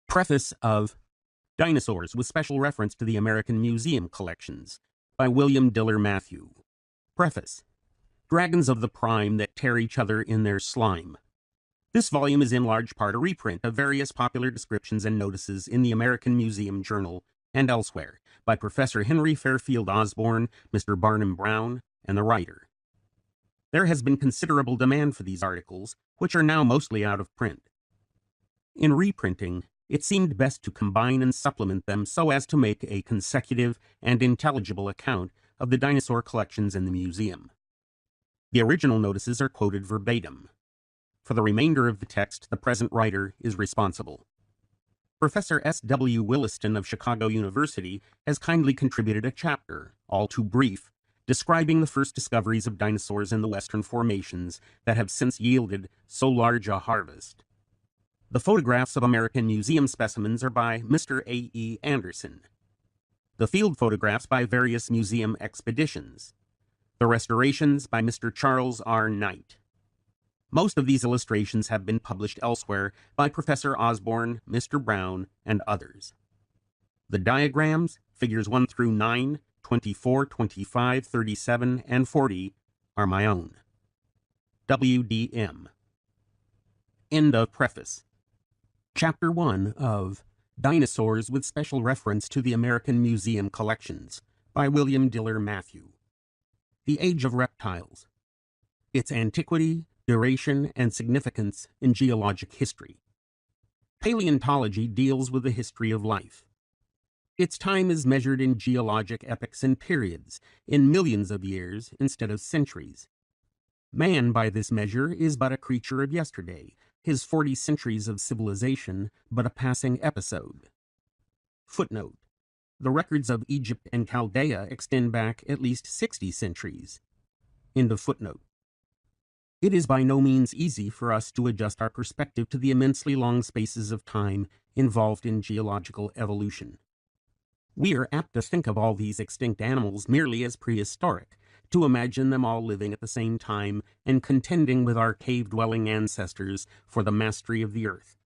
Preface of Dinosaurs with Special Reference to the American Museum Collections by William Diller Matthew. Preface. Dragons of the Prime that tear each other in their slime. This volume is in large part a reprint of various popular descriptions and notices in the American Museum Journal and elsewhere by Professor Henry Fairfield Osborn, Mr. Barnum Brown, and the writer. There has been considerable demand for these articles, which are now mostly out of print. In reprinting, it seemed best to combine and supplement them so as to make a consecutive and intelligible account of the dinosaur collections in the museum. The original notices are quoted verbatim. For the remainder of the text, the present writer is responsible. Professor S. W. Williston of Chicago University has kindly contributed a chapter, all too brief, describing the first discoveries of dinosaurs in the western formations that have since yielded so large a harvest. The photographs of American Museum specimens are by Mr. A. E. Anderson. The field photographs by various museum expeditions. The restorations by Mr. Charles R. Knight. Most of these illustrations have been published elsewhere by Professor Osborn, Mr. Brown, and others. The diagrams, figures 1 through 9, 24, 25, 37, and 40, are my own. W.D.M. End of preface. Chapter 1 of Dinosaurs with Special Reference to the American Museum Collections by William Diller Matthew. The Age of Reptiles. Its Antiquity, Duration, and Significance in Geologic History. Paleontology deals with the history of life. Its time is measured in geologic epochs and periods, in millions of years instead of centuries. Man, by this measure, is but a creature of yesterday, his 40 centuries of civilization but a passing episode. Footnote. The records of Egypt and Chaldea extend back at least 60 centuries. End of footnote. It is by no means easy for us to adjust our perspective to the immensely long spaces of time involved in geological evolution. We are apt to think of all these extinct animals merely as prehistoric, to imagine them all living at the same time and contending with our cave-dwelling ancestors for the mastery of the earth.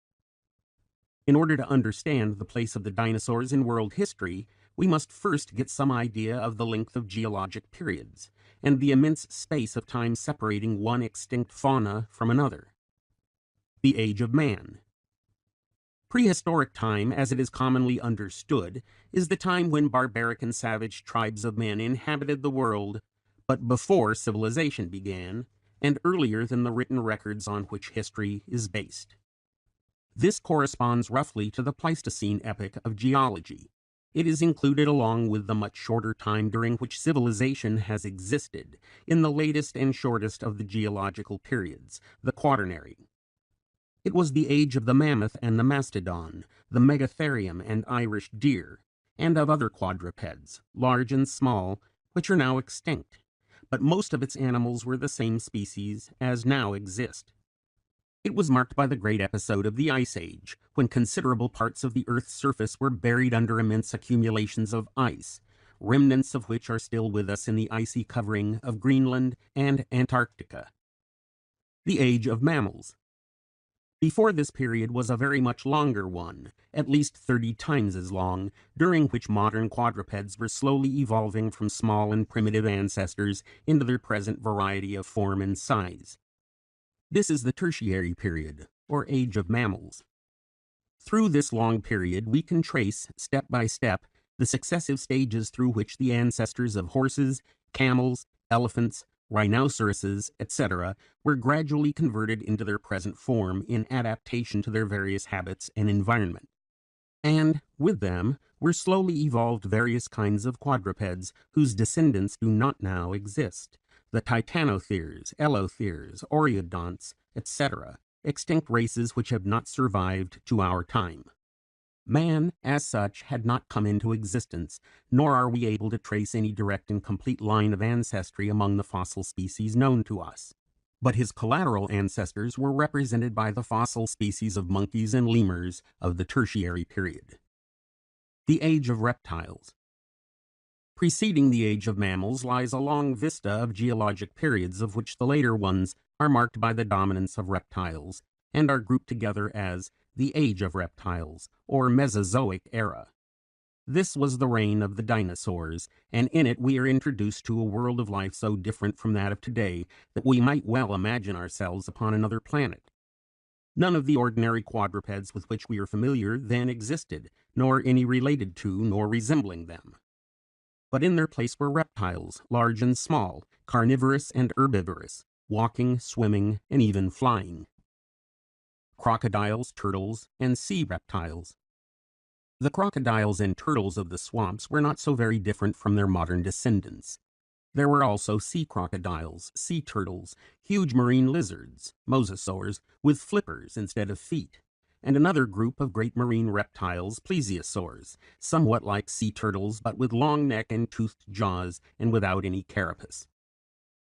In order to understand the place of the dinosaurs in world history, we must first get some idea of the length of geologic periods, and the immense space of time separating one extinct fauna from another. The Age of Man. Prehistoric time, as it is commonly understood, is the time when barbaric and savage tribes of men inhabited the world, but before civilization began, and earlier than the written records on which history is based. This corresponds roughly to the Pleistocene epoch of geology. It is included along with the much shorter time during which civilization has existed, in the latest and shortest of the geological periods, the Quaternary. It was the age of the mammoth and the mastodon, the megatherium and Irish deer, and of other quadrupeds, large and small, which are now extinct, but most of its animals were the same species as now exist. It was marked by the great episode of the Ice Age, when considerable parts of the Earth's surface were buried under immense accumulations of ice, remnants of which are still with us in the icy covering of Greenland and Antarctica. The Age of Mammals. Before this period was a very much longer one, at least 30 times as long, during which modern quadrupeds were slowly evolving from small and primitive ancestors into their present variety of form and size. This is the Tertiary period, or Age of Mammals. Through this long period, we can trace, step by step, the successive stages through which the ancestors of horses, camels, elephants, rhinoceroses, etc., were gradually converted into their present form in adaptation to their various habits and environment. And, with them, were slowly evolved various kinds of quadrupeds whose descendants do not now exist. The titanotheres, elotheres, oreodonts, etc., extinct races which have not survived to our time. Man, as such, had not come into existence, nor are we able to trace any direct and complete line of ancestry among the fossil species known to us. But his collateral ancestors were represented by the fossil species of monkeys and lemurs of the Tertiary period. The Age of Reptiles. Preceding the Age of Mammals lies a long vista of geologic periods, of which the later ones are marked by the dominance of reptiles, and are grouped together as the Age of Reptiles, or Mesozoic era. This was the reign of the dinosaurs, and in it we are introduced to a world of life so different from that of today that we might well imagine ourselves upon another planet. None of the ordinary quadrupeds with which we are familiar then existed, nor any related to nor resembling them. But in their place were reptiles, large and small, carnivorous and herbivorous, walking, swimming, and even flying. Crocodiles, turtles, and sea reptiles. The crocodiles and turtles of the swamps were not so very different from their modern descendants. There were also sea crocodiles, sea turtles, huge marine lizards, mosasaurs, with flippers instead of feet, and another group of great marine reptiles, plesiosaurs, somewhat like sea turtles but with long neck and toothed jaws and without any carapace.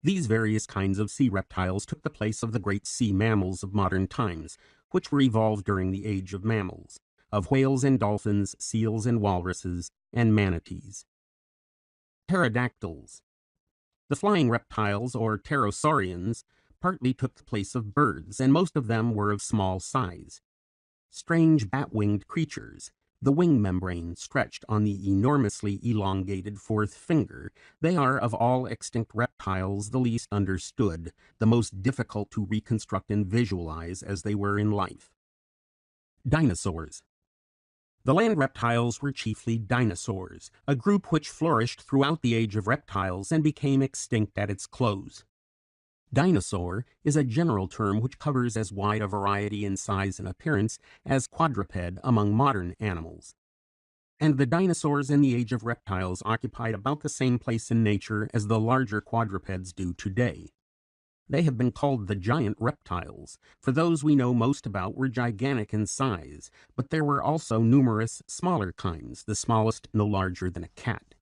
These various kinds of sea reptiles took the place of the great sea mammals of modern times, which were evolved during the age of mammals, of whales and dolphins, seals and walruses, and manatees. Pterodactyls. The flying reptiles, or pterosaurians, partly took the place of birds, and most of them were of small size. Strange bat-winged creatures, the wing membrane stretched on the enormously elongated fourth finger, they are of all extinct reptiles the least understood, the most difficult to reconstruct and visualize as they were in life. Dinosaurs. The land reptiles were chiefly dinosaurs, a group which flourished throughout the Age of Reptiles and became extinct at its close. Dinosaur is a general term which covers as wide a variety in size and appearance as quadruped among modern animals. And the dinosaurs in the Age of Reptiles occupied about the same place in nature as the larger quadrupeds do today. They have been called the giant reptiles, for those we know most about were gigantic in size, but there were also numerous smaller kinds, the smallest no larger than a cat.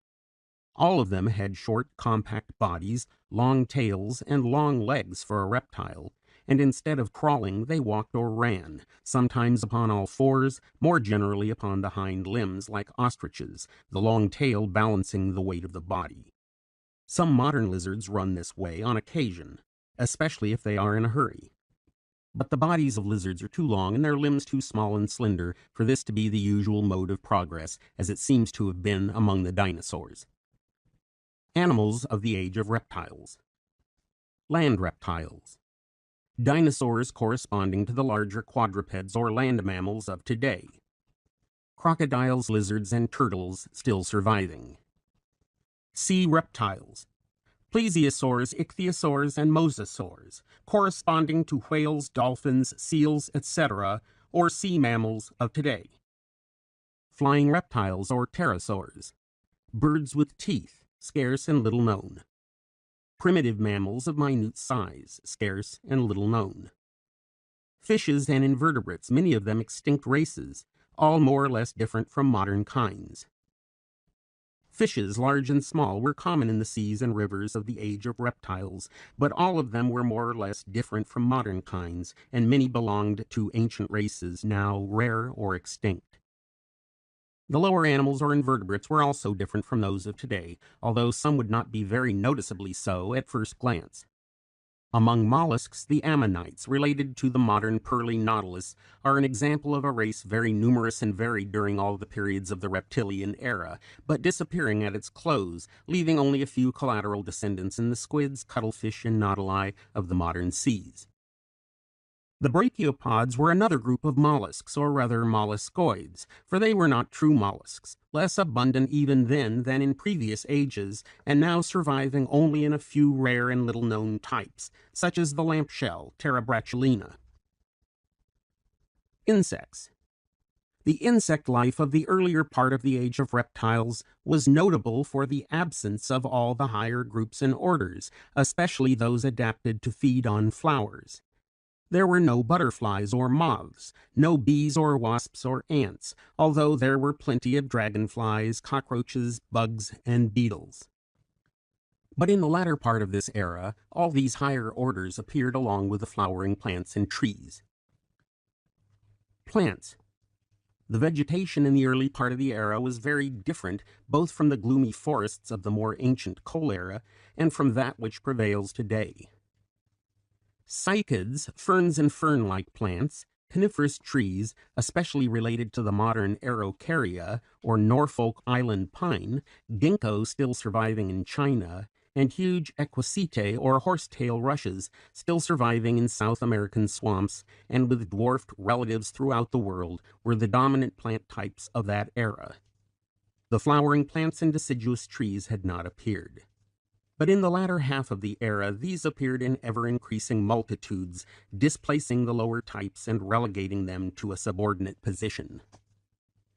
All of them had short, compact bodies, long tails, and long legs for a reptile, and instead of crawling, they walked or ran, sometimes upon all fours, more generally upon the hind limbs like ostriches, the long tail balancing the weight of the body. Some modern lizards run this way on occasion, especially if they are in a hurry. But the bodies of lizards are too long and their limbs too small and slender for this to be the usual mode of progress, as it seems to have been among the dinosaurs. Animals of the Age of Reptiles. Land reptiles. Dinosaurs corresponding to the larger quadrupeds or land mammals of today. Crocodiles, lizards, and turtles still surviving. Sea reptiles. Plesiosaurs, ichthyosaurs, and mosasaurs, corresponding to whales, dolphins, seals, etc., or sea mammals of today. Flying reptiles, or pterosaurs. Birds with teeth, scarce and little known. Primitive mammals of minute size, scarce and little known. Fishes and invertebrates, many of them extinct races, all more or less different from modern kinds. Fishes, large and small, were common in the seas and rivers of the Age of Reptiles, but all of them were more or less different from modern kinds, and many belonged to ancient races now rare or extinct. The lower animals or invertebrates were also different from those of today, although some would not be very noticeably so at first glance. Among mollusks, the ammonites, related to the modern pearly nautilus, are an example of a race very numerous and varied during all the periods of the reptilian era, but disappearing at its close, leaving only a few collateral descendants in the squids, cuttlefish, and nautili of the modern seas. The brachiopods were another group of mollusks, or rather molluscoids, for they were not true mollusks, less abundant even then than in previous ages, and now surviving only in a few rare and little-known types, such as the lampshell, Terebratulina. Insects. The insect life of the earlier part of the Age of Reptiles was notable for the absence of all the higher groups and orders, especially those adapted to feed on flowers. There were no butterflies or moths, no bees or wasps or ants, although there were plenty of dragonflies, cockroaches, bugs, and beetles. But in the latter part of this era, all these higher orders appeared along with the flowering plants and trees. Plants. The vegetation in the early part of the era was very different both from the gloomy forests of the more ancient Coal era and from that which prevails today. Cycads, ferns and fern-like plants, Coniferous trees, especially related to the modern Araucaria or Norfolk Island pine, ginkgo still surviving in China, and huge equisetae or horsetail rushes still surviving in South American swamps and with dwarfed relatives throughout the world were the dominant plant types of that era. The flowering plants and deciduous trees had not appeared. But in the latter half of the era, these appeared in ever-increasing multitudes, displacing the lower types and relegating them to a subordinate position.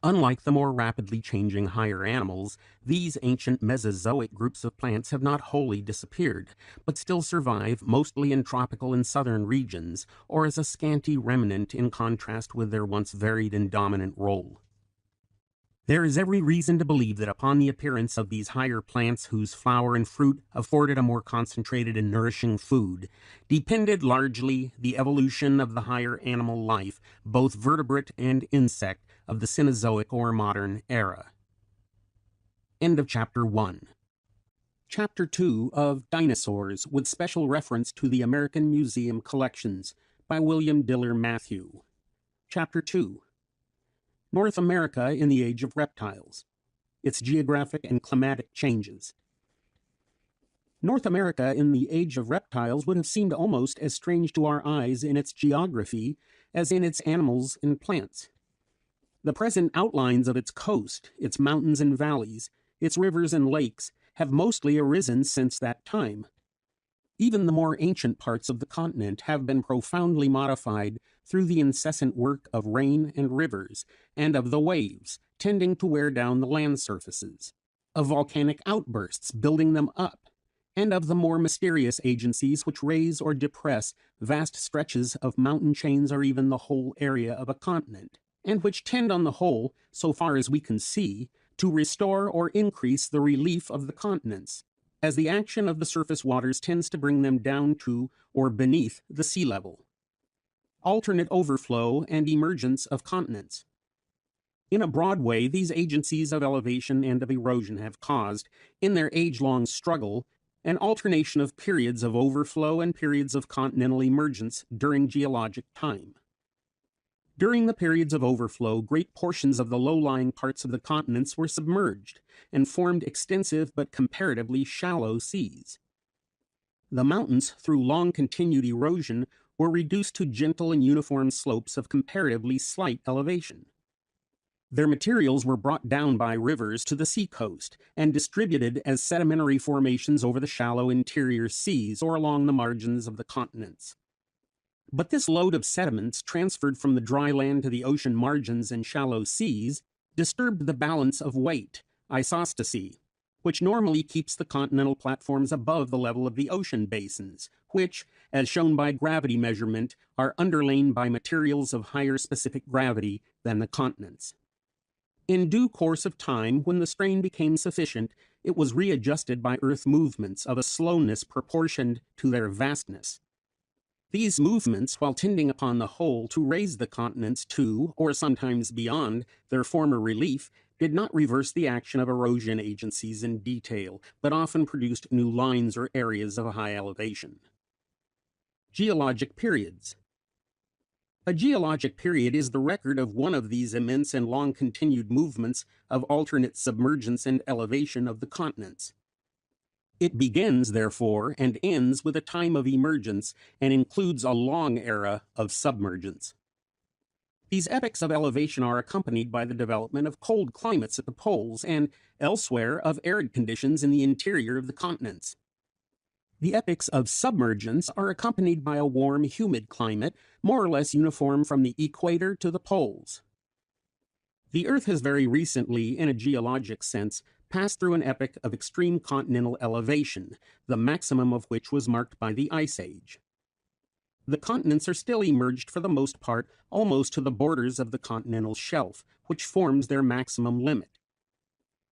Unlike the more rapidly changing higher animals, these ancient Mesozoic groups of plants have not wholly disappeared, but still survive mostly in tropical and southern regions, or as a scanty remnant in contrast with their once varied and dominant role. There is every reason to believe that upon the appearance of these higher plants whose flower and fruit afforded a more concentrated and nourishing food, depended largely the evolution of the higher animal life, both vertebrate and insect, of the Cenozoic or modern era. End of Chapter 1. Chapter 2 of Dinosaurs, with special reference to the American Museum Collections, by William Diller Matthew. Chapter 2. North America in the Age of Reptiles, its geographic and climatic changes. North America in the Age of Reptiles would have seemed almost as strange to our eyes in its geography as in its animals and plants. The present outlines of its coast, its mountains and valleys, its rivers and lakes, have mostly arisen since that time. Even the more ancient parts of the continent have been profoundly modified through the incessant work of rain and rivers, and of the waves, tending to wear down the land surfaces, of volcanic outbursts building them up, and of the more mysterious agencies which raise or depress vast stretches of mountain chains or even the whole area of a continent, and which tend on the whole, so far as we can see, to restore or increase the relief of the continents, as the action of the surface waters tends to bring them down to or beneath the sea level. Alternate overflow and emergence of continents. In a broad way, these agencies of elevation and of erosion have caused, in their age-long struggle, an alternation of periods of overflow and periods of continental emergence during geologic time. During the periods of overflow, great portions of the low-lying parts of the continents were submerged and formed extensive but comparatively shallow seas. The mountains, through long-continued erosion, were reduced to gentle and uniform slopes of comparatively slight elevation. Their materials were brought down by rivers to the seacoast and distributed as sedimentary formations over the shallow interior seas or along the margins of the continents. But this load of sediments transferred from the dry land to the ocean margins and shallow seas disturbed the balance of weight, isostasy, which normally keeps the continental platforms above the level of the ocean basins, which, as shown by gravity measurement, are underlain by materials of higher specific gravity than the continents. In due course of time, when the strain became sufficient, it was readjusted by Earth movements of a slowness proportioned to their vastness. These movements, while tending upon the whole to raise the continents to, or sometimes beyond, their former relief, did not reverse the action of erosion agencies in detail, but often produced new lines or areas of high elevation. Geologic periods. A geologic period is the record of one of these immense and long-continued movements of alternate submergence and elevation of the continents. It begins, therefore, and ends with a time of emergence and includes a long era of submergence. These epochs of elevation are accompanied by the development of cold climates at the poles and, elsewhere, of arid conditions in the interior of the continents. The epochs of submergence are accompanied by a warm, humid climate, more or less uniform from the equator to the poles. The Earth has very recently, in a geologic sense, passed through an epoch of extreme continental elevation, the maximum of which was marked by the Ice Age. The continents are still emerged for the most part almost to the borders of the continental shelf, which forms their maximum limit.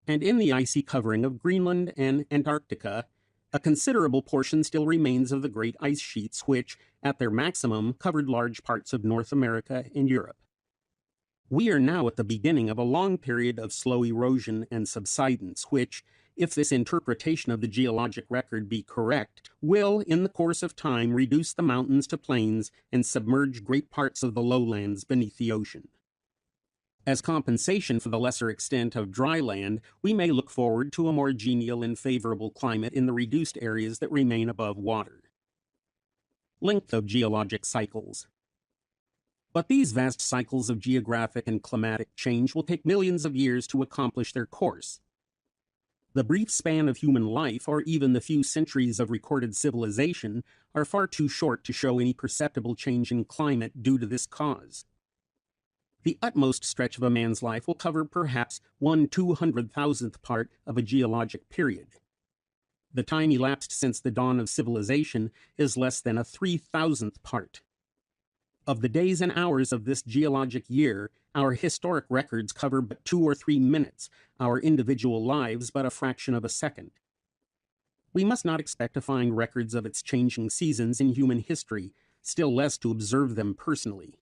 And in the icy covering of Greenland and Antarctica, a considerable portion still remains of the great ice sheets which, at their maximum, covered large parts of North America and Europe. We are now at the beginning of a long period of slow erosion and subsidence, which, if this interpretation of the geologic record be correct, will, in the course of time, reduce the mountains to plains and submerge great parts of the lowlands beneath the ocean. As compensation for the lesser extent of dry land, we may look forward to a more genial and favorable climate in the reduced areas that remain above water. Length of geologic cycles. But these vast cycles of geographic and climatic change will take millions of years to accomplish their course. The brief span of human life, or even the few centuries of recorded civilization, are far too short to show any perceptible change in climate due to this cause. The utmost stretch of a man's life will cover perhaps 1/200,000th part of a geologic period. The time elapsed since the dawn of civilization is less than a 3,000th part. Of the days and hours of this geologic year, our historic records cover but 2 or 3 minutes, our individual lives but a fraction of a second. We must not expect to find records of its changing seasons in human history, still less to observe them personally.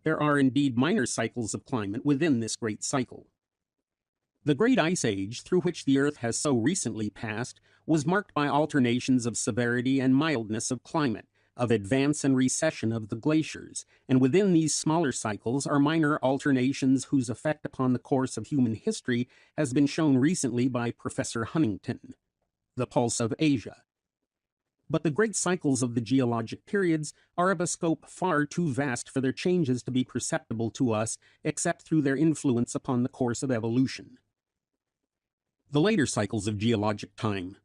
There are indeed minor cycles of climate within this great cycle. The Great Ice Age, through which the Earth has so recently passed, was marked by alternations of severity and mildness of climate, of advance and recession of the glaciers, and within these smaller cycles are minor alternations whose effect upon the course of human history has been shown recently by Professor Huntington. The pulse of Asia. But the great cycles of the geologic periods are of a scope far too vast for their changes to be perceptible to us except through their influence upon the course of evolution. The later cycles of geologic time.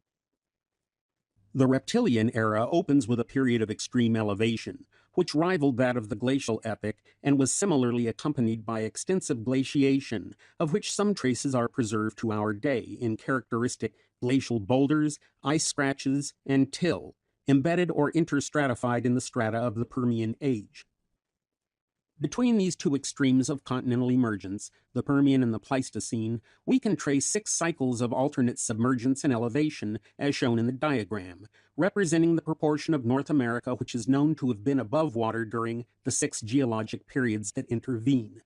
The Reptilian era opens with a period of extreme elevation, which rivaled that of the glacial epoch and was similarly accompanied by extensive glaciation, of which some traces are preserved to our day in characteristic glacial boulders, ice scratches, and till, embedded or interstratified in the strata of the Permian age. Between these two extremes of continental emergence, the Permian and the Pleistocene, we can trace 6 cycles of alternate submergence and elevation, as shown in the diagram, representing the proportion of North America which is known to have been above water during the 6 geologic periods that intervene.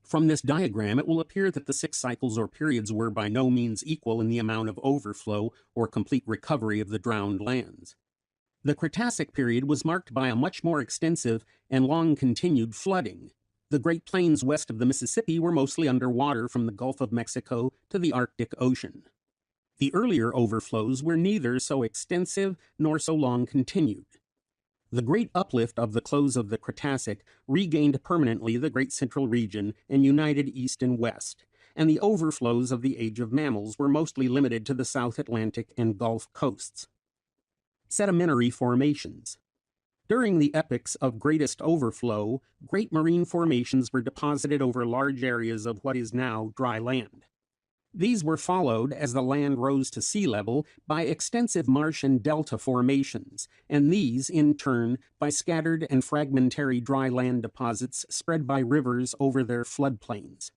From this diagram, it will appear that the 6 cycles or periods were by no means equal in the amount of overflow or complete recovery of the drowned lands. The Cretacic period was marked by a much more extensive and long-continued flooding. The Great Plains west of the Mississippi were mostly underwater from the Gulf of Mexico to the Arctic Ocean. The earlier overflows were neither so extensive nor so long-continued. The great uplift of the close of the Cretacic regained permanently the Great Central region and united East and West, and the overflows of the Age of Mammals were mostly limited to the South Atlantic and Gulf coasts. Sedimentary formations. During the epochs of greatest overflow, great marine formations were deposited over large areas of what is now dry land. These were followed, as the land rose to sea level, by extensive marsh and delta formations, and these, in turn, by scattered and fragmentary dry land deposits spread by rivers over their floodplains.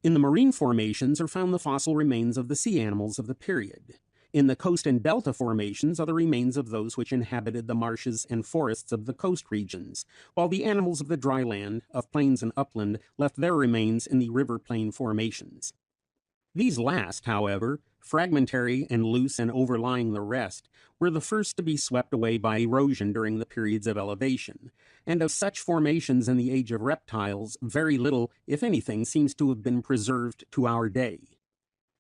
In the marine formations are found the fossil remains of the sea animals of the period. In the coast and delta formations are the remains of those which inhabited the marshes and forests of the coast regions, while the animals of the dry land, of plains and upland, left their remains in the river plain formations. These last, however, fragmentary and loose and overlying the rest, were the first to be swept away by erosion during the periods of elevation, and of such formations in the age of reptiles, very little, if anything, seems to have been preserved to our day.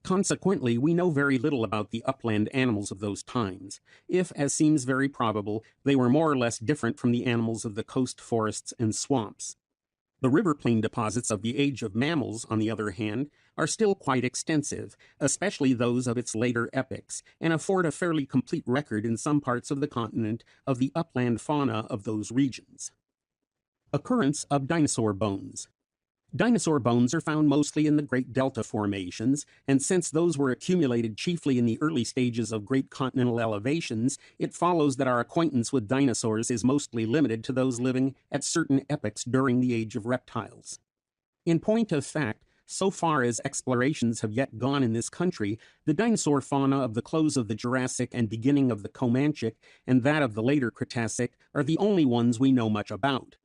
Consequently, we know very little about the upland animals of those times, if, as seems very probable, they were more or less different from the animals of the coast forests and swamps. The river plain deposits of the Age of Mammals, on the other hand, are still quite extensive, especially those of its later epochs, and afford a fairly complete record in some parts of the continent of the upland fauna of those regions. Occurrence of dinosaur bones. Dinosaur bones are found mostly in the great delta formations, and since those were accumulated chiefly in the early stages of great continental elevations, it follows that our acquaintance with dinosaurs is mostly limited to those living at certain epochs during the Age of Reptiles. In point of fact, so far as explorations have yet gone in this country, the dinosaur fauna of the close of the Jurassic and beginning of the Comanchic and that of the later Cretacic are the only ones we know much about.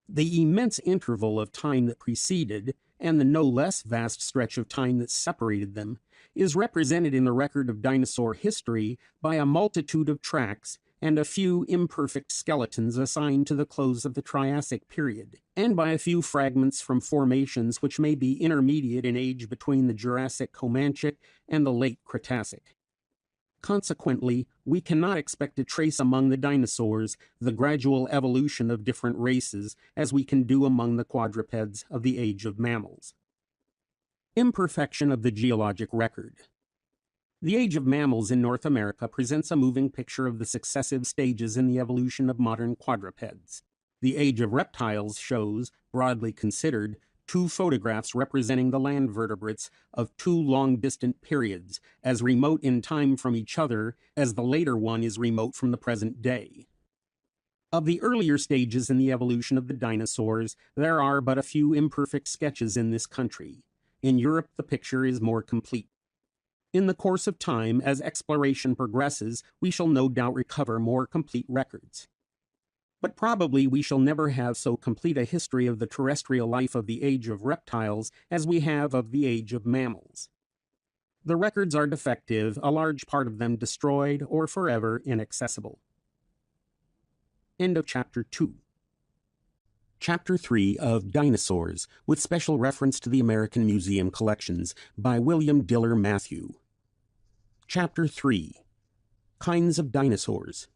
The immense interval of time that preceded, and the no less vast stretch of time that separated them, is represented in the record of dinosaur history by a multitude of tracks and a few imperfect skeletons assigned to the close of the Triassic period, and by a few fragments from formations which may be intermediate in age between the Jurassic Comanchic and the late Cretacic. Consequently, we cannot expect to trace among the dinosaurs the gradual evolution of different races as we can do among the quadrupeds of the age of mammals. Imperfection of the geologic record. The age of mammals in North America presents a moving picture of the successive stages in the evolution of modern quadrupeds. The age of reptiles shows, broadly considered, two photographs representing the land vertebrates of two long-distant periods, as remote in time from each other as the later one is remote from the present day. Of the earlier stages in the evolution of the dinosaurs, there are but a few imperfect sketches in this country. In Europe, the picture is more complete. In the course of time, as exploration progresses, we shall no doubt recover more complete records. But probably we shall never have so complete a history of the terrestrial life of the age of reptiles as we have of the age of mammals. The records are defective, a large part of them destroyed or forever inaccessible. End of Chapter 2. Chapter 3 of Dinosaurs, with special reference to the American Museum Collections, by William Diller Matthew. Chapter 3. Kinds of Dinosaurs.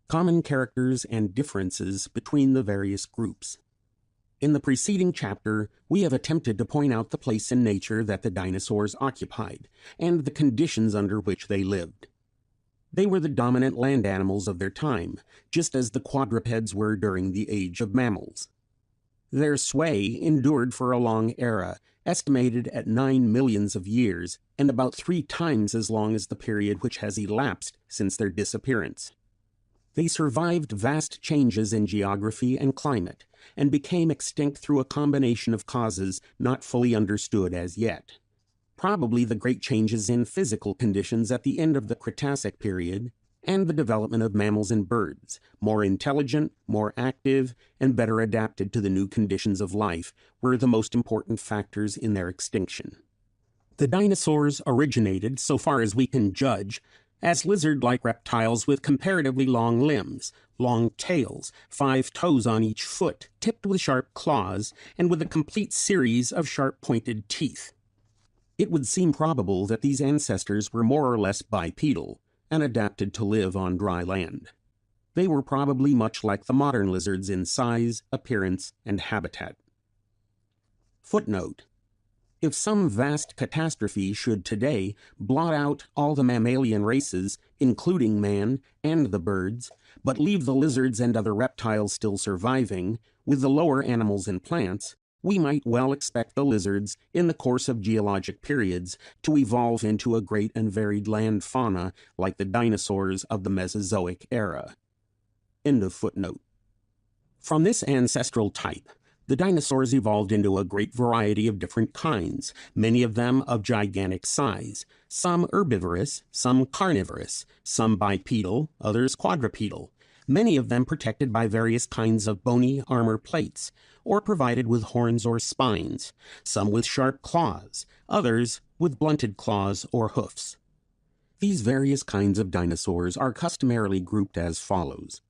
Common characters and differences between the various groups. In the preceding chapter, we have attempted to point out the place in nature that the dinosaurs occupied, and the conditions under which they lived. They were the dominant land animals of their time, just as the quadrupeds were during the age of mammals. Their sway endured for a long era, estimated at 9 millions of years, and about 3 times as long as the period which has elapsed since their disappearance. They survived vast changes in geography and climate, and became extinct through a combination of causes not fully understood as yet. Probably the great changes in physical conditions at the end of the Cretacic period, and the development of mammals and birds, more intelligent, more active, and better adapted to the new conditions of life, were the most important factors in their extinction. The dinosaurs originated, so far as we can judge, as lizard-like reptiles with comparatively long limbs, long tails, 5 toes on each foot, tipped with sharp claws, and with a complete series of sharp-pointed teeth. It would seem probable that these ancestors were more or less bipedal, and adapted to live on dry land. They were probably much like the modern lizards in size, appearance, and habitat. Footnote: if some vast catastrophe should today blot out all the mammalian races, including man and the birds, but leave the lizards and other reptiles still surviving, with the lower animals and plants, we might well expect the lizards, in the course of geologic periods, to evolve into a great and varied land fauna like the dinosaurs of the Mesozoic era. End of footnote. From this ancestral type, the dinosaurs evolved into a great variety of different kinds, many of them of gigantic size, some herbivorous, some carnivorous, some bipedal, others quadrupedal, many of them protected by various kinds of bony armor plates, or provided with horns or spines, some with sharp claws, others with blunted claws or hoofs. These various kinds of dinosaurs are customarily grouped as follows.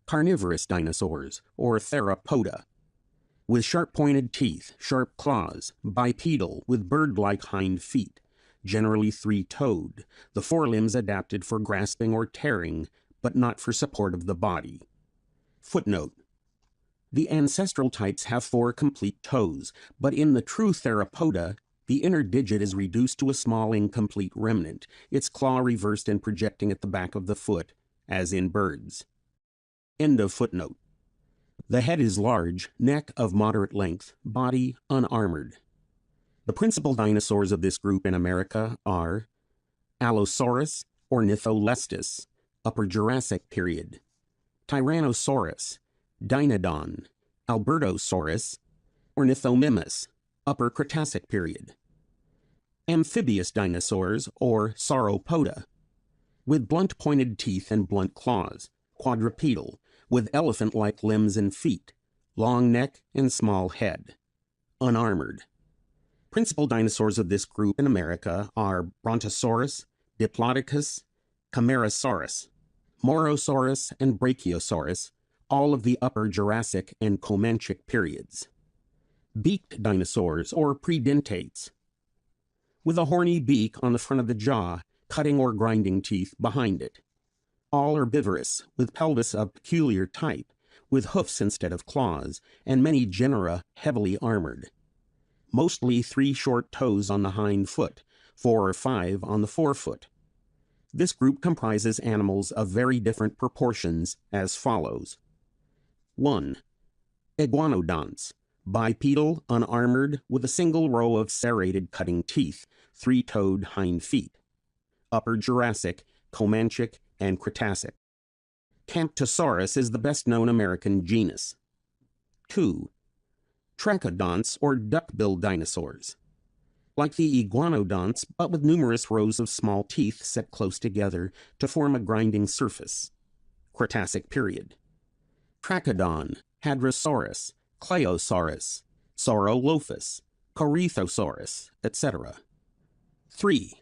Carnivorous dinosaurs, or theropoda, with sharp-pointed teeth, sharp claws, bipedal, with bird-like hind feet, generally 3-toed, the forelimbs adapted for grasping or tearing, but not for support of the body. Footnote: the ancestral types have 4 complete toes, but in the true theropoda, the inner digit is reduced to a small incomplete remnant, its claw reversed and projecting at the back of the foot, as in birds. End of footnote. The head is large, neck of moderate length, body unarmored. The principal dinosaurs of this group in America are Allosaurus, Ornitholestes, Upper Jurassic period, Tyrannosaurus, Deinodon, Albertosaurus, Ornithomimus, Upper Cretacic period. Amphibious dinosaurs, or sauropoda, with blunt-pointed teeth and blunt claws, quadrupedal, with elephant-like limbs and feet, long neck and small head. unarmored. Principal dinosaurs of this group in America are Brontosaurus, Diplodocus, Camarasaurus, Morosaurus, and Brachiosaurus, all of the Upper Jurassic and Comanchic periods. Beaked dinosaurs, or predentates, with a horny beak on the front of the jaw, cutting or grinding teeth behind it. All herbivorous, with pelvis of peculiar type, with hoofs instead of claws, and many genera heavily armored. Mostly 3 short toes on the hind foot, 4 or 5 on the forefoot. This group comprises animals of very different proportions as follows. 1. Iguanodonts, bipedal, unarmored, with a single row of serrated cutting teeth, 3-toed hind feet. Upper Jurassic, Comanchic, and Cretacic. Camptosaurus is the best-known American genus. 2. Trachodonts, or duck-billed dinosaurs. Like the iguanodonts, but with numerous rows of small teeth set close together to form a grinding surface. Cretacic period. Trachodon, Hadrosaurus, Claosaurus, Saurolophus, Corythosaurus, etc. 3.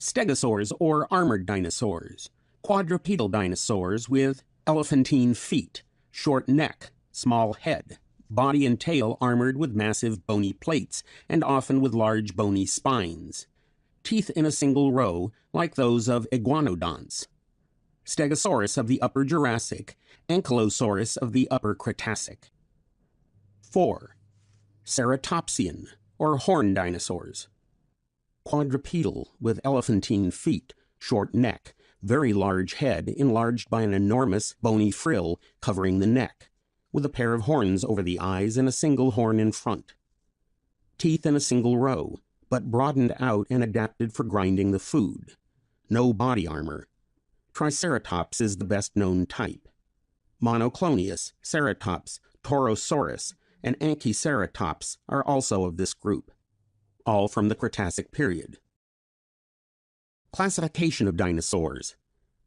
Stegosaurs, or armored dinosaurs. Quadrupedal dinosaurs with elephantine feet, short neck, small head, body and tail armored with massive bony plates, and often with large bony spines. Teeth in a single row, like those of iguanodonts. Stegosaurus of the Upper Jurassic, Ankylosaurus of the Upper Cretacic. 4. Ceratopsian, or horn dinosaurs. Quadrupedal, with elephantine feet, short neck, very large head enlarged by an enormous bony frill covering the neck, with a pair of horns over the eyes and a single horn in front. Teeth in a single row, but broadened out and adapted for grinding the food. No body armor. Triceratops is the best-known type. Monoclonius, Ceratops, Torosaurus, and Anchiceratops are also of this group, all from the Cretacic period. Classification of dinosaurs.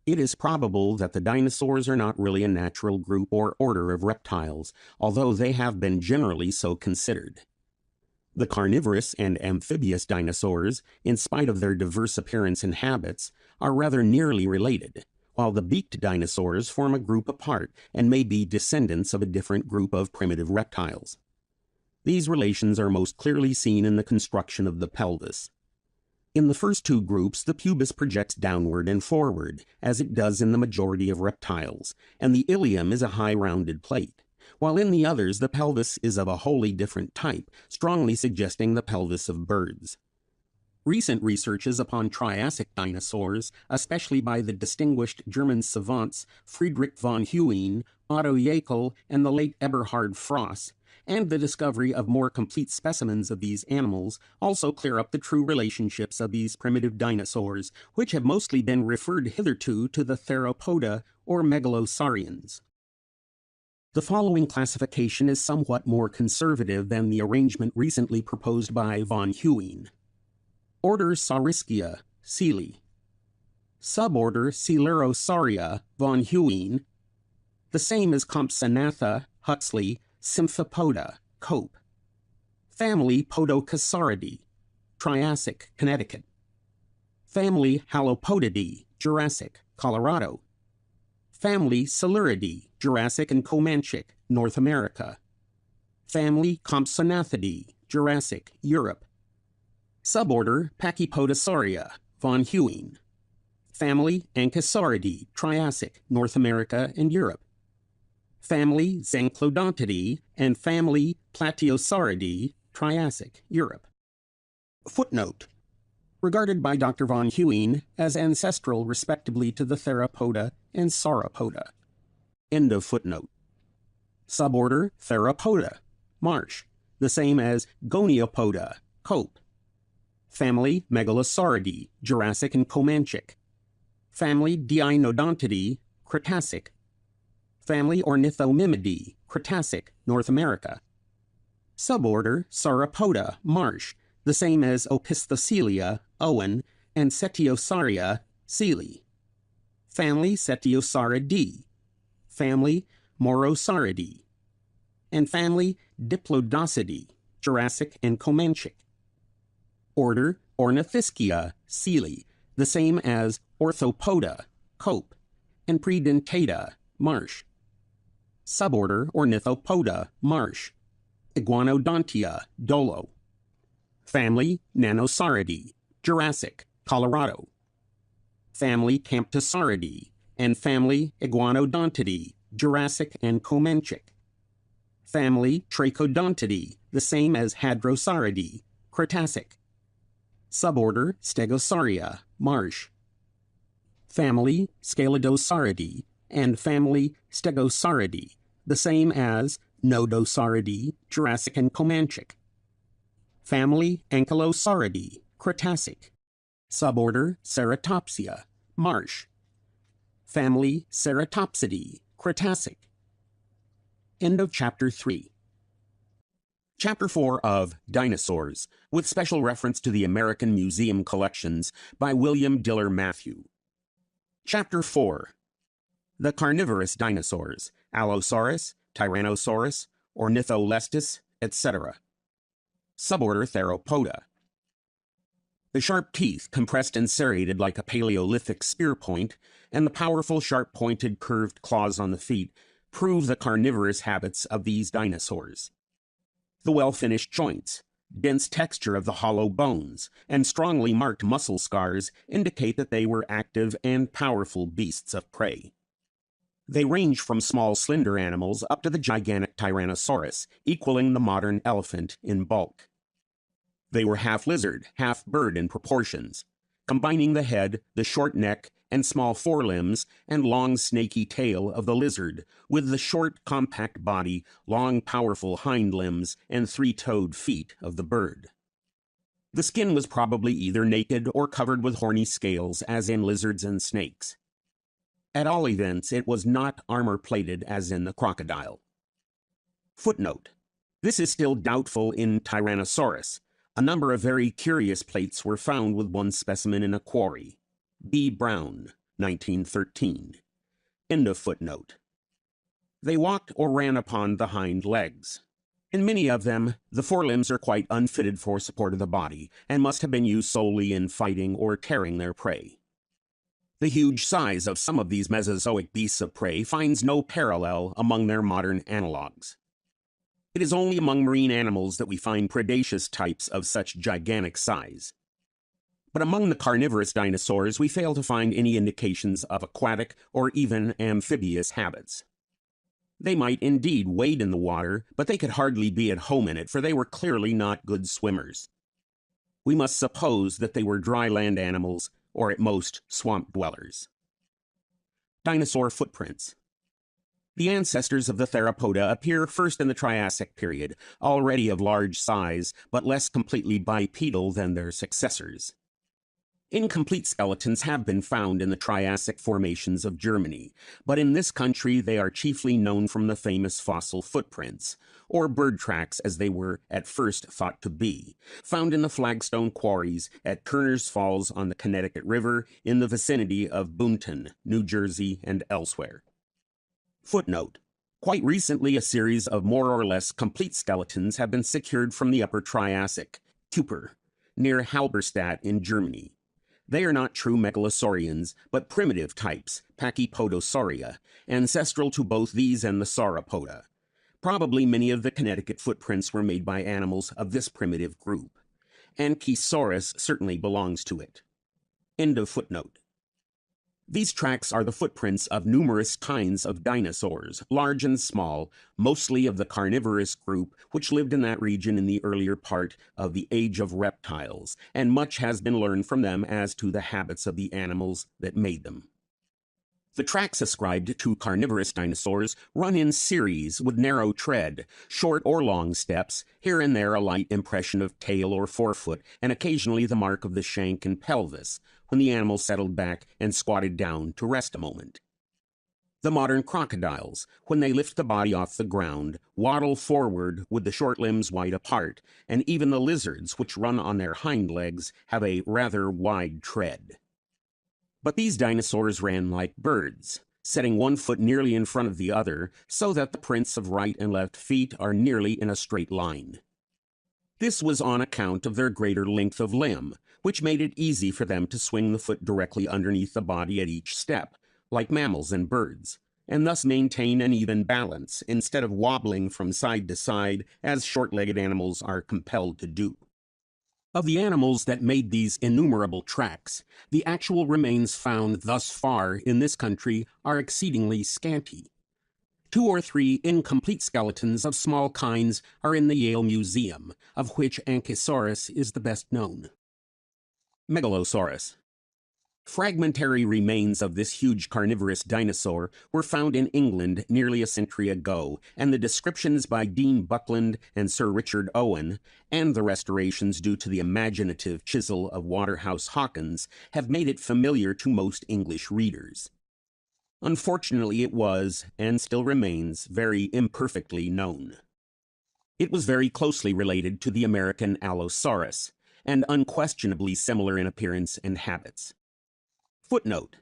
It is probable that the dinosaurs are not really a natural group or order of reptiles, although they have been generally so considered. The carnivorous and amphibious dinosaurs, in spite of their diverse appearance and habits, are rather nearly related, while the beaked dinosaurs form a group apart and may be descendants of a different group of primitive reptiles. These relations are most clearly seen in the construction of the pelvis. In the first 2 groups, the pubis projects downward and forward, as it does in the majority of reptiles, and the ilium is a high rounded plate, while in the others the pelvis is of a wholly different type, strongly suggesting the pelvis of birds. Recent researches upon Triassic dinosaurs, especially by the distinguished German savants Friedrich von Huene, Otto Jäckel, and the late Eberhard Fross, and the discovery of more complete specimens of these animals also clear up the true relationships of these primitive dinosaurs, which have mostly been referred hitherto to the theropoda or megalosaurians. The following classification is somewhat more conservative than the arrangement recently proposed by von Huene. Order Saurischia, Seeley. Suborder Coelurosauria, von Huene. The same as Compsognathus, Huxley, Symphopoda, Cope. Family Podocasauridae, Triassic, Connecticut. Family Halopodidae, Jurassic, Colorado. Family Siluridae, Jurassic and Comanchic, North America. Family Compsognathidae, Jurassic, Europe. Suborder Pachypodosauria, von Huene. Family Anchisauridae, Triassic, North America and Europe. Family Zanclodontidae and family Platyosauridae, Triassic, Europe. Footnote. Regarded by Dr. von Huene as ancestral respectively to the Theropoda and Sauropoda. End of footnote. Suborder Theropoda, Marsh, the same as Goniopoda, Cope. Family Megalosauridae, Jurassic and Comanchic. Family Dinodontidae, Cretacic. Family Ornithomimidae, Cretacic, North America. Suborder Sauropoda, Marsh, the same as Opisthocoelia, Owen, and Cetiosauria, Seeley. Family Cetiosauridae. Family Morosauridae. And family Diplodocidae, Jurassic and Comanchic. Order Ornithischia, Seeley, the same as Orthopoda, Cope, and Predentata, Marsh. Suborder Ornithopoda, Marsh. Iguanodontia, Dolo. Family Nanosauridae, Jurassic, Colorado. Family Camptosauridae, and family Iguanodontidae, Jurassic and Comanchic. Family Trachodontidae, the same as Hadrosauridae, Cretacic. Suborder Stegosauria, Marsh. Family Scelidosauridae, and family Stegosauridae, the same as Nodosauridae, Jurassic and Comanchic. Family Ankylosauridae, Cretacic. Suborder Ceratopsia, Marsh. Family Ceratopsidae, Cretacic. End of Chapter 3. Chapter 4 of Dinosaurs, with special reference to the American Museum Collections by William Diller Matthew. Chapter 4. The Carnivorous Dinosaurs, Allosaurus, Tyrannosaurus, Ornitholestes, etc. Suborder Theropoda. The sharp teeth, compressed and serrated like a Paleolithic spear point, and the powerful sharp-pointed curved claws on the feet prove the carnivorous habits of these dinosaurs. The well-finished joints, dense texture of the hollow bones, and strongly marked muscle scars indicate that they were active and powerful beasts of prey. They range from small slender animals up to the gigantic Tyrannosaurus, equaling the modern elephant in bulk. They were half lizard, half bird in proportions, combining the head, the short neck, and small forelimbs and long snaky tail of the lizard, with the short, compact body, long, powerful hind limbs, and three-toed feet of the bird. The skin was probably either naked or covered with horny scales, as in lizards and snakes. At all events, it was not armor-plated as in the crocodile. Footnote: this is still doubtful in Tyrannosaurus. A number of very curious plates were found with one specimen in a quarry. B. Brown, 1913. End of footnote. They walked or ran upon the hind legs. In many of them, the forelimbs are quite unfitted for support of the body, and must have been used solely in fighting or tearing their prey. The huge size of some of these Mesozoic beasts of prey finds no parallel among their modern analogues. It is only among marine animals that we find predaceous types of such gigantic size. But among the carnivorous dinosaurs, we fail to find any indications of aquatic or even amphibious habits. They might indeed wade in the water, but they could hardly be at home in it, for they were clearly not good swimmers. We must suppose that they were dry land animals, or at most swamp dwellers. Dinosaur footprints. The ancestors of the theropoda appear first in the Triassic period, already of large size, but less completely bipedal than their successors. Incomplete skeletons have been found in the Triassic formations of Germany, but in this country they are chiefly known from the famous fossil footprints, or bird tracks as they were at first thought to be, found in the flagstone quarries at Kerner's Falls on the Connecticut River in the vicinity of Boonton, New Jersey, and elsewhere. Footnote: quite recently a series of more or less complete skeletons have been secured from the Upper Triassic, Kuper, near Halberstadt in Germany. They are not true megalosaurians, but primitive types, Pachypodosauria, ancestral to both these and the sauropoda. Probably many of the Connecticut footprints were made by animals of this primitive group. Ankylosaurus certainly belongs to it. End of footnote. These tracks are the footprints of numerous kinds of dinosaurs, large and small, mostly of the carnivorous group which lived in that region in the earlier part of the Age of Reptiles, and much has been learned from them as to the habits of the animals that made them. The tracks ascribed to carnivorous dinosaurs run in series with narrow tread, short or long steps, here and there a light impression of tail or forefoot, and occasionally the mark of the shank and pelvis, when the animal settled back and squatted down to rest a moment. The modern crocodiles, when they lift the body off the ground, waddle forward with the short limbs wide apart, and even the lizards, which run on their hind legs, have a rather wide tread. But these dinosaurs ran like birds, setting one foot nearly in front of the other, so that the prints of right and left feet are nearly in a straight line. This was on account of their greater length of limb, which made it easy for them to swing the foot directly underneath the body at each step, like mammals and birds, and thus maintain an even balance instead of wobbling from side to side as short-legged animals are compelled to do. Of the animals that made these innumerable tracks, the actual remains found thus far in this country are exceedingly scanty. 2 or 3 incomplete skeletons of small kinds are in the Yale Museum, of which Ankylosaurus is the best known. Megalosaurus. Fragmentary remains of this huge carnivorous dinosaur were found in England nearly a century ago, and the descriptions by Dean Buckland and Sir Richard Owen, and the restorations due to the imaginative chisel of Waterhouse Hawkins, have made it familiar to most English readers. Unfortunately, it was, and still remains, very imperfectly known. It was very closely related to the American Allosaurus, and unquestionably similar in appearance and habits. Footnote: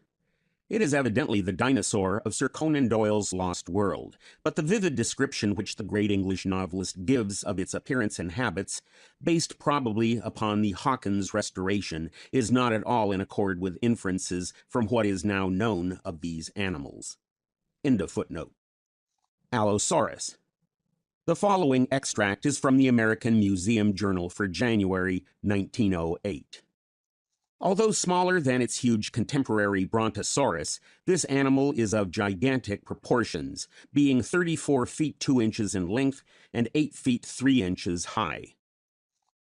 it is evidently the dinosaur of Sir Conan Doyle's Lost World, but the vivid description which the great English novelist gives of its appearance and habits, based probably upon the Hawkins restoration, is not at all in accord with inferences from what is now known of these animals. End of footnote. Allosaurus. The following extract is from the American Museum Journal for January 1908. Although smaller than its huge contemporary Brontosaurus, this animal is of gigantic proportions, being 34 feet 2 inches in length and 8 feet 3 inches high.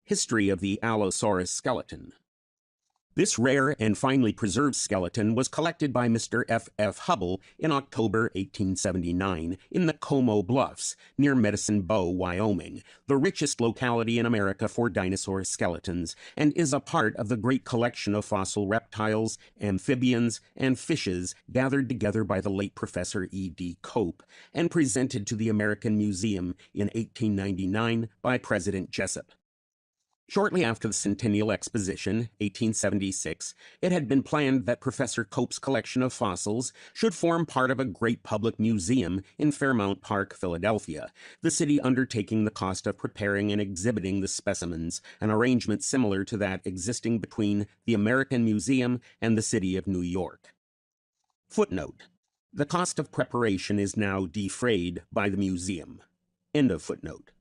History of the Allosaurus skeleton. This rare and finely preserved skeleton was collected by Mr. F. F. Hubbell in October 1879 in the Como Bluffs, near Medicine Bow, Wyoming, the richest locality in America for dinosaur skeletons, and is a part of the great collection of fossil reptiles, amphibians, and fishes gathered together by the late Professor E. D. Cope and presented to the American Museum in 1899 by President Jessup. Shortly after the Centennial Exposition, 1876, it had been planned that Professor Cope's collection of fossils should form part of a great public museum in Fairmount Park, Philadelphia, the city undertaking the cost of preparing and exhibiting the specimens, an arrangement similar to that existing between the American Museum and the city of New York. Footnote: the cost of preparation is now defrayed by the museum. End of footnote.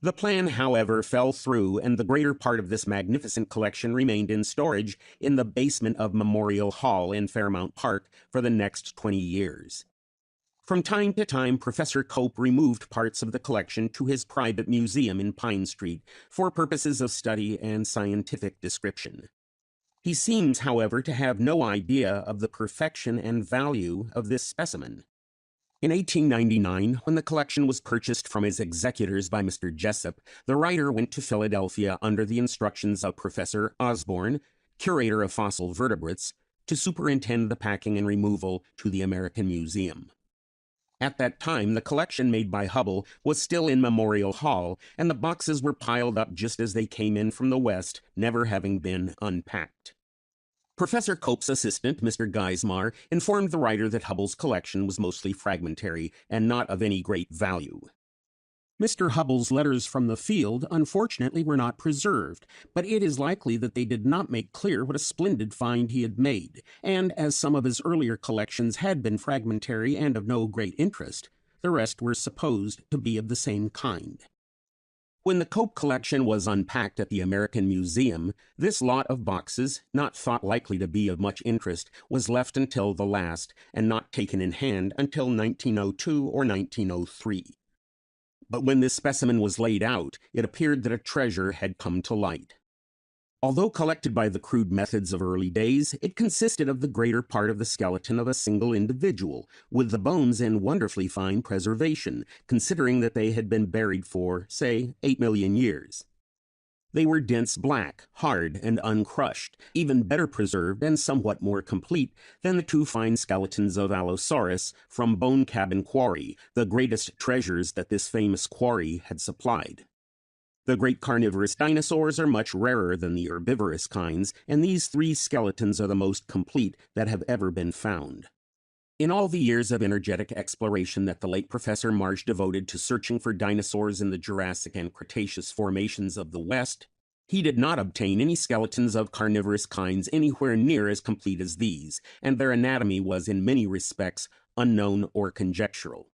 The plan, however, fell through, and the greater part of this magnificent collection remained in storage in the basement of Memorial Hall in Fairmount Park for the next 20 years. From time to time, Professor Cope removed parts of the collection to his private museum in Pine Street for purposes of study and scientific description. He seems, however, to have no idea of the perfection and value of this specimen. In 1899, when the collection was purchased from his executors by Mr. Jessup, the writer went to Philadelphia under the instructions of Professor Osborne, curator of fossil vertebrates, to superintend the packing and removal to the American Museum. At that time, the collection made by Hubbell was still in Memorial Hall, and the boxes were piled up just as they came in from the West, never having been unpacked. Professor Cope's assistant, Mr. Geismar, informed the writer that Hubbell's collection was mostly fragmentary and not of any great value. Mr. Hubbell's letters from the field, unfortunately, were not preserved, but it is likely that they did not make clear what a splendid find he had made, and as some of his earlier collections had been fragmentary and of no great interest, the rest were supposed to be of the same kind. When the Cope collection was unpacked at the American Museum, this lot of boxes, not thought likely to be of much interest, was left until the last, and not taken in hand until 1902 or 1903. But when this specimen was laid out, it appeared that a treasure had come to light. Although collected by the crude methods of early days, it consisted of the greater part of the skeleton of a single individual, with the bones in wonderfully fine preservation, considering that they had been buried for, say, 8 million years. They were dense black, hard, and uncrushed, even better preserved and somewhat more complete than the 2 fine skeletons of Allosaurus from Bone Cabin Quarry, the greatest treasures that this famous quarry had supplied. The great carnivorous dinosaurs are much rarer than the herbivorous kinds, and these 3 skeletons are the most complete that have ever been found. In all the years of energetic exploration that the late Professor Marsh devoted to searching for dinosaurs in the Jurassic and Cretaceous formations of the West, he did not obtain any skeletons of carnivorous kinds anywhere near as complete as these, and their anatomy was in many respects unknown or conjectural.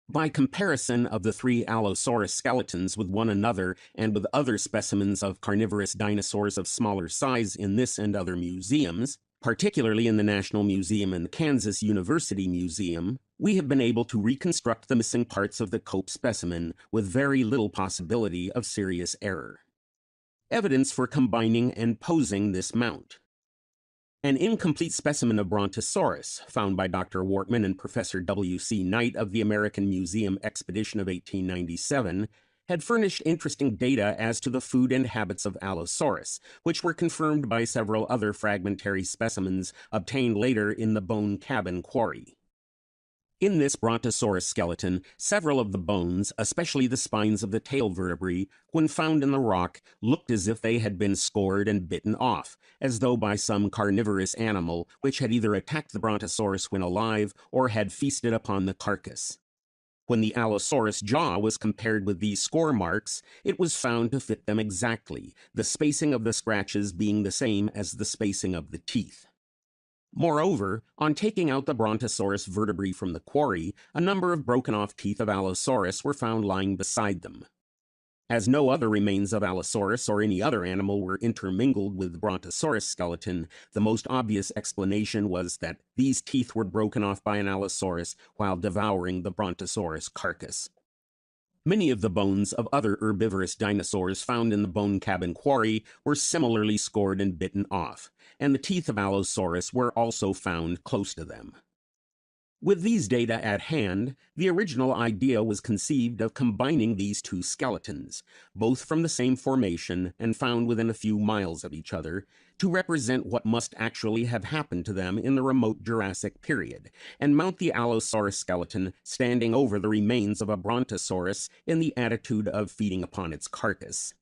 By comparison of the three Allosaurus skeletons with one another and with other specimens of carnivorous dinosaurs of smaller size in this and other museums, particularly in the National Museum and the Kansas University Museum, we have been able to reconstruct the missing parts of the Cope specimen with very little possibility of serious error. Evidence for combining and posing this mount. An incomplete specimen of Brontosaurus, found by Dr. Wortman and Professor W.C. Knight of the American Museum Expedition of 1897, had furnished interesting data as to the food and habits of Allosaurus, which were confirmed by several other fragmentary specimens obtained later in the Bone Cabin Quarry. In this Brontosaurus skeleton, several of the bones, especially the spines of the tail vertebrae, when found in the rock, looked as if they had been scored and bitten off, as though by some carnivorous animal which had either attacked the Brontosaurus when alive or had feasted upon the carcass. When the Allosaurus jaw was compared with these score marks, it was found to fit them exactly, the spacing of the scratches being the same as the spacing of the teeth. Moreover, on taking out the Brontosaurus vertebrae from the quarry, a number of broken-off teeth of Allosaurus were found lying beside them. As no other remains of Allosaurus or any other animal were intermingled with the Brontosaurus skeleton, the most obvious explanation was that these teeth were broken off by an Allosaurus while devouring the Brontosaurus carcass. Many of the bones of other herbivorous dinosaurs found in the Bone Cabin Quarry were similarly scored and bitten off, and the teeth of Allosaurus were also found close to them. With these data at hand, the original idea was conceived of combining these two skeletons, both from the same formation and found within a few miles of each other, to represent what must actually have happened to them in the remote Jurassic period, and mount the Allosaurus skeleton standing over the remains of a Brontosaurus in the attitude of feeding upon its carcass.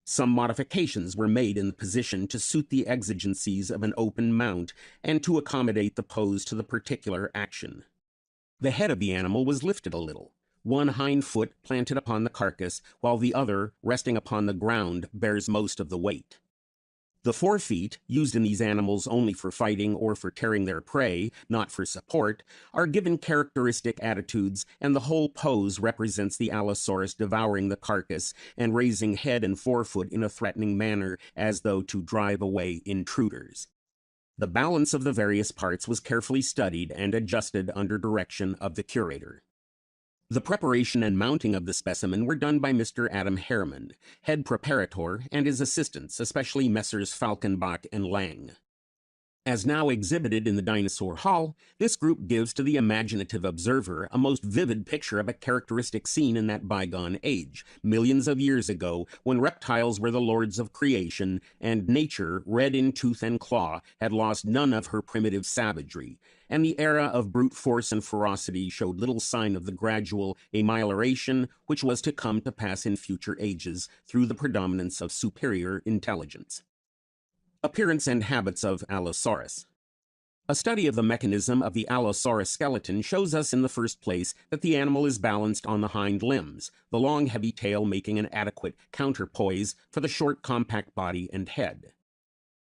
Some modifications were made in the position to suit the exigencies of an open mount and to accommodate the pose to the particular action. The head of the animal was lifted a little, one hind foot planted upon the carcass, while the other, resting upon the ground, bears most of the weight. The forefeet, used in these animals only for fighting or for tearing their prey, not for support, are given characteristic attitudes, and the whole pose represents the Allosaurus devouring the carcass and raising head and forefoot in a threatening manner as though to drive away intruders. The balance of the various parts was carefully studied and adjusted under direction of the curator. The preparation and mounting of the specimen were done by Mr. Adam Harriman, head preparator, and his assistants, especially Messrs. Falkenbach and Lang. As now exhibited in the Dinosaur Hall, this group gives to the imaginative observer a most vivid picture of a characteristic scene in that bygone age, millions of years ago, when reptiles were the lords of creation, and nature, red in tooth and claw, had lost none of her primitive savagery, and the era of brute force and ferocity showed little sign of the gradual amelioration which was to come to pass in future ages through the predominance of superior intelligence. Appearance and habits of Allosaurus. A study of the mechanism of the Allosaurus skeleton shows us in the first place that the animal is balanced on the hind limbs, the long heavy tail making an adequate counterpoise for the short compact body and head.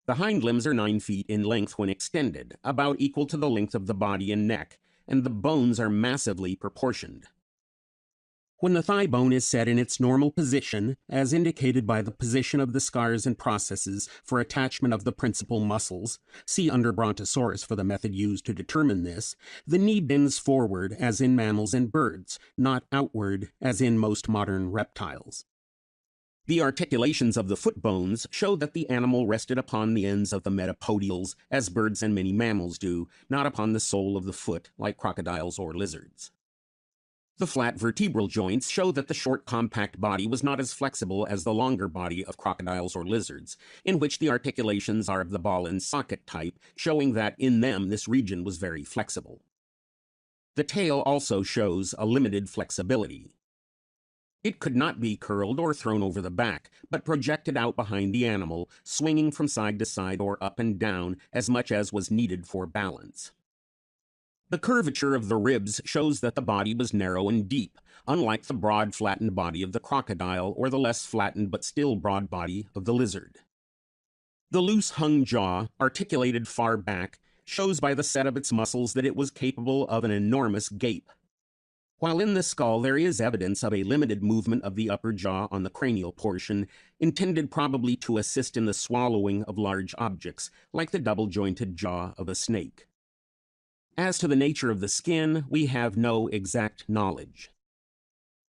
The hind limbs are 9 feet in length when extended, about equal to the length of the body and neck, and the bones are massively proportioned. When the thigh bone is set in its normal position, as indicated by the position of the scars and processes for attachment of the principal muscles, see under Brontosaurus for the method used to determine this, the knee bends forward as in mammals and birds, not outward as in most modern reptiles. The articulations of the foot bones show that the animal rested upon the ends of the metapodials, as birds and many mammals do, not upon the sole of the foot, like crocodiles or lizards. The flat vertebral joints show that the short compact body was not as flexible as the longer body of crocodiles or lizards, in which the articulations are of the ball and socket type, showing that in them this region was very flexible. The tail also shows a limited flexibility. It could not be curled or thrown over the back, but projected out behind the animal, swinging from side to side or up and down as much as was needed for balance. The curvature of the ribs shows that the body was narrow and deep, unlike the broad, flattened body of the crocodile or the less flattened but still broad body of the lizard. The loose-hung jaw, articulated far back, shows by the set of its muscles that it was capable of an enormous gape. While in the skull there is evidence of a limited movement of the upper jaw on the cranial portion, intended probably to assist in the swallowing of large objects, like the double-jointed jaw of a snake. As to the nature of the skin, we have no exact knowledge.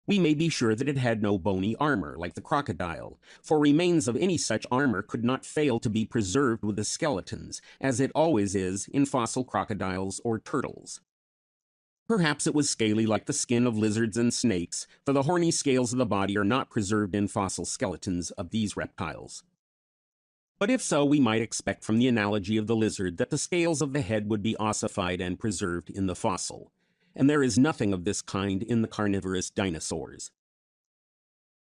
We may be sure that it had no bony armor, like the crocodile, for remains of any such armor could not fail to be preserved with the skeletons, as it always is in fossil crocodiles or turtles. Perhaps it was scaly like the skin of lizards and snakes, for the horny scales of the body are not preserved in fossil skeletons of these reptiles. But if so, we might expect from the analogy of the lizard that the scales of the head would be ossified and preserved in the fossil, and there is nothing of this kind in the carnivorous dinosaurs.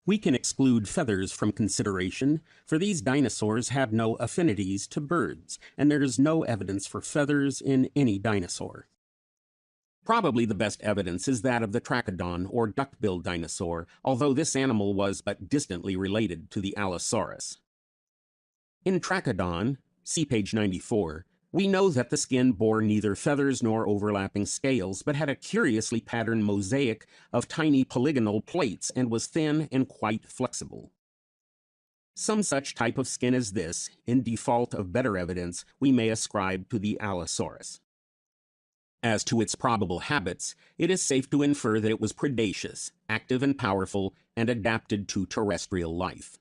We can exclude feathers from consideration, for these dinosaurs have no affinities to birds, and there is no evidence for feathers in any dinosaur. Probably the best evidence is that of the trachodon or duck-billed dinosaur, although this animal was but distantly related to the Allosaurus. In trachodon, see page 94, we know that the skin bore neither feathers nor overlapping scales, but had a curiously patterned mosaic of tiny polygonal plates and was thin and quite flexible. Some such type of skin as this, in default of better evidence, we may ascribe to the Allosaurus. As to its probable habits, it is safe to infer that it was predaceous, active and powerful, and adapted to terrestrial life.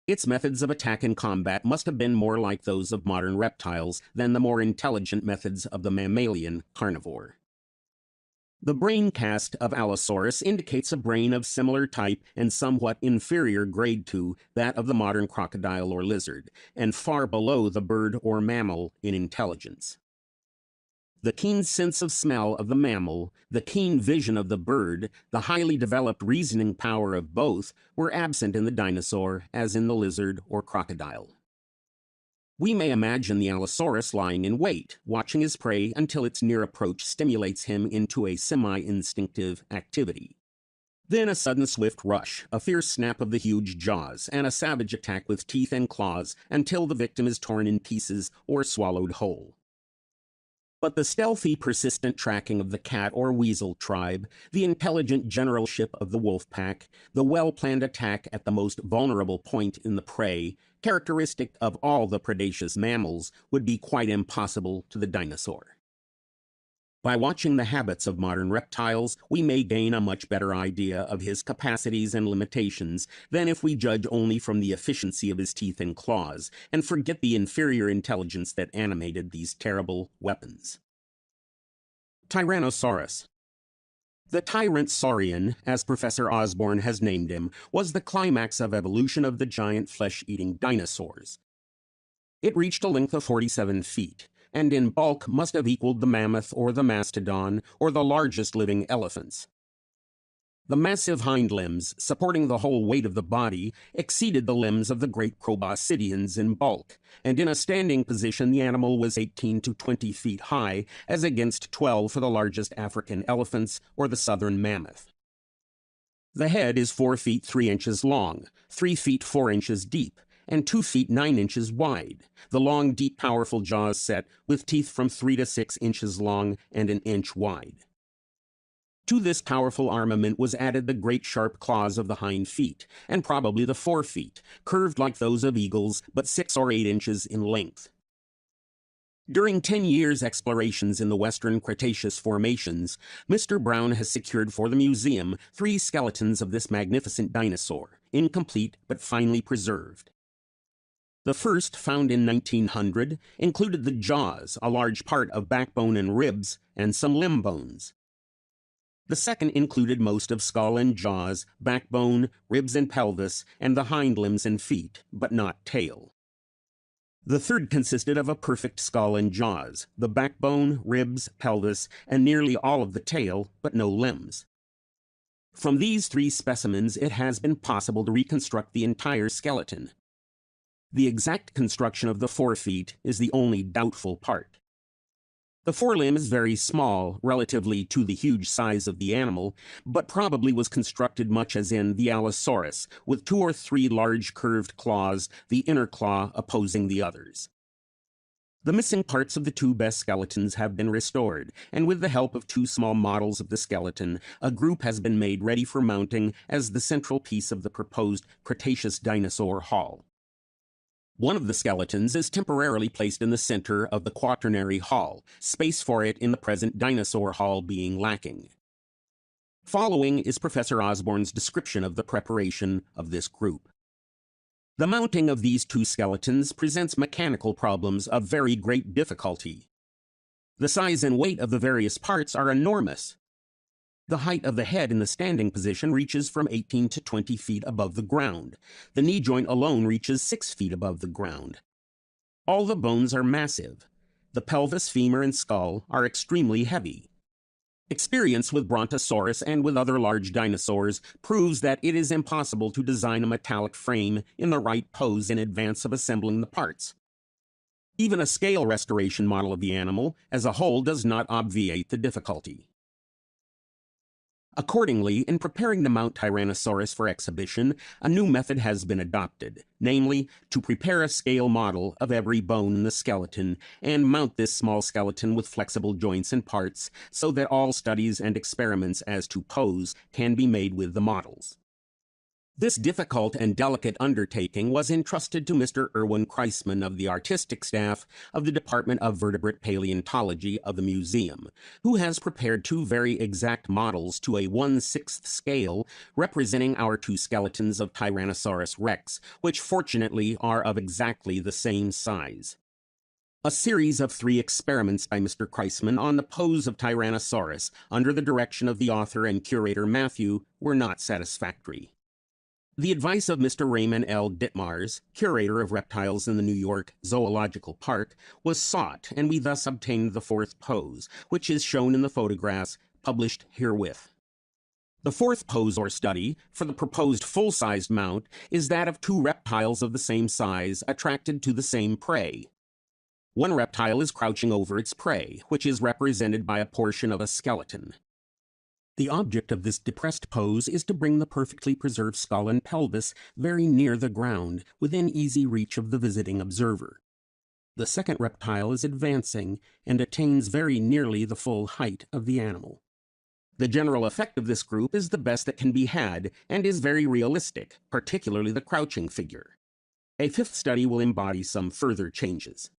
Its methods of attack and combat must have been more like those of modern reptiles than the more intelligent methods of the mammalian carnivore. The brain cast of Allosaurus indicates a brain of similar type and somewhat inferior grade to that of the modern crocodile or lizard, and far below the bird or mammal in intelligence. The keen sense of smell of the mammal, the keen vision of the bird, the highly developed reasoning power of both were absent in the dinosaur as in the lizard or crocodile. We may imagine the Allosaurus lying in wait, watching his prey until its near approach stimulates him into a semi-instinctive activity. Then a sudden swift rush, a fierce snap of the huge jaws, and a savage attack with teeth and claws until the victim is torn in pieces or swallowed whole. But the stealthy, persistent tracking of the cat or weasel tribe, the intelligent generalship of the wolf pack, the well-planned attack at the most vulnerable point in the prey, characteristic of all the predaceous mammals, would be quite impossible to the dinosaur. By watching the habits of modern reptiles, we may gain a much better idea of his capacities and limitations than if we judge only from the efficiency of his teeth and claws, and forget the inferior intelligence that animated these terrible weapons. Tyrannosaurus. The tyrant saurian, as Professor Osborne has named him, was the climax of evolution of the giant flesh-eating dinosaurs. It reached a length of 47 feet. And in bulk must have equaled the mammoth or the mastodon or the largest living elephants. The massive hind limbs, supporting the whole weight of the body, exceeded the limbs of the great proboscideans in bulk, and in a standing position the animal was 18 to 20 feet high, as against 12 for the largest African elephants or the southern mammoth. The head is 4 feet 3 inches long, 3 feet 4 inches deep, and 2 feet 9 inches wide, the long, deep, powerful jaws set with teeth from 3 to 6 inches long and an inch wide. To this powerful armament was added the great sharp claws of the hind feet, and probably the forefeet, curved like those of eagles, but 6 or 8 inches in length. During 10 years' explorations in the western Cretaceous formations, Mr. Brown has secured for the museum 3 skeletons of this magnificent dinosaur, incomplete but finely preserved. The first, found in 1900, included the jaws, a large part of backbone and ribs, and some limb bones. The second included most of skull and jaws, backbone, ribs and pelvis, and the hind limbs and feet, but not tail. The third consisted of a perfect skull and jaws, the backbone, ribs, pelvis, and nearly all of the tail, but no limbs. From these 3 specimens, it has been possible to reconstruct the entire skeleton. The exact construction of the forefeet is the only doubtful part. The forelimb is very small relatively to the huge size of the animal, but probably was constructed much as in the Allosaurus, with 2 or 3 large curved claws, the inner claw opposing the others. The missing parts of the 2 best skeletons have been restored, and with the help of 2 small models of the skeleton, a group has been made ready for mounting as the central piece of the proposed Cretaceous dinosaur hall. One of the skeletons is temporarily placed in the center of the quaternary hall, space for it in the present dinosaur hall being lacking. Following is Professor Osborne's description of the preparation of this group. The mounting of these 2 skeletons presents mechanical problems of very great difficulty. The size and weight of the various parts are enormous. The height of the head in the standing position reaches from 18 to 20 feet above the ground. The knee joint alone reaches 6 feet above the ground. All the bones are massive. The pelvis, femur, and skull are extremely heavy. Experience with Brontosaurus and with other large dinosaurs proves that it is impossible to design a metallic frame in the right pose in advance of assembling the parts. Even a scale restoration model of the animal as a whole does not obviate the difficulty. Accordingly, in preparing to mount Tyrannosaurus for exhibition, a new method has been adopted, namely, to prepare a scale model of every bone in the skeleton and mount this small skeleton with flexible joints and parts so that all studies and experiments as to pose can be made with the models. This difficult and delicate undertaking was entrusted to Mr. Erwin Kreisman of the artistic staff of the Department of Vertebrate Paleontology of the museum, who has prepared 2 very exact models to a 1/6 scale representing our 2 skeletons of Tyrannosaurus rex, which fortunately are of exactly the same size. A series of 3 experiments by Mr. Kreisman on the pose of Tyrannosaurus under the direction of the author and curator Matthew were not satisfactory. The advice of Mr. Raymond L. Ditmars, curator of reptiles in the New York Zoological Park, was sought, and we thus obtained the 4th pose, which is shown in the photographs published herewith. The 4th pose or study for the proposed full-sized mount is that of 2 reptiles of the same size attracted to the same prey. One reptile is crouching over its prey, which is represented by a portion of a skeleton. The object of this depressed pose is to bring the perfectly preserved skull and pelvis very near the ground, within easy reach of the visiting observer. The second reptile is advancing and attains very nearly the full height of the animal. The general effect of this group is the best that can be had and is very realistic, particularly the crouching figure. A 5th study will embody some further changes.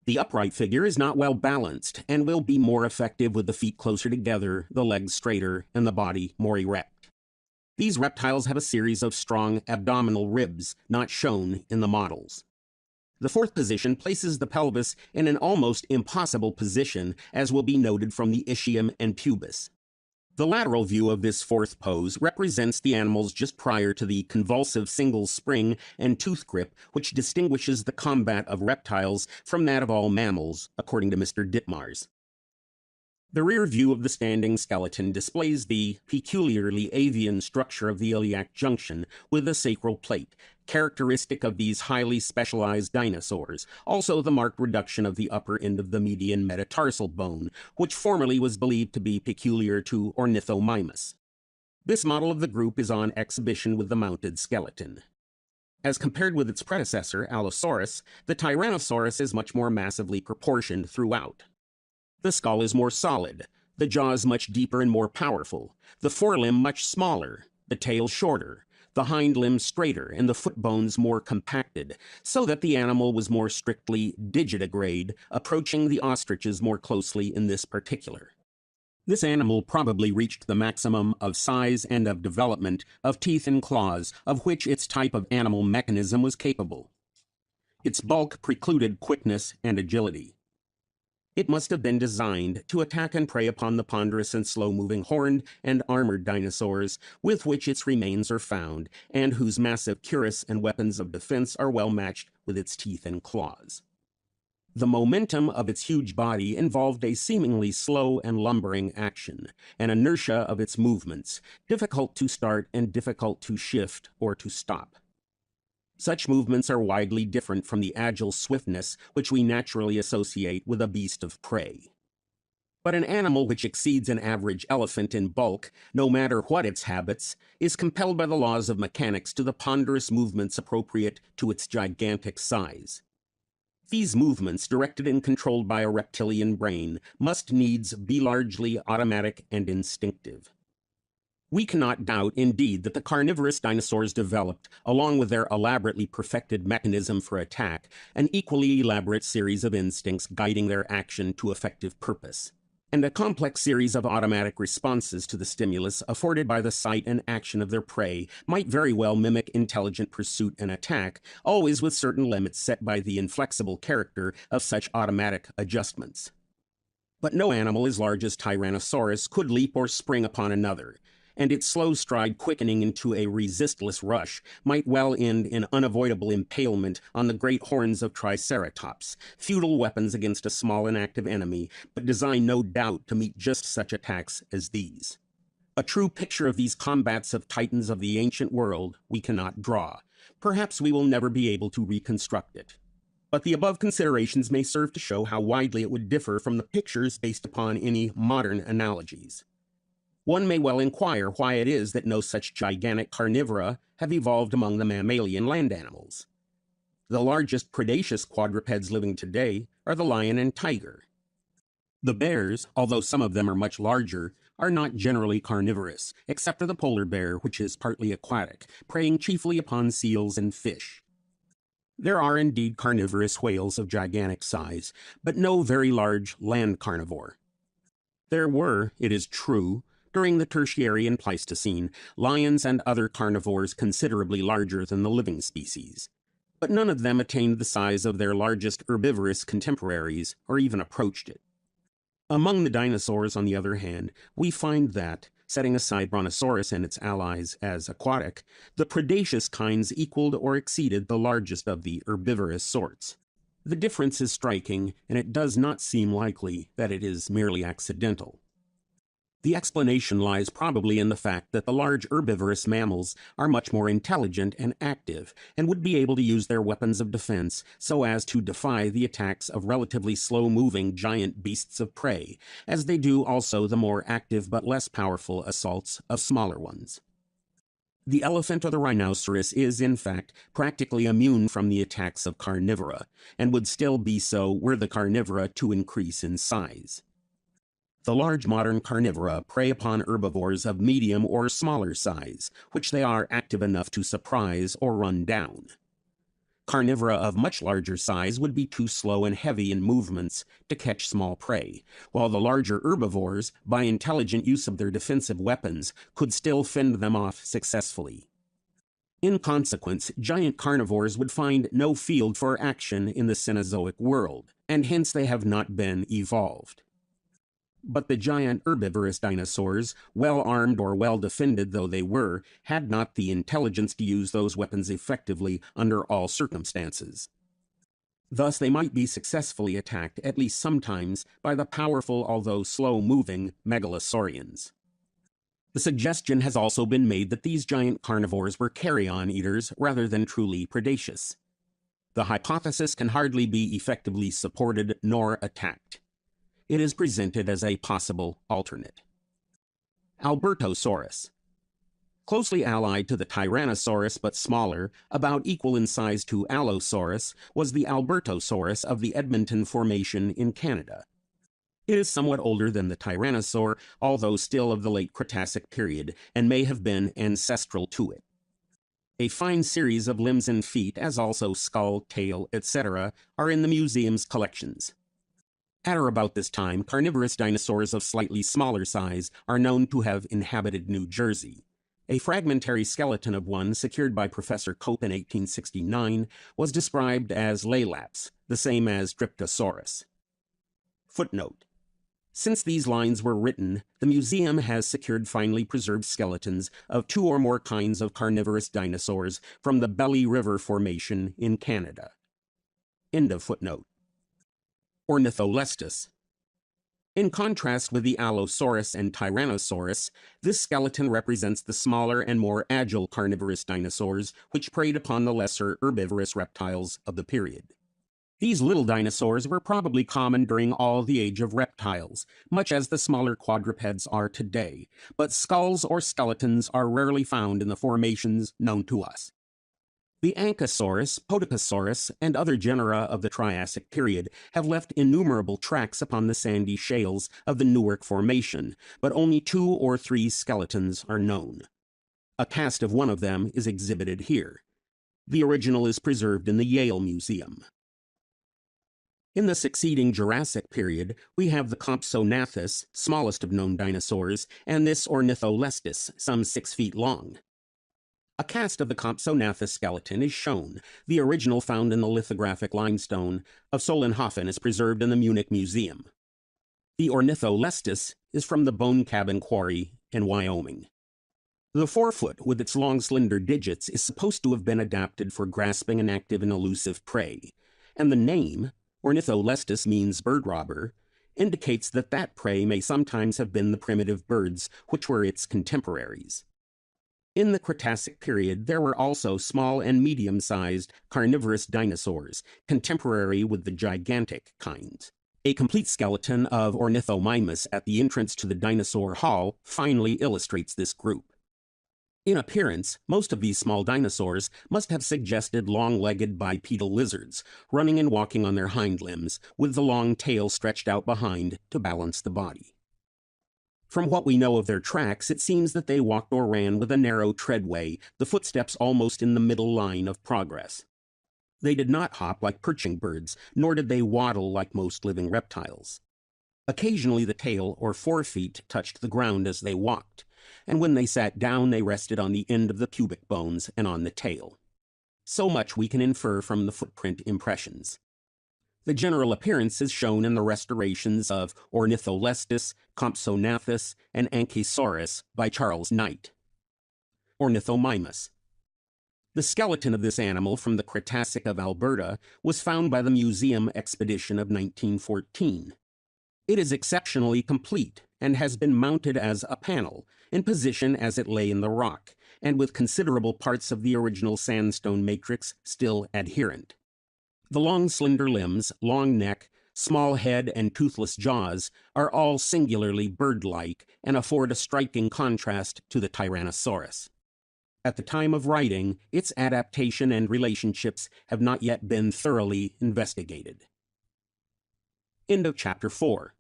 The upright figure is not well balanced and will be more effective with the feet closer together, the legs straighter, and the body more erect. These reptiles have a series of strong abdominal ribs, not shown in the models. The 4th position places the pelvis in an almost impossible position, as will be noted from the ischium and pubis. The lateral view of this 4th pose represents the animals just prior to the convulsive single spring and tooth grip which distinguishes the combat of reptiles from that of all mammals, according to Mr. Ditmars. The rear view of the standing skeleton displays the peculiarly avian structure of the iliac junction with a sacral plate, characteristic of these highly specialized dinosaurs, also the marked reduction of the upper end of the median metatarsal bone, which formerly was believed to be peculiar to Ornithomimus. This model of the group is on exhibition with the mounted skeleton. As compared with its predecessor, Allosaurus, the Tyrannosaurus is much more massively proportioned throughout. The skull is more solid, the jaws much deeper and more powerful, the forelimb much smaller, the tail shorter, the hind limbs straighter, and the foot bones more compacted, so that the animal was more strictly digitigrade, approaching the ostriches more closely in this particular. This animal probably reached the maximum of size and of development of teeth and claws of which its type of animal mechanism was capable. Its bulk precluded quickness and agility. It must have been designed to attack and prey upon the ponderous and slow-moving horned and armored dinosaurs with which its remains are found, and whose massive cuirass and weapons of defense are well matched with its teeth and claws. The momentum of its huge body involved a seemingly slow and lumbering action, an inertia of its movements, difficult to start and difficult to shift or to stop. Such movements are widely different from the agile swiftness which we naturally associate with a beast of prey. But an animal which exceeds an average elephant in bulk, no matter what its habits, is compelled by the laws of mechanics to the ponderous movements appropriate to its gigantic size. These movements, directed and controlled by a reptilian brain, must needs be largely automatic and instinctive. We cannot doubt, indeed, that the carnivorous dinosaurs developed, along with their elaborately perfected mechanism for attack, an equally elaborate series of instincts guiding their action to effective purpose, and a complex series of automatic responses to the stimulus afforded by the sight and action of their prey might very well mimic intelligent pursuit and attack, always with certain limits set by the inflexible character of such automatic adjustments. But no animal as large as Tyrannosaurus could leap or spring upon another, and its slow stride quickening into a resistless rush might well end in unavoidable impalement on the great horns of Triceratops, futile weapons against a small inactive enemy, but designed no doubt to meet just such attacks as these. A true picture of these combats of titans of the ancient world we cannot draw. Perhaps we will never be able to reconstruct it. But the above considerations may serve to show how widely it would differ from the pictures based upon any modern analogies. One may well inquire why it is that no such gigantic carnivora have evolved among the mammalian land animals. The largest predaceous quadrupeds living today are the lion and tiger. The bears, although some of them are much larger, are not generally carnivorous, except for the polar bear, which is partly aquatic, preying chiefly upon seals and fish. There are indeed carnivorous whales of gigantic size, but no very large land carnivore. There were, it is true, during the Tertiary and Pleistocene, lions and other carnivores considerably larger than the living species, but none of them attained the size of their largest herbivorous contemporaries, or even approached it. Among the dinosaurs, on the other hand, we find that, setting aside Brontosaurus and its allies as aquatic, the predaceous kinds equaled or exceeded the largest of the herbivorous sorts. The difference is striking, and it does not seem likely that it is merely accidental. The explanation lies probably in the fact that the large herbivorous mammals are much more intelligent and active, and would be able to use their weapons of defense so as to defy the attacks of relatively slow-moving giant beasts of prey, as they do also the more active but less powerful assaults of smaller ones. The elephant or the rhinoceros is, in fact, practically immune from the attacks of carnivora, and would still be so were the carnivora to increase in size. The large modern carnivora prey upon herbivores of medium or smaller size, which they are active enough to surprise or run down. Carnivora of much larger size would be too slow and heavy in movements to catch small prey, while the larger herbivores, by intelligent use of their defensive weapons, could still fend them off successfully. In consequence, giant carnivores would find no field for action in the Cenozoic world, and hence they have not been evolved. But the giant herbivorous dinosaurs, well-armed or well-defended though they were, had not the intelligence to use those weapons effectively under all circumstances. Thus they might be successfully attacked, at least sometimes, by the powerful although slow-moving megalosaurians. The suggestion has also been made that these giant carnivores were carrion eaters rather than truly predaceous. The hypothesis can hardly be effectively supported nor attacked. It is presented as a possible alternate. Albertosaurus. Closely allied to the Tyrannosaurus but smaller, about equal in size to Allosaurus, was the Albertosaurus of the Edmonton Formation in Canada. It is somewhat older than the Tyrannosaur, although still of the late Cretacic period, and may have been ancestral to it. A fine series of limbs and feet, as also skull, tail, etc., are in the museum's collections. At or about this time, carnivorous dinosaurs of slightly smaller size are known to have inhabited New Jersey. A fragmentary skeleton of one, secured by Professor Cope in 1869, was described as Laelaps, the same as Dryptosaurus. Footnote. Since these lines were written, the museum has secured finely preserved skeletons of 2 or more kinds of carnivorous dinosaurs from the Belly River Formation in Canada. End of footnote. Ornitholestes. In contrast with the Allosaurus and Tyrannosaurus, this skeleton represents the smaller and more agile carnivorous dinosaurs which preyed upon the lesser herbivorous reptiles of the period. These little dinosaurs were probably common during all the age of reptiles, much as the smaller quadrupeds are today, but skulls or skeletons are rarely found in the formations known to us. The Ankylosaurus, Podokesaurus, and other genera of the Triassic period have left innumerable tracks upon the sandy shales of the Newark Formation, but only 2 or 3 skeletons are known. A cast of one of them is exhibited here. The original is preserved in the Yale Museum. In the succeeding Jurassic period, we have the Compsognathus, smallest of known dinosaurs, and this Ornitholestes, some 6 feet long. A cast of the Compsognathus skeleton is shown. The original found in the lithographic limestone of Solnhofen is preserved in the Munich Museum. The Ornitholestes is from the Bone Cabin Quarry in Wyoming. The forefoot, with its long slender digits, is supposed to have been adapted for grasping an active and elusive prey, and the name, Ornitholestes means bird robber, indicates that that prey may sometimes have been the primitive birds which were its contemporaries. In the Cretacic period, there were also small and medium-sized carnivorous dinosaurs, contemporary with the gigantic kinds. A complete skeleton of Ornithomimus at the entrance to the Dinosaur Hall finally illustrates this group. In appearance, most of these small dinosaurs must have suggested long-legged bipedal lizards, running and walking on their hind limbs, with the long tail stretched out behind to balance the body. From what we know of their tracks, it seems that they walked or ran with a narrow treadway, the footsteps almost in the middle line of progress. They did not hop like perching birds, nor did they waddle like most living reptiles. Occasionally the tail or forefeet touched the ground as they walked, and when they sat down they rested on the end of the pubic bones and on the tail. So much we can infer from the footprint impressions. The general appearance is shown in the restorations of Ornitholestes, Compsognathus, and Ankylosaurus by Charles Knight. Ornithomimus. The skeleton of this animal from the Cretacic of Alberta was found by the Museum Expedition of 1914. It is exceptionally complete and has been mounted as a panel, in position as it lay in the rock, and with considerable parts of the original sandstone matrix still adherent. The long slender limbs, long neck, small head, and toothless jaws are all singularly bird-like and afford a striking contrast to the Tyrannosaurus. At the time of writing, its adaptation and relationships have not yet been thoroughly investigated. End of Chapter 4.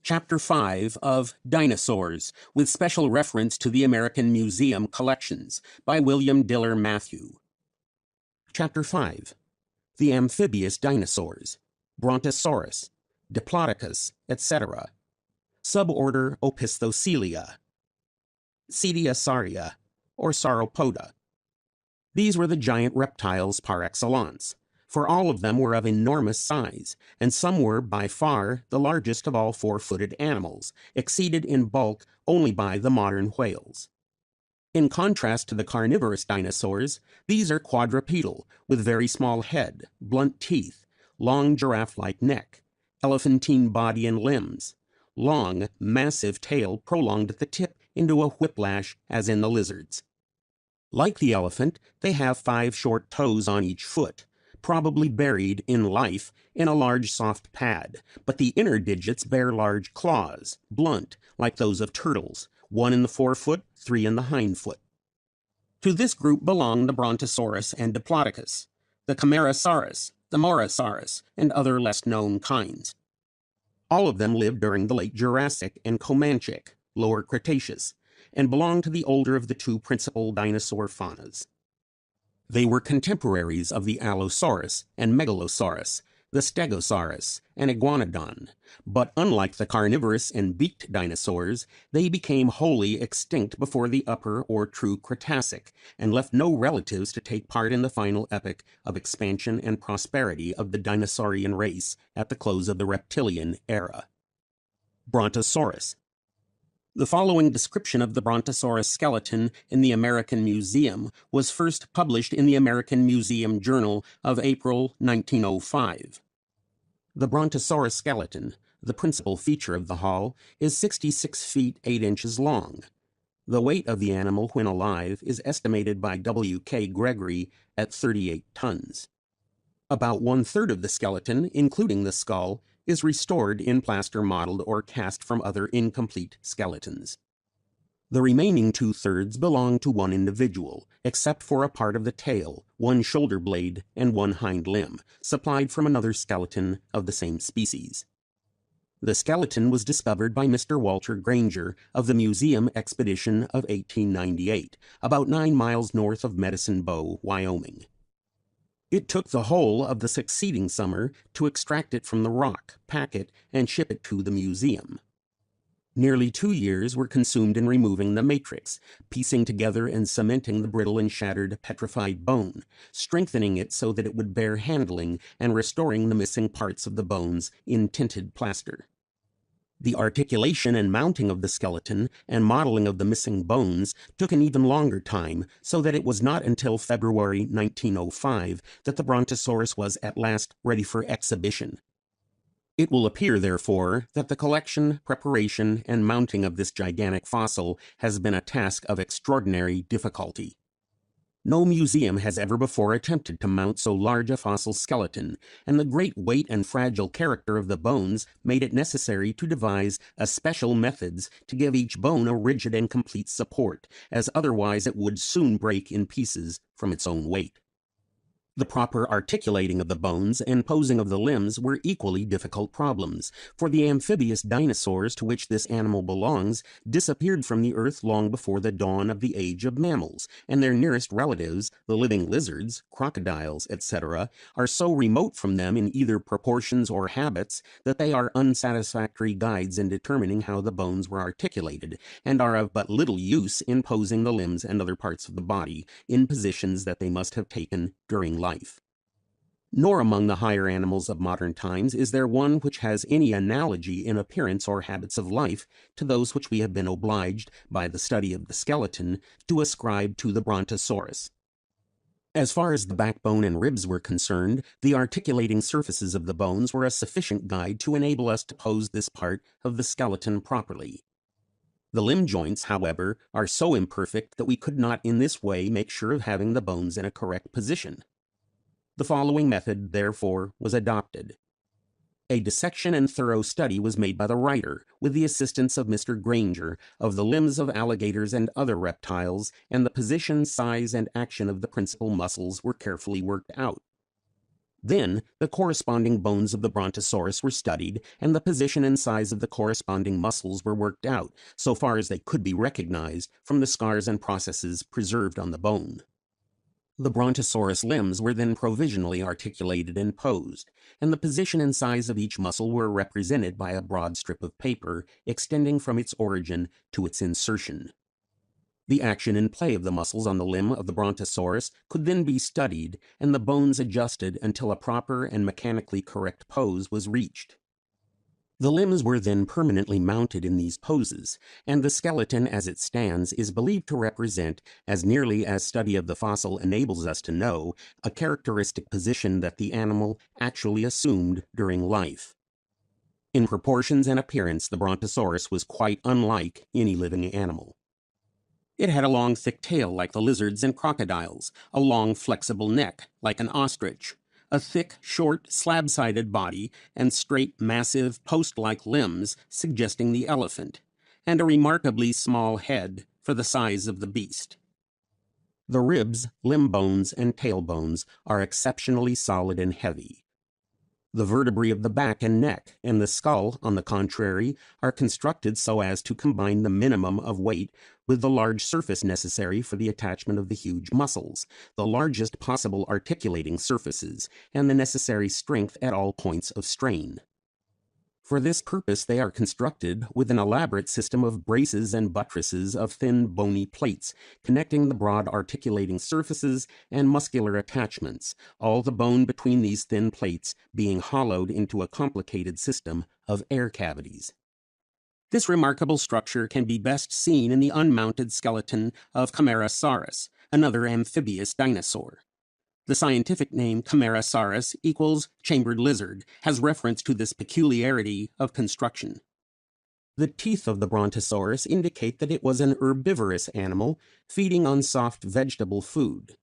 Chapter 5 of Dinosaurs, with special reference to the American Museum Collections, by William Diller Matthew. Chapter 5. The amphibious dinosaurs, Brontosaurus, Diplodocus, etc. Suborder Opisthocoelia, Cetiosauria, or Sauropoda. These were the giant reptiles par excellence, for all of them were of enormous size, and some were by far the largest of all 4-footed animals, exceeded in bulk only by the modern whales. In contrast to the carnivorous dinosaurs, these are quadrupedal, with very small head, blunt teeth, long giraffe-like neck, elephantine body and limbs, long, massive tail prolonged at the tip into a whiplash as in the lizards. Like the elephant, they have 5 short toes on each foot, probably buried in life in a large soft pad, but the inner digits bear large claws, blunt, like those of turtles, 1 in the forefoot, 3 in the hindfoot. To this group belong the Brontosaurus and Diplodocus, the Camarasaurus, the Morosaurus, and other less known kinds. All of them lived during the late Jurassic and Comanchic, Lower Cretaceous, and belong to the older of the 2 principal dinosaur faunas. They were contemporaries of the Allosaurus and Megalosaurus, the Stegosaurus, and Iguanodon, but unlike the carnivorous and beaked dinosaurs, they became wholly extinct before the Upper or True Cretacic, and left no relatives to take part in the final epoch of expansion and prosperity of the dinosaurian race at the close of the Reptilian era. Brontosaurus. The following description of the Brontosaurus skeleton in the American Museum was first published in the American Museum Journal of April 1905. The Brontosaurus skeleton, the principal feature of the hall, is 66 feet 8 inches long. The weight of the animal when alive is estimated by W.K. Gregory at 38 tons. About 1/3 of the skeleton, including the skull, is restored in plaster modeled or cast from other incomplete skeletons. The remaining 2/3 belong to one individual, except for a part of the tail, one shoulder blade, and one hind limb, supplied from another skeleton of the same species. The skeleton was discovered by Mr. Walter Granger of the Museum Expedition of 1898, about 9 miles north of Medicine Bow, Wyoming. It took the whole of the succeeding summer to extract it from the rock, pack it, and ship it to the museum. Nearly 2 years were consumed in removing the matrix, piecing together and cementing the brittle and shattered petrified bone, strengthening it so that it would bear handling, and restoring the missing parts of the bones in tinted plaster. The articulation and mounting of the skeleton and modeling of the missing bones took an even longer time, so that it was not until February 1905 that the Brontosaurus was at last ready for exhibition. It will appear, therefore, that the collection, preparation, and mounting of this gigantic fossil has been a task of extraordinary difficulty. No museum has ever before attempted to mount so large a fossil skeleton, and the great weight and fragile character of the bones made it necessary to devise especial methods to give each bone a rigid and complete support, as otherwise it would soon break in pieces from its own weight. The proper articulating of the bones and posing of the limbs were equally difficult problems, for the amphibious dinosaurs to which this animal belongs disappeared from the earth long before the dawn of the age of mammals, and their nearest relatives, the living lizards, crocodiles, etc., are so remote from them in either proportions or habits that they are unsatisfactory guides in determining how the bones were articulated, and are of but little use in posing the limbs and other parts of the body in positions that they must have taken during life. Nor among the higher animals of modern times is there one which has any analogy in appearance or habits of life to those which we have been obliged, by the study of the skeleton, to ascribe to the Brontosaurus. As far as the backbone and ribs were concerned, the articulating surfaces of the bones were a sufficient guide to enable us to pose this part of the skeleton properly. The limb joints, however, are so imperfect that we could not in this way make sure of having the bones in a correct position. The following method, therefore, was adopted. A dissection and thorough study was made by the writer, with the assistance of Mr. Granger, of the limbs of alligators and other reptiles, and the position, size, and action of the principal muscles were carefully worked out. Then, the corresponding bones of the Brontosaurus were studied, and the position and size of the corresponding muscles were worked out, so far as they could be recognized from the scars and processes preserved on the bone. The Brontosaurus limbs were then provisionally articulated and posed, and the position and size of each muscle were represented by a broad strip of paper extending from its origin to its insertion. The action and play of the muscles on the limb of the Brontosaurus could then be studied, and the bones adjusted until a proper and mechanically correct pose was reached. The limbs were then permanently mounted in these poses, and the skeleton as it stands is believed to represent, as nearly as study of the fossil enables us to know, a characteristic position that the animal actually assumed during life. In proportions and appearance, the Brontosaurus was quite unlike any living animal. It had a long, thick tail like the lizards and crocodiles, a long, flexible neck like an ostrich, a thick, short, slab-sided body, and straight, massive, post-like limbs suggesting the elephant, and a remarkably small head for the size of the beast. The ribs, limb bones, and tail bones are exceptionally solid and heavy. The vertebrae of the back and neck and the skull, on the contrary, are constructed so as to combine the minimum of weight with the large surface necessary for the attachment of the huge muscles, the largest possible articulating surfaces, and the necessary strength at all points of strain. For this purpose they are constructed with an elaborate system of braces and buttresses of thin bony plates, connecting the broad articulating surfaces and muscular attachments, all the bone between these thin plates being hollowed into a complicated system of air cavities. This remarkable structure can be best seen in the unmounted skeleton of Camarasaurus, another amphibious dinosaur. The scientific name Camarasaurus equals chambered lizard, has reference to this peculiarity of construction. The teeth of the Brontosaurus indicate that it was an herbivorous animal, feeding on soft vegetable food.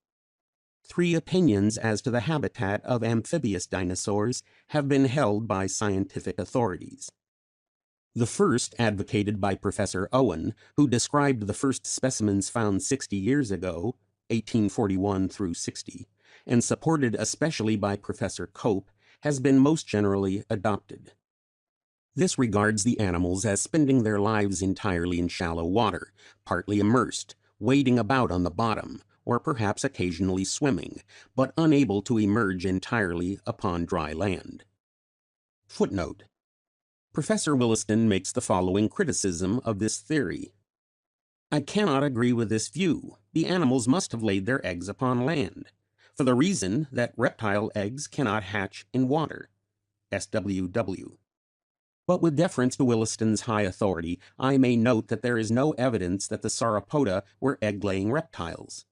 Three opinions as to the habitat of amphibious dinosaurs have been held by scientific authorities. The first, advocated by Professor Owen, who described the first specimens found 60 years ago, 1841 through 60, and supported especially by Professor Cope, has been most generally adopted. This regards the animals as spending their lives entirely in shallow water, partly immersed, wading about on the bottom, or perhaps occasionally swimming, but unable to emerge entirely upon dry land. Footnote: Professor Williston makes the following criticism of this theory. I cannot agree with this view. The animals must have laid their eggs upon land, for the reason that reptile eggs cannot hatch in water. SWW. But with deference to Williston's high authority, I may note that there is no evidence that the sauropoda were egg-laying reptiles.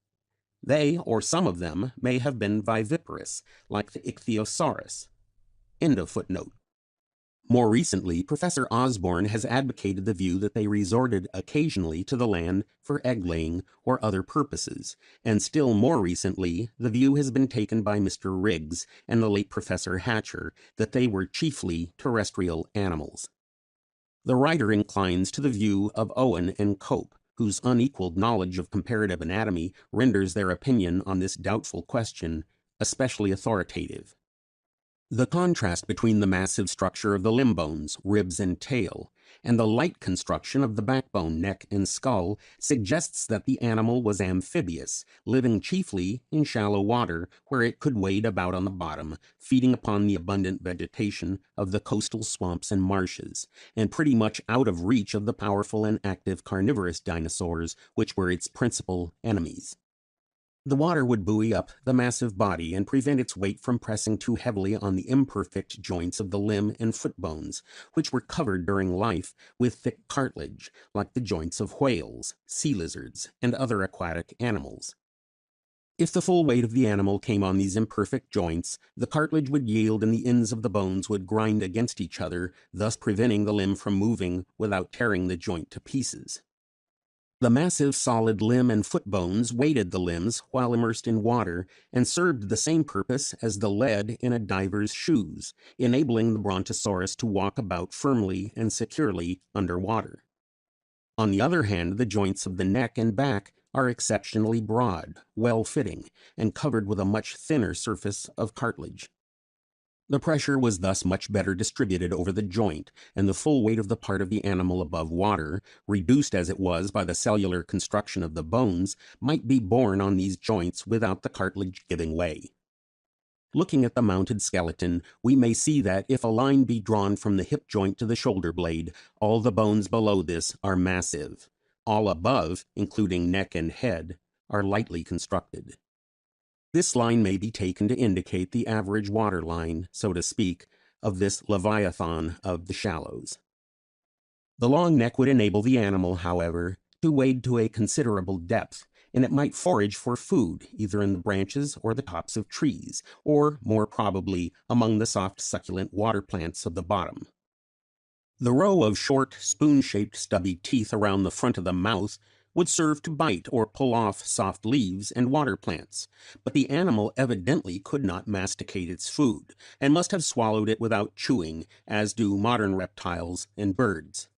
They, or some of them, may have been viviparous, like the ichthyosaurus. End of footnote. More recently, Professor Osborne has advocated the view that they resorted occasionally to the land for egg-laying or other purposes, and still more recently, the view has been taken by Mr. Riggs and the late Professor Hatcher that they were chiefly terrestrial animals. The writer inclines to the view of Owen and Cope, whose unequaled knowledge of comparative anatomy renders their opinion on this doubtful question especially authoritative. The contrast between the massive structure of the limb bones, ribs, and tail, and the light construction of the backbone, neck, and skull suggests that the animal was amphibious, living chiefly in shallow water where it could wade about on the bottom, feeding upon the abundant vegetation of the coastal swamps and marshes, and pretty much out of reach of the powerful and active carnivorous dinosaurs, which were its principal enemies. The water would buoy up the massive body and prevent its weight from pressing too heavily on the imperfect joints of the limb and foot bones, which were covered during life with thick cartilage, like the joints of whales, sea lizards, and other aquatic animals. If the full weight of the animal came on these imperfect joints, the cartilage would yield and the ends of the bones would grind against each other, thus preventing the limb from moving without tearing the joint to pieces. The massive solid limb and foot bones weighted the limbs while immersed in water and served the same purpose as the lead in a diver's shoes, enabling the Brontosaurus to walk about firmly and securely underwater. On the other hand, the joints of the neck and back are exceptionally broad, well-fitting, and covered with a much thinner surface of cartilage. The pressure was thus much better distributed over the joint, and the full weight of the part of the animal above water, reduced as it was by the cellular construction of the bones, might be borne on these joints without the cartilage giving way. Looking at the mounted skeleton, we may see that if a line be drawn from the hip joint to the shoulder blade, all the bones below this are massive. All above, including neck and head, are lightly constructed. This line may be taken to indicate the average water line, so to speak, of this leviathan of the shallows. The long neck would enable the animal, however, to wade to a considerable depth, and it might forage for food either in the branches or the tops of trees, or, more probably, among the soft succulent water plants of the bottom. The row of short, spoon-shaped stubby teeth around the front of the mouth would serve to bite or pull off soft leaves and water plants, but the animal evidently could not masticate its food, and must have swallowed it without chewing, as do modern reptiles and birds.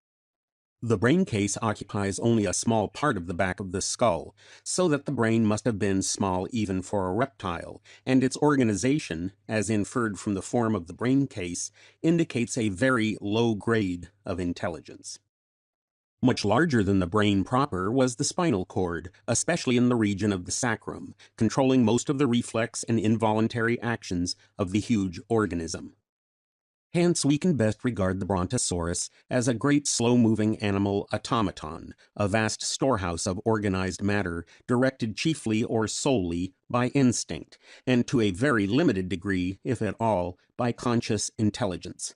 The brain case occupies only a small part of the back of the skull, so that the brain must have been small even for a reptile, and its organization, as inferred from the form of the brain case, indicates a very low grade of intelligence. Much larger than the brain proper was the spinal cord, especially in the region of the sacrum, controlling most of the reflex and involuntary actions of the huge organism. Hence, we can best regard the Brontosaurus as a great slow-moving animal automaton, a vast storehouse of organized matter directed chiefly or solely by instinct, and to a very limited degree, if at all, by conscious intelligence.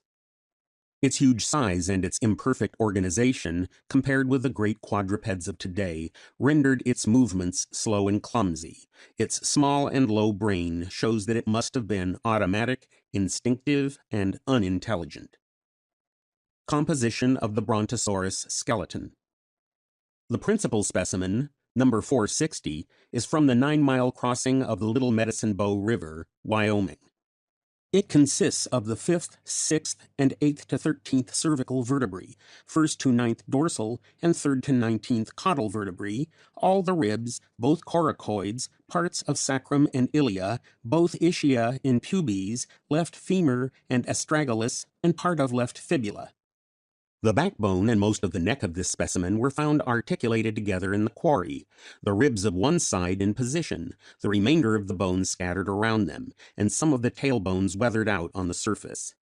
Its huge size and its imperfect organization, compared with the great quadrupeds of today, rendered its movements slow and clumsy. Its small and low brain shows that it must have been automatic, instinctive, and unintelligent. Composition of the Brontosaurus skeleton. The principal specimen, Number 460 is from the 9-mile crossing of the Little Medicine Bow River, Wyoming. It consists of the 5th, 6th, and 8th to 13th cervical vertebrae, 1st to 9th dorsal, and 3rd to 19th caudal vertebrae, all the ribs, both coracoids, parts of sacrum and ilia, both ischia in pubes, left femur and astragalus, and part of left fibula. The backbone and most of the neck of this specimen were found articulated together in the quarry, the ribs of one side in position, the remainder of the bones scattered around them, and some of the tailbones weathered out on the surface.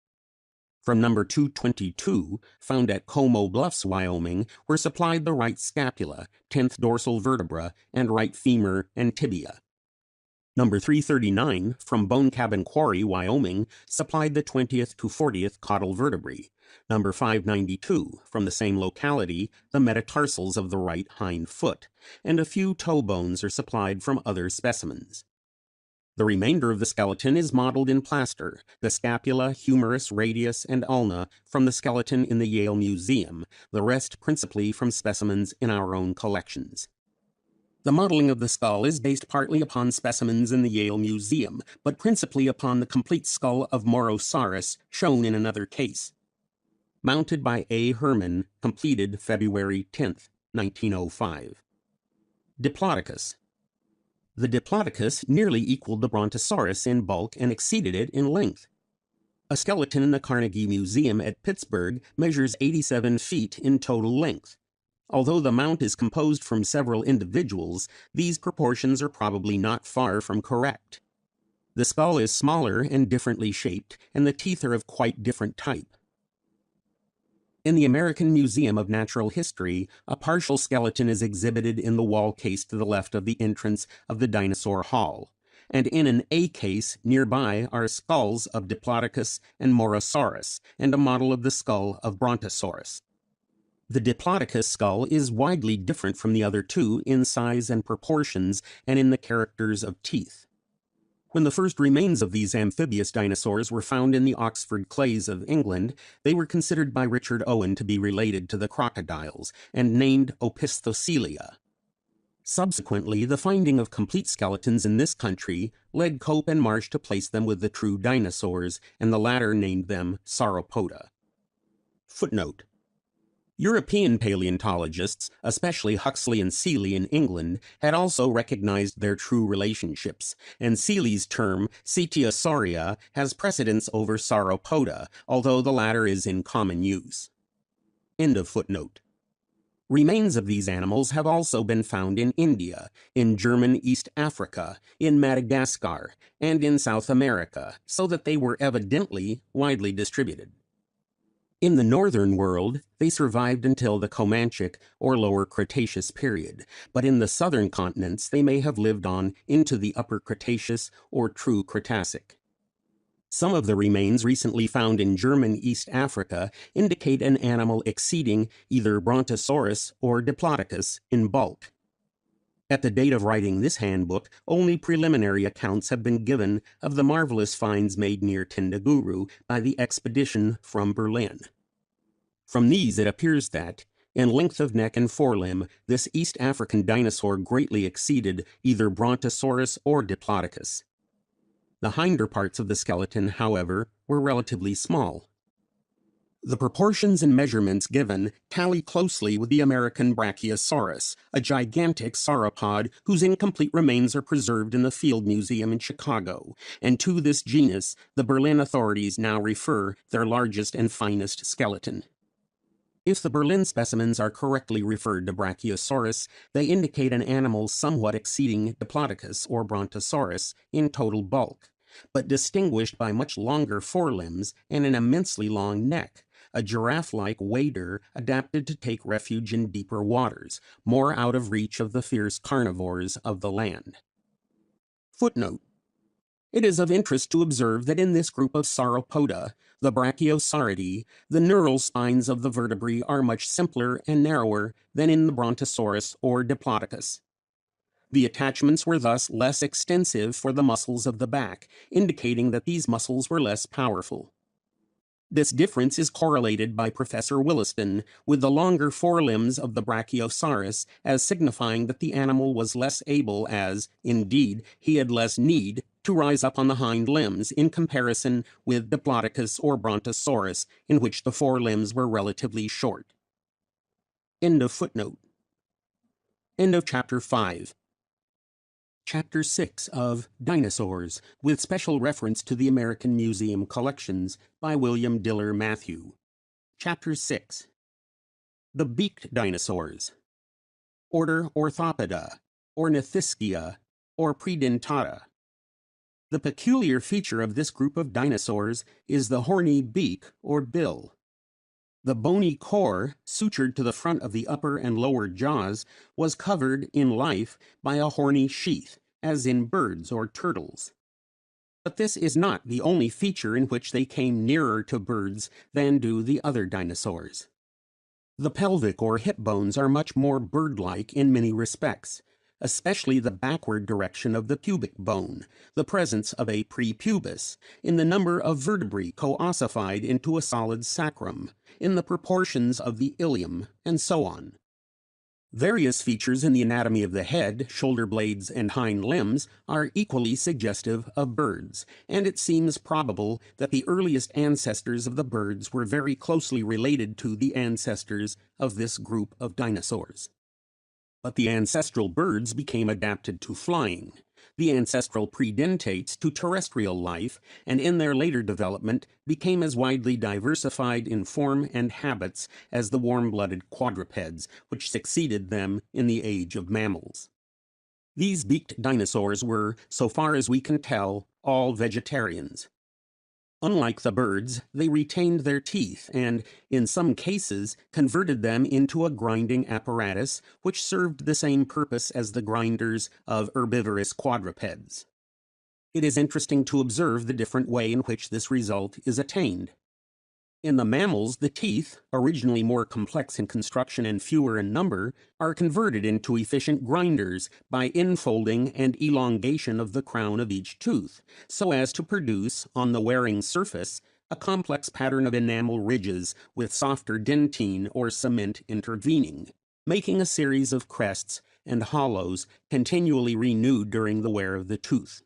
From number 222, found at Como Bluffs, Wyoming, were supplied the right scapula, 10th dorsal vertebra, and right femur and tibia. Number 339, from Bone Cabin Quarry, Wyoming, supplied the 20th to 40th caudal vertebrae. Number 592, from the same locality, the metatarsals of the right hind foot, and a few toe bones are supplied from other specimens. The remainder of the skeleton is modeled in plaster, the scapula, humerus, radius, and ulna from the skeleton in the Yale Museum, the rest principally from specimens in our own collections. The modeling of the skull is based partly upon specimens in the Yale Museum, but principally upon the complete skull of Morosaurus shown in another case. Mounted by A. Herman, completed February 10, 1905. Diplodocus. The Diplodocus nearly equaled the Brontosaurus in bulk and exceeded it in length. A skeleton in the Carnegie Museum at Pittsburgh measures 87 feet in total length. Although the mount is composed from several individuals, these proportions are probably not far from correct. The skull is smaller and differently shaped, and the teeth are of quite different type. In the American Museum of Natural History, a partial skeleton is exhibited in the wall case to the left of the entrance of the Dinosaur Hall, and in an A case nearby are skulls of Diplodocus and Morosaurus, and a model of the skull of Brontosaurus. The Diplodocus skull is widely different from the other two in size and proportions and in the characters of teeth. When the first remains of these amphibious dinosaurs were found in the Oxford clays of England, they were considered by Richard Owen to be related to the crocodiles and named Opisthocoelia. Subsequently, the finding of complete skeletons in this country led Cope and Marsh to place them with the true dinosaurs, and the latter named them Sauropoda. Footnote: European paleontologists, especially Huxley and Seeley in England, had also recognized their true relationships, and Seeley's term Cetiosauria has precedence over Sauropoda, although the latter is in common use. End of footnote. Remains of these animals have also been found in India, in German East Africa, in Madagascar, and in South America, so that they were evidently widely distributed. In the northern world, they survived until the Comanchic or Lower Cretaceous period, but in the southern continents they may have lived on into the Upper Cretaceous or True Cretacic. Some of the remains recently found in German East Africa indicate an animal exceeding either Brontosaurus or Diplodocus in bulk. At the date of writing this handbook, only preliminary accounts have been given of the marvelous finds made near Tendaguru by the expedition from Berlin. From these it appears that, in length of neck and forelimb, this East African dinosaur greatly exceeded either Brontosaurus or Diplodocus. The hinder parts of the skeleton, however, were relatively small. The proportions and measurements given tally closely with the American Brachiosaurus, a gigantic sauropod whose incomplete remains are preserved in the Field Museum in Chicago, and to this genus the Berlin authorities now refer their largest and finest skeleton. If the Berlin specimens are correctly referred to Brachiosaurus, they indicate an animal somewhat exceeding Diplodocus or Brontosaurus in total bulk, but distinguished by much longer forelimbs and an immensely long neck, a giraffe-like wader adapted to take refuge in deeper waters, more out of reach of the fierce carnivores of the land. Footnote: It is of interest to observe that in this group of Sauropoda, the Brachiosauridae, the neural spines of the vertebrae are much simpler and narrower than in the Brontosaurus or Diplodocus. The attachments were thus less extensive for the muscles of the back, indicating that these muscles were less powerful. This difference is correlated by Professor Williston with the longer forelimbs of the Brachiosaurus as signifying that the animal was less able as, indeed, he had less need to rise up on the hind limbs in comparison with Diplodocus or Brontosaurus, in which the forelimbs were relatively short. End of footnote. End of Chapter 5. Chapter 6 of Dinosaurs, with special reference to the American Museum Collections, by William Diller Matthew. Chapter 6. The Beaked Dinosaurs. Order Orthopoda, Ornithischia, or Predentata. The peculiar feature of this group of dinosaurs is the horny beak or bill. The bony core, sutured to the front of the upper and lower jaws, was covered, in life, by a horny sheath, as in birds or turtles. But this is not the only feature in which they came nearer to birds than do the other dinosaurs. The pelvic or hip bones are much more bird-like in many respects, especially the backward direction of the pubic bone, the presence of a prepubis, in the number of vertebrae co-ossified into a solid sacrum, in the proportions of the ilium, and so on. Various features in the anatomy of the head, shoulder blades, and hind limbs are equally suggestive of birds, and it seems probable that the earliest ancestors of the birds were very closely related to the ancestors of this group of dinosaurs. But the ancestral birds became adapted to flying, the ancestral predentates to terrestrial life, and in their later development became as widely diversified in form and habits as the warm-blooded quadrupeds, which succeeded them in the age of mammals. These beaked dinosaurs were, so far as we can tell, all vegetarians. Unlike the birds, they retained their teeth and, in some cases, converted them into a grinding apparatus which served the same purpose as the grinders of herbivorous quadrupeds. It is interesting to observe the different way in which this result is attained. In the mammals, the teeth, originally more complex in construction and fewer in number, are converted into efficient grinders by infolding and elongation of the crown of each tooth, so as to produce, on the wearing surface, a complex pattern of enamel ridges with softer dentine or cement intervening, making a series of crests and hollows continually renewed during the wear of the tooth.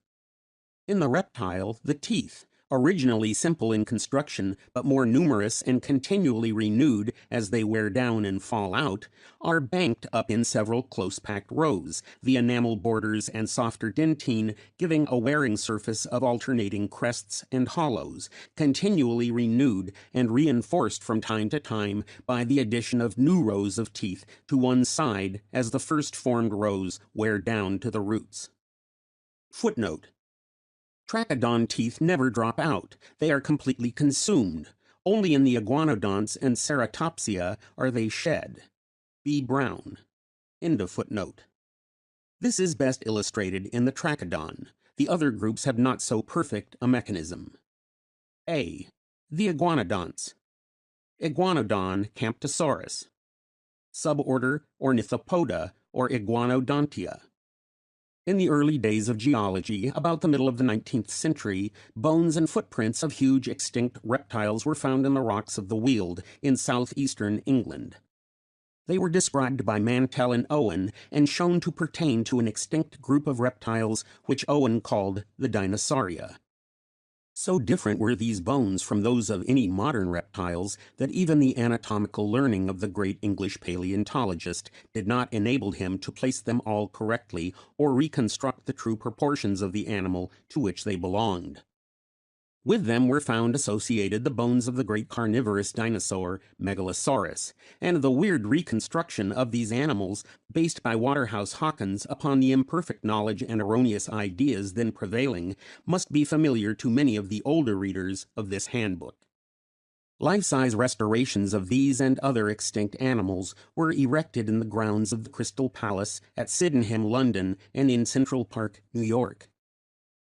In the reptile, the teeth, originally simple in construction but more numerous and continually renewed as they wear down and fall out, are banked up in several close-packed rows, the enamel borders and softer dentine giving a wearing surface of alternating crests and hollows, continually renewed and reinforced from time to time by the addition of new rows of teeth to one side as the first formed rows wear down to the roots. Footnote: Trachodon teeth never drop out. They are completely consumed. Only in the iguanodonts and ceratopsia are they shed. B. Brown. End of footnote. This is best illustrated in the trachodon. The other groups have not so perfect a mechanism. A. The iguanodonts. Iguanodon camptosaurus. Suborder Ornithopoda or Iguanodontia. In the early days of geology, about the middle of the 19th century, bones and footprints of huge extinct reptiles were found in the rocks of the Weald in southeastern England. They were described by Mantell and Owen and shown to pertain to an extinct group of reptiles which Owen called the Dinosauria. So different were these bones from those of any modern reptiles that even the anatomical learning of the great English paleontologist did not enable him to place them all correctly or reconstruct the true proportions of the animal to which they belonged. With them were found associated the bones of the great carnivorous dinosaur Megalosaurus, and the weird reconstruction of these animals, based by Waterhouse Hawkins upon the imperfect knowledge and erroneous ideas then prevailing, must be familiar to many of the older readers of this handbook. Life-size restorations of these and other extinct animals were erected in the grounds of the Crystal Palace at Sydenham, London, and in Central Park, New York.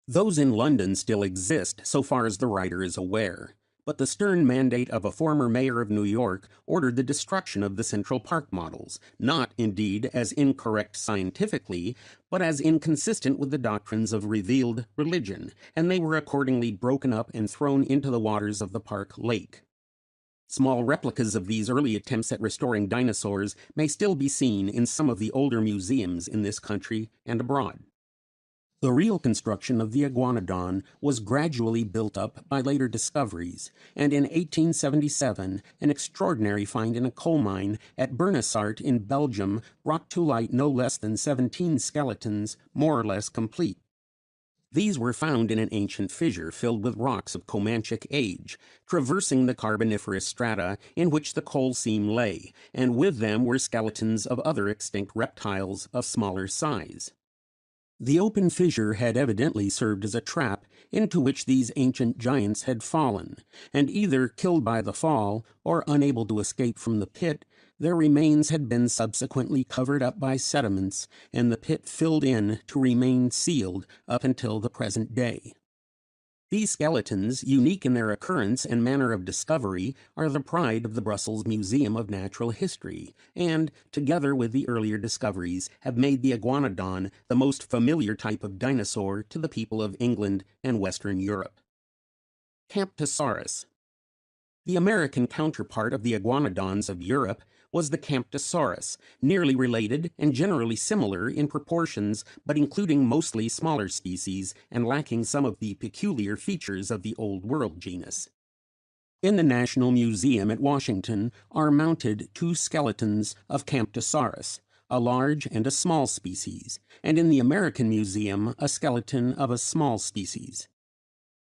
Those in London still exist, so far as the writer is aware, but the stern mandate of a former mayor of New York ordered the destruction of the Central Park models, not, indeed, as incorrect scientifically, but as inconsistent with the doctrines of revealed religion, and they were accordingly broken up and thrown into the waters of the park lake. Small replicas of these early attempts at restoring dinosaurs may still be seen in some of the older museums in this country and abroad. The real construction of the iguanodon was gradually built up by later discoveries, and in 1877 an extraordinary find in a coal mine at Bernissart in Belgium brought to light no less than 17 skeletons, more or less complete. These were found in an ancient fissure filled with rocks of Comanchic age, traversing the Carboniferous strata in which the coal seam lay, and with them were skeletons of other extinct reptiles of smaller size. The open fissure had evidently served as a trap into which these ancient giants had fallen, and either killed by the fall or unable to escape from the pit, their remains had been subsequently covered up by sediments and the pit filled in to remain sealed up until the present day. These skeletons, unique in their occurrence and manner of discovery, are the pride of the Brussels Museum of Natural History, and, together with the earlier discoveries, have made the iguanodon the most familiar type of dinosaur to the people of England and Western Europe. Camptosaurus. The American counterpart of the iguanodons of Europe was the Camptosaurus, nearly related and generally similar in proportions, but including mostly smaller species and lacking some of the peculiar features of the Old World genus. In the National Museum at Washington are mounted 2 skeletons of Camptosaurus, a large and a small species, and in the American Museum a skeleton of a small species.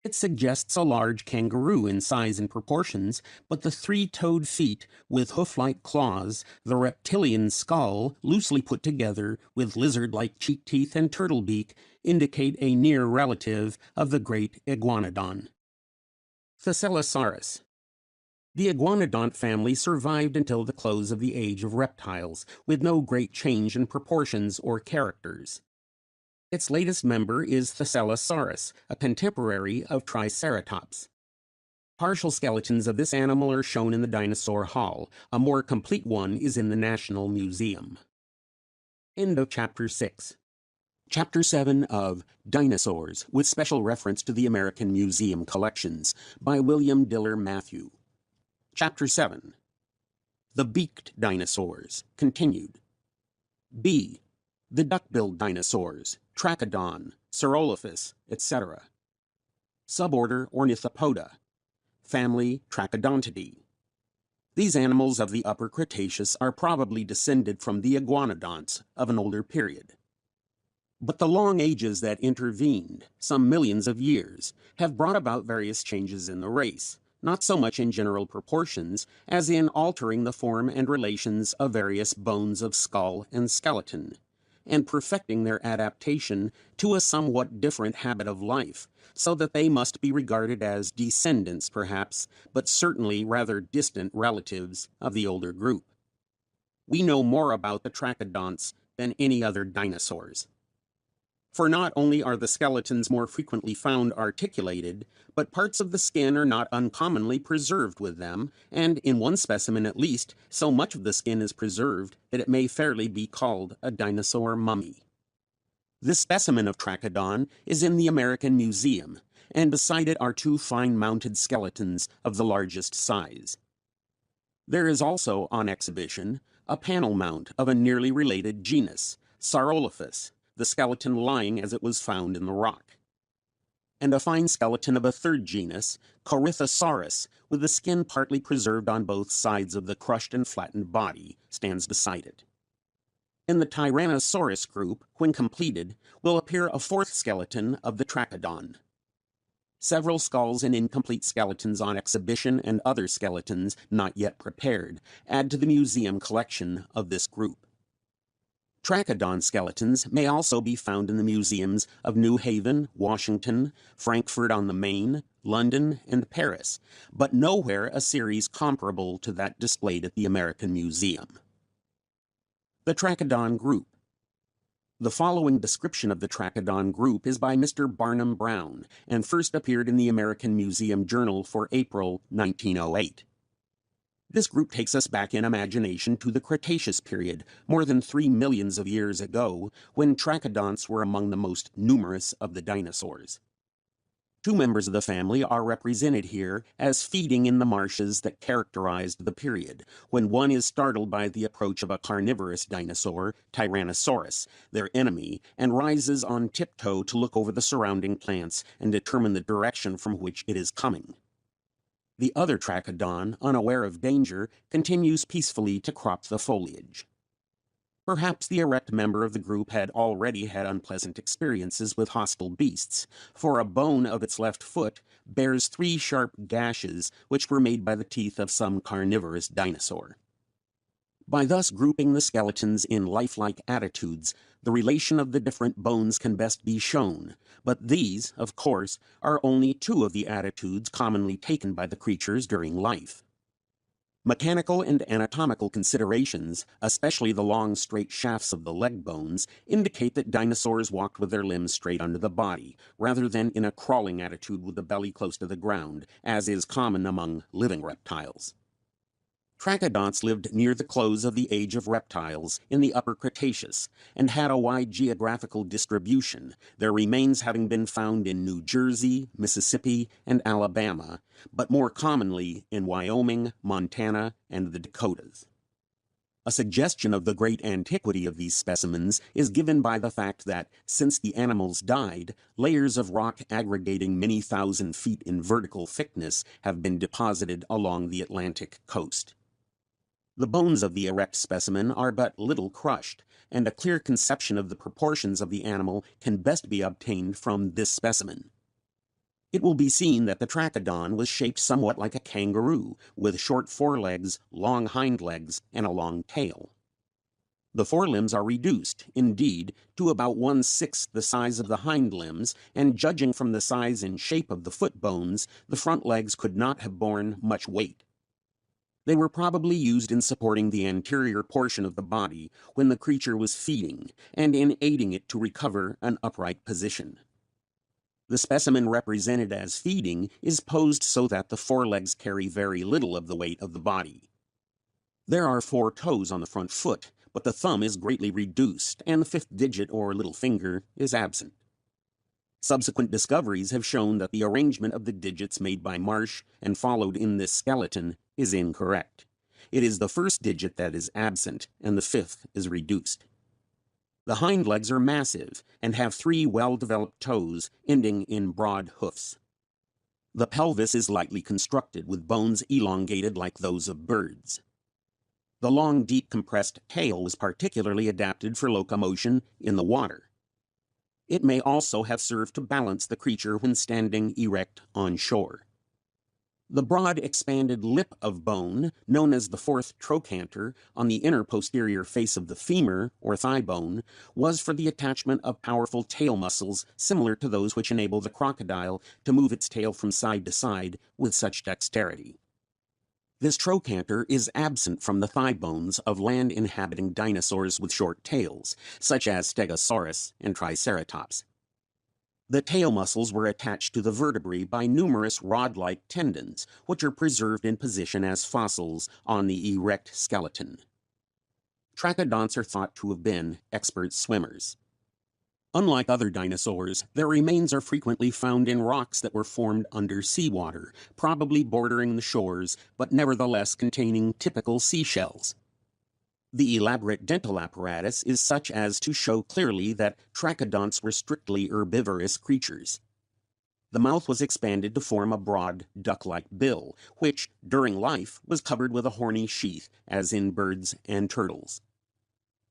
It suggests a large kangaroo in size and proportions, but the 3-toed feet with hoof-like claws, the reptilian skull loosely put together with lizard-like cheek teeth and turtle beak indicate a near relative of the great iguanodon. Thescelosaurus. The iguanodont family survived until the close of the Age of Reptiles, with no great change in proportions or characters. Its latest member is Thescelosaurus, a contemporary of Triceratops. Partial skeletons of this animal are shown in the Dinosaur Hall. A more complete one is in the National Museum. End of Chapter 6. Chapter 7 of Dinosaurs, with special reference to the American Museum Collections, by William Diller Matthew. Chapter 7. The Beaked Dinosaurs, continued. B. The duck-billed dinosaurs, Trachodon, Saurolophus, etc. Suborder Ornithopoda. Family Trachodontidae. These animals of the Upper Cretaceous are probably descended from the iguanodonts of an older period. But the long ages that intervened, some millions of years, have brought about various changes in the race, not so much in general proportions as in altering the form and relations of various bones of skull and skeleton, and perfecting their adaptation to a somewhat different habit of life, so that they must be regarded as descendants, perhaps, but certainly rather distant relatives of the older group. We know more about the trachodonts than any other dinosaurs. For not only are the skeletons more frequently found articulated, but parts of the skin are not uncommonly preserved with them, and in one specimen at least, so much of the skin is preserved that it may fairly be called a dinosaur mummy. This specimen of Trachodon is in the American Museum, and beside it are 2 fine-mounted skeletons of the largest size. There is also on exhibition a panel mount of a nearly related genus, Saurolophus, the skeleton lying as it was found in the rock, and a fine skeleton of a 3rd genus, Corythosaurus, with the skin partly preserved on both sides of the crushed and flattened body, stands beside it. In the Tyrannosaurus group, when completed, will appear a 4th skeleton of the Trachodon. Several skulls and incomplete skeletons on exhibition and other skeletons not yet prepared add to the museum collection of this group. Trachodon skeletons may also be found in the museums of New Haven, Washington, Frankfurt on the Main, London, and Paris, but nowhere a series comparable to that displayed at the American Museum. The Trachodon group. The following description of the Trachodon group is by Mr. Barnum Brown and first appeared in the American Museum Journal for April 1908. This group takes us back in imagination to the Cretaceous period, more than 3 millions of years ago, when trachodonts were among the most numerous of the dinosaurs. Two members of the family are represented here as feeding in the marshes that characterized the period, when one is startled by the approach of a carnivorous dinosaur, Tyrannosaurus, their enemy, and rises on tiptoe to look over the surrounding plants and determine the direction from which it is coming. The other trachodon, unaware of danger, continues peacefully to crop the foliage. Perhaps the erect member of the group had already had unpleasant experiences with hostile beasts, for a bone of its left foot bears 3 sharp gashes which were made by the teeth of some carnivorous dinosaur. By thus grouping the skeletons in lifelike attitudes, the relation of the different bones can best be shown, but these, of course, are only 2 of the attitudes commonly taken by the creatures during life. Mechanical and anatomical considerations, especially the long straight shafts of the leg bones, indicate that dinosaurs walked with their limbs straight under the body, rather than in a crawling attitude with the belly close to the ground, as is common among living reptiles. Trachodonts lived near the close of the Age of Reptiles in the Upper Cretaceous and had a wide geographical distribution, their remains having been found in New Jersey, Mississippi, and Alabama, but more commonly in Wyoming, Montana, and the Dakotas. A suggestion of the great antiquity of these specimens is given by the fact that, since the animals died, layers of rock aggregating many thousand feet in vertical thickness have been deposited along the Atlantic coast. The bones of the erect specimen are but little crushed, and a clear conception of the proportions of the animal can best be obtained from this specimen. It will be seen that the trachodon was shaped somewhat like a kangaroo, with short forelegs, long hind legs, and a long tail. The forelimbs are reduced, indeed, to about 1/6 the size of the hind limbs, and judging from the size and shape of the foot bones, the front legs could not have borne much weight. They were probably used in supporting the anterior portion of the body when the creature was feeding, and in aiding it to recover an upright position. The specimen represented as feeding is posed so that the forelegs carry very little of the weight of the body. There are 4 toes on the front foot, but the thumb is greatly reduced, and the 5th digit or little finger is absent. Subsequent discoveries have shown that the arrangement of the digits made by Marsh and followed in this skeleton is incorrect. It is the 1st digit that is absent, and the 5th is reduced. The hind legs are massive and have 3 well-developed toes ending in broad hoofs. The pelvis is lightly constructed with bones elongated like those of birds. The long, deep compressed tail was particularly adapted for locomotion in the water. It may also have served to balance the creature when standing erect on shore. The broad expanded lip of bone, known as the 4th trochanter, on the inner posterior face of the femur, or thigh bone, was for the attachment of powerful tail muscles similar to those which enable the crocodile to move its tail from side to side with such dexterity. This trochanter is absent from the thigh bones of land-inhabiting dinosaurs with short tails, such as Stegosaurus and Triceratops. The tail muscles were attached to the vertebrae by numerous rod-like tendons, which are preserved in position as fossils on the erect skeleton. Trachodonts are thought to have been expert swimmers. Unlike other dinosaurs, their remains are frequently found in rocks that were formed under seawater, probably bordering the shores, but nevertheless containing typical seashells. The elaborate dental apparatus is such as to show clearly that trachodonts were strictly herbivorous creatures. The mouth was expanded to form a broad, duck-like bill, which, during life, was covered with a horny sheath, as in birds and turtles.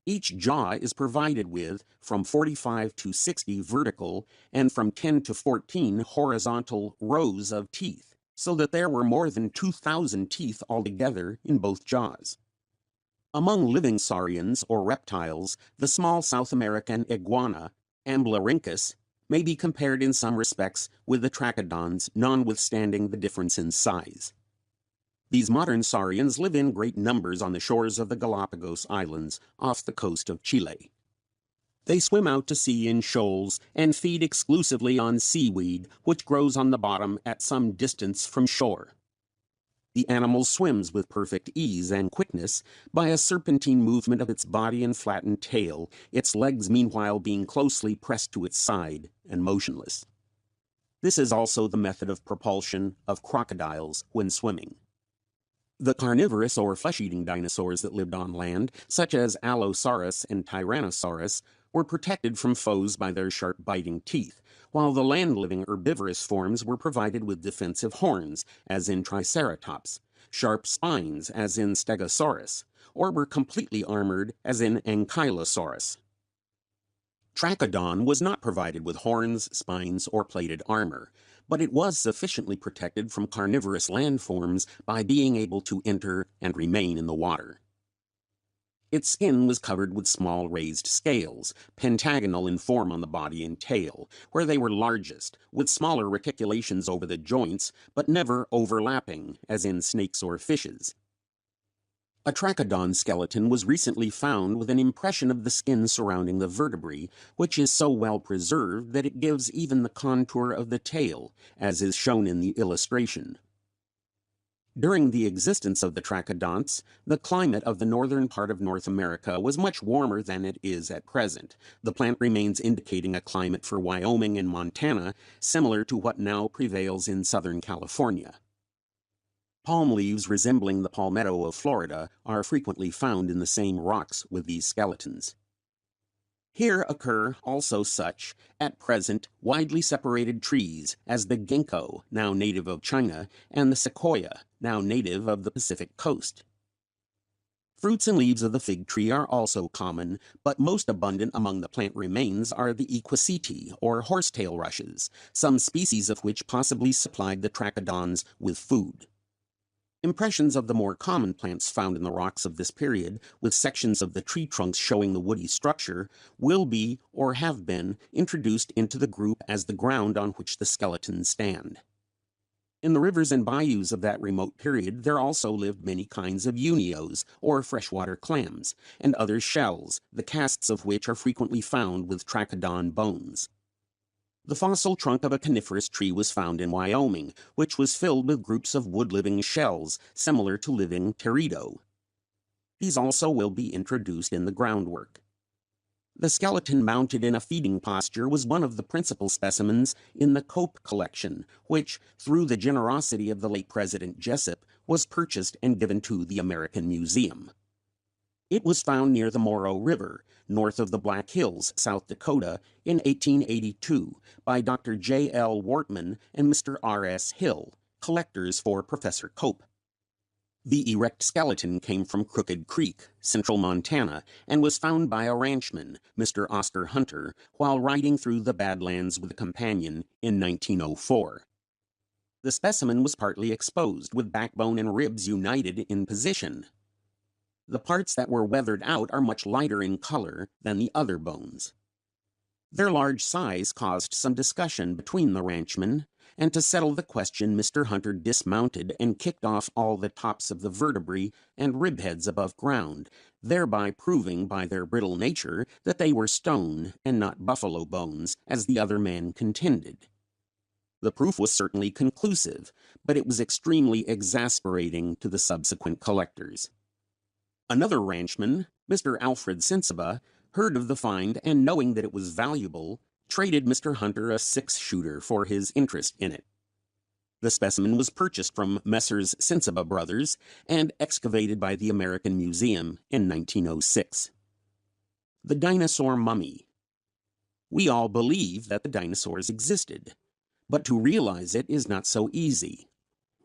Each jaw is provided with from 45 to 60 vertical and from 10 to 14 horizontal rows of teeth, so that there were more than 2,000 teeth altogether in both jaws. Among living saurians or reptiles, the small South American iguana, Amblyrhynchus, may be compared in some respects with the trachodons, notwithstanding the difference in size. These modern saurians live in great numbers on the shores of the Galapagos Islands off the coast of Chile. They swim out to sea in shoals and feed exclusively on seaweed, which grows on the bottom at some distance from shore. The animal swims with perfect ease and quickness by a serpentine movement of its body and flattened tail, its legs meanwhile being closely pressed to its side and motionless. This is also the method of propulsion of crocodiles when swimming. The carnivorous or flesh-eating dinosaurs that lived on land, such as Allosaurus and Tyrannosaurus, were protected from foes by their sharp biting teeth, while the land-living herbivorous forms were provided with defensive horns, as in Triceratops, sharp spines, as in Stegosaurus, or were completely armored, as in Ankylosaurus. Trachodon was not provided with horns, spines, or plated armor, but it was sufficiently protected from carnivorous landforms by being able to enter and remain in the water. Its skin was covered with small raised scales, pentagonal in form on the body and tail, where they were largest, with smaller reticulations over the joints, but never overlapping, as in snakes or fishes. A trachodon skeleton was recently found with an impression of the skin surrounding the vertebrae, which is so well preserved that it gives even the contour of the tail, as is shown in the illustration. During the existence of the trachodonts, the climate of the northern part of North America was much warmer than it is at present. The plant remains indicating a climate for Wyoming and Montana similar to what now prevails in Southern California. Palm leaves resembling the palmetto of Florida are frequently found in the same rocks with these skeletons. Here occur also such, at present, widely separated trees as the ginkgo, now native of China, and the sequoia, now native of the Pacific coast. Fruits and leaves of the fig tree are also common, but most abundant among the plant remains are the equisetae, or horsetail rushes, some species of which possibly supplied the trachodons with food. Impressions of the more common plants found in the rocks of this period, with sections of the tree trunks showing the woody structure, will be, or have been, introduced into the group as the ground on which the skeletons stand. In the rivers and bayous of that remote period there also lived many kinds of unios, or freshwater clams, and other shells, the casts of which are frequently found with trachodon bones. The fossil trunk of a coniferous tree was found in Wyoming, which was filled with groups of wood-living shells, similar to living teredo. These also will be introduced in the groundwork. The skeleton mounted in a feeding posture was one of the principal specimens in the Cope collection, which, through the generosity of the late President Jessup, was purchased and given to the American Museum. It was found near the Moreau River, north of the Black Hills, South Dakota, in 1882 by Dr. J. L. Wortman and Mr. R. S. Hill, collectors for Professor Cope. The erect skeleton came from Crooked Creek, central Montana, and was found by a ranchman, Mr. Oscar Hunter, while riding through the Badlands with a companion in 1904. The specimen was partly exposed, with backbone and ribs united in position. The parts that were weathered out are much lighter in color than the other bones. Their large size caused some discussion between the ranchmen, and to settle the question Mr. Hunter dismounted and kicked off all the tops of the vertebrae and rib heads above ground, thereby proving by their brittle nature that they were stone and not buffalo bones, as the other man contended. The proof was certainly conclusive, but it was extremely exasperating to the subsequent collectors. Another ranchman, Mr. Alfred Sensiba, heard of the find and, knowing that it was valuable, traded Mr. Hunter a 6-shooter for his interest in it. The specimen was purchased from Messrs. Sensiba Brothers and excavated by the American Museum in 1906. The dinosaur mummy. We all believe that the dinosaurs existed, but to realize it is not so easy.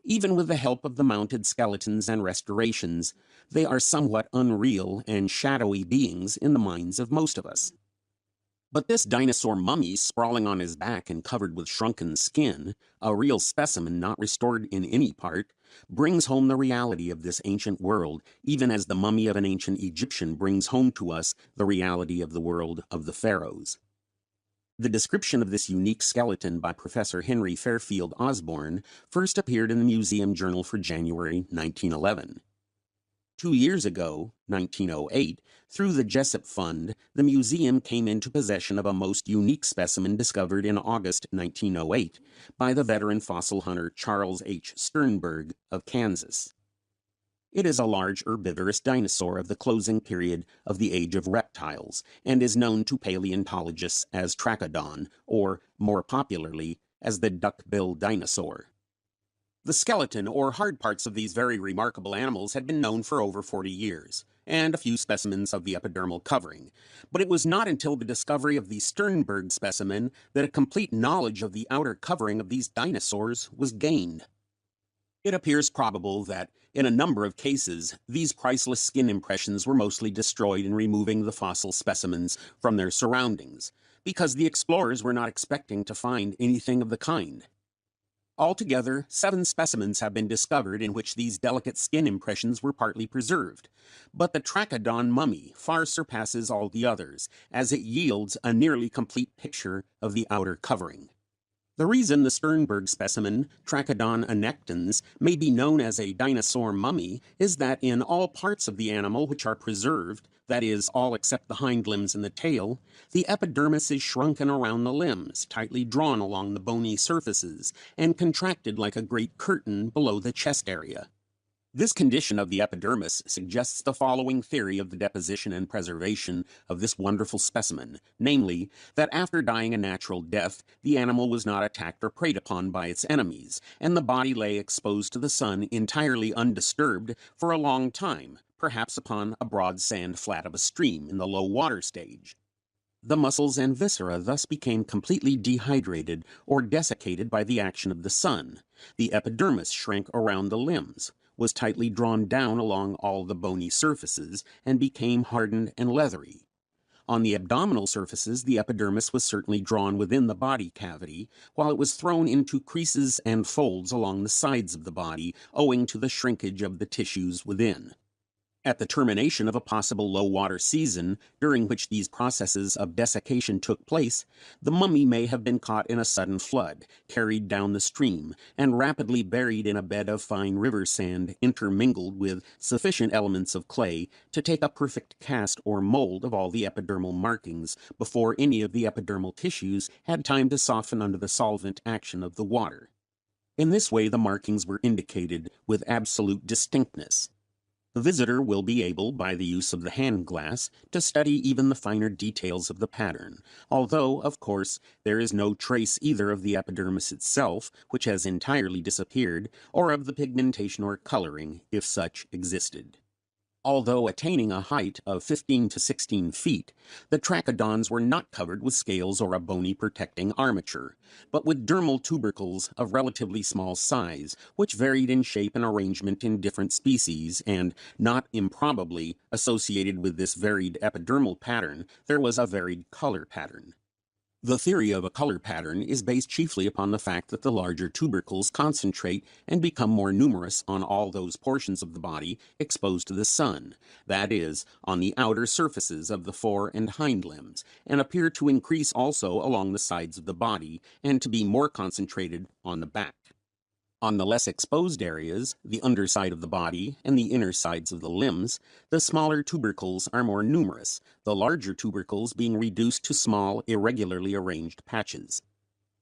Even with the help of the mounted skeletons and restorations, they are somewhat unreal and shadowy beings in the minds of most of us. But this dinosaur mummy, sprawling on his back and covered with shrunken skin, a real specimen not restored in any part, brings home the reality of this ancient world, even as the mummy of an ancient Egyptian brings home to us the reality of the world of the pharaohs. The description of this unique skeleton by Professor Henry Fairfield Osborn first appeared in the Museum Journal for January 1911. 2 years ago, 1908, through the Jessup Fund, the museum came into possession of a most unique specimen discovered in August 1908 by the veteran fossil hunter Charles H. Sternberg of Kansas. It is a large herbivorous dinosaur of the closing period of the Age of Reptiles and is known to paleontologists as Trachodon, or more popularly, as the duck-billed dinosaur. The skeleton or hard parts of these very remarkable animals had been known for over 40 years, and a few specimens of the epidermal covering, but it was not until the discovery of the Sternberg specimen that a complete knowledge of the outer covering of these dinosaurs was gained. It appears probable that, in a number of cases, these priceless skin impressions were mostly destroyed in removing the fossil specimens from their surroundings, because the explorers were not expecting to find anything of the kind. Altogether, 7 specimens have been discovered in which these delicate skin impressions were partly preserved, but the Trachodon mummy far surpasses all the others, as it yields a nearly complete picture of the outer covering. The reason the Sternberg specimen, Trachodon annectans, may be known as a dinosaur mummy is that in all parts of the animal which are preserved, that is, all except the hind limbs and the tail, the epidermis is shrunken around the limbs, tightly drawn along the bony surfaces, and contracted like a great curtain below the chest area. This condition of the epidermis suggests the following theory of the deposition and preservation of this wonderful specimen, namely, that after dying a natural death, the animal was not attacked or preyed upon by its enemies, and the body lay exposed to the sun entirely undisturbed for a long time, perhaps upon a broad sand flat of a stream in the low water stage. The muscles and viscera thus became completely dehydrated or desiccated by the action of the sun. The epidermis shrank around the limbs, was tightly drawn down along all the bony surfaces, and became hardened and leathery. On the abdominal surfaces, the epidermis was certainly drawn within the body cavity, while it was thrown into creases and folds along the sides of the body, owing to the shrinkage of the tissues within. At the termination of a possible low-water season, during which these processes of desiccation took place, the mummy may have been caught in a sudden flood, carried down the stream, and rapidly buried in a bed of fine river sand intermingled with sufficient elements of clay to take a perfect cast or mold of all the epidermal markings before any of the epidermal tissues had time to soften under the solvent action of the water. In this way the markings were indicated with absolute distinctness. The visitor will be able, by the use of the hand glass, to study even the finer details of the pattern, although, of course, there is no trace either of the epidermis itself, which has entirely disappeared, or of the pigmentation or coloring, if such existed. Although attaining a height of 15 to 16 feet, the Trachodons were not covered with scales or a bony protecting armature, but with dermal tubercles of relatively small size, which varied in shape and arrangement in different species, and, not improbably, associated with this varied epidermal pattern, there was a varied color pattern. The theory of a color pattern is based chiefly upon the fact that the larger tubercles concentrate and become more numerous on all those portions of the body exposed to the sun, that is, on the outer surfaces of the fore and hind limbs, and appear to increase also along the sides of the body, and to be more concentrated on the back. On the less exposed areas, the underside of the body and the inner sides of the limbs, the smaller tubercles are more numerous, the larger tubercles being reduced to small, irregularly arranged patches.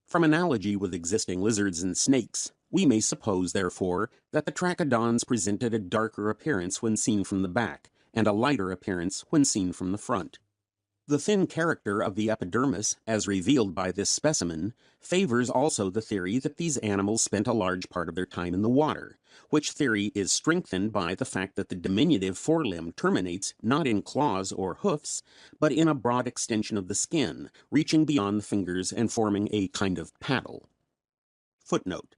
From analogy with existing lizards and snakes, we may suppose, therefore, that the Trachodons presented a darker appearance when seen from the back, and a lighter appearance when seen from the front. The thin character of the epidermis, as revealed by this specimen, favors also the theory that these animals spent a large part of their time in the water, which theory is strengthened by the fact that the diminutive forelimb terminates not in claws or hoofs, but in a broad extension of the skin, reaching beyond the fingers and forming a kind of paddle. Footnote: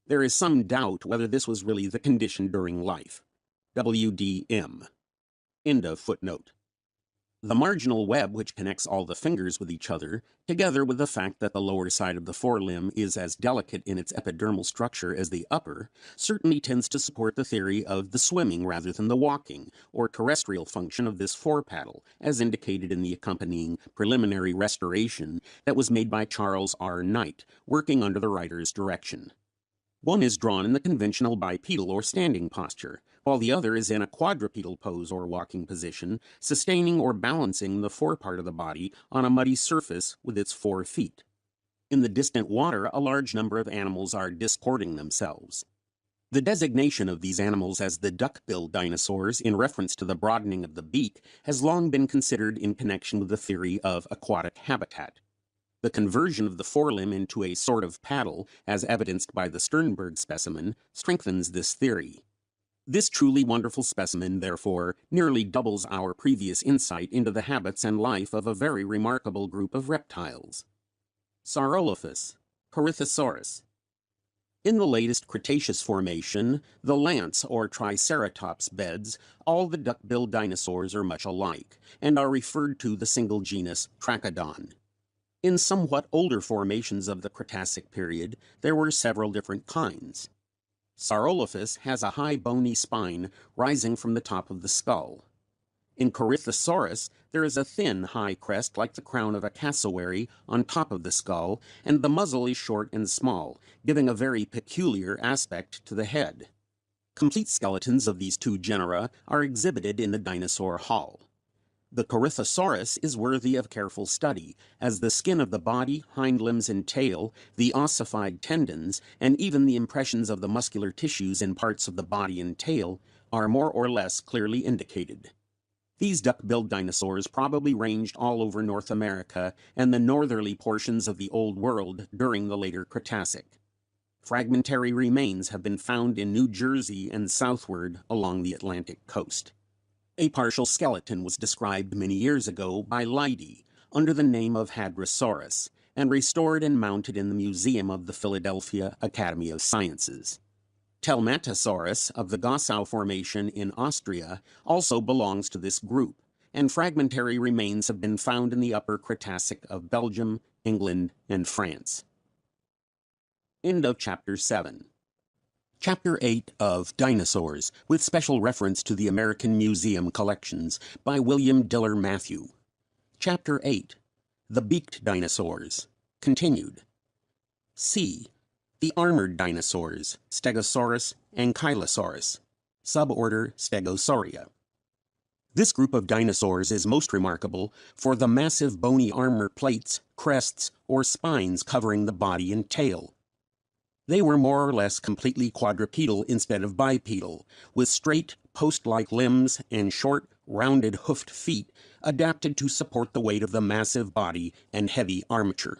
there is some doubt whether this was really the condition during life. W.D.M. End of footnote. The marginal web which connects all the fingers with each other, together with the fact that the lower side of the forelimb is as delicate in its epidermal structure as the upper, certainly tends to support the theory of the swimming rather than the walking, or terrestrial function of this forepaddle, as indicated in the accompanying preliminary restoration that was made by Charles R. Knight, working under the writer's direction. One is drawn in the conventional bipedal or standing posture, while the other is in a quadrupedal pose or walking position, sustaining or balancing the forepart of the body on a muddy surface with its 4 feet. In the distant water, a large number of animals are disporting themselves. The designation of these animals as the duck-billed dinosaurs in reference to the broadening of the beak has long been considered in connection with the theory of aquatic habitat. The conversion of the forelimb into a sort of paddle, as evidenced by the Sternberg specimen, strengthens this theory. This truly wonderful specimen, therefore, nearly doubles our previous insight into the habits and life of a very remarkable group of reptiles. Saurolophus, Corythosaurus. In the latest Cretaceous formation, the Lance or Triceratops beds, all the duck-billed dinosaurs are much alike, and are referred to the single genus Trachodon. In somewhat older formations of the Cretacic period, there were several different kinds. Saurolophus has a high bony spine rising from the top of the skull. In Corythosaurus, there is a thin, high crest like the crown of a cassowary on top of the skull, and the muzzle is short and small, giving a very peculiar aspect to the head. Complete skeletons of these two genera are exhibited in the Dinosaur Hall. The Corythosaurus is worthy of careful study, as the skin of the body, hind limbs and tail, the ossified tendons, and even the impressions of the muscular tissues in parts of the body and tail are more or less clearly indicated. These duck-billed dinosaurs probably ranged all over North America and the northerly portions of the Old World during the later Cretacic. Fragmentary remains have been found in New Jersey and southward along the Atlantic coast. A partial skeleton was described many years ago by Leidy under the name of Hadrosaurus and restored and mounted in the Museum of the Philadelphia Academy of Sciences. Telmatosaurus of the Gossau Formation in Austria also belongs to this group, and fragmentary remains have been found in the Upper Cretacic of Belgium, England, and France. End of Chapter 7. Chapter 8 of Dinosaurs, with special reference to the American Museum collections, by William Diller Matthew. Chapter 8. The Beaked Dinosaurs. Continued. C. The Armored Dinosaurs, Stegosaurus, Ankylosaurus. Suborder Stegosauria. This group of dinosaurs is most remarkable for the massive bony armor plates, crests, or spines covering the body and tail. They were more or less completely quadrupedal instead of bipedal, with straight, post-like limbs and short, rounded hoofed feet adapted to support the weight of the massive body and heavy armature.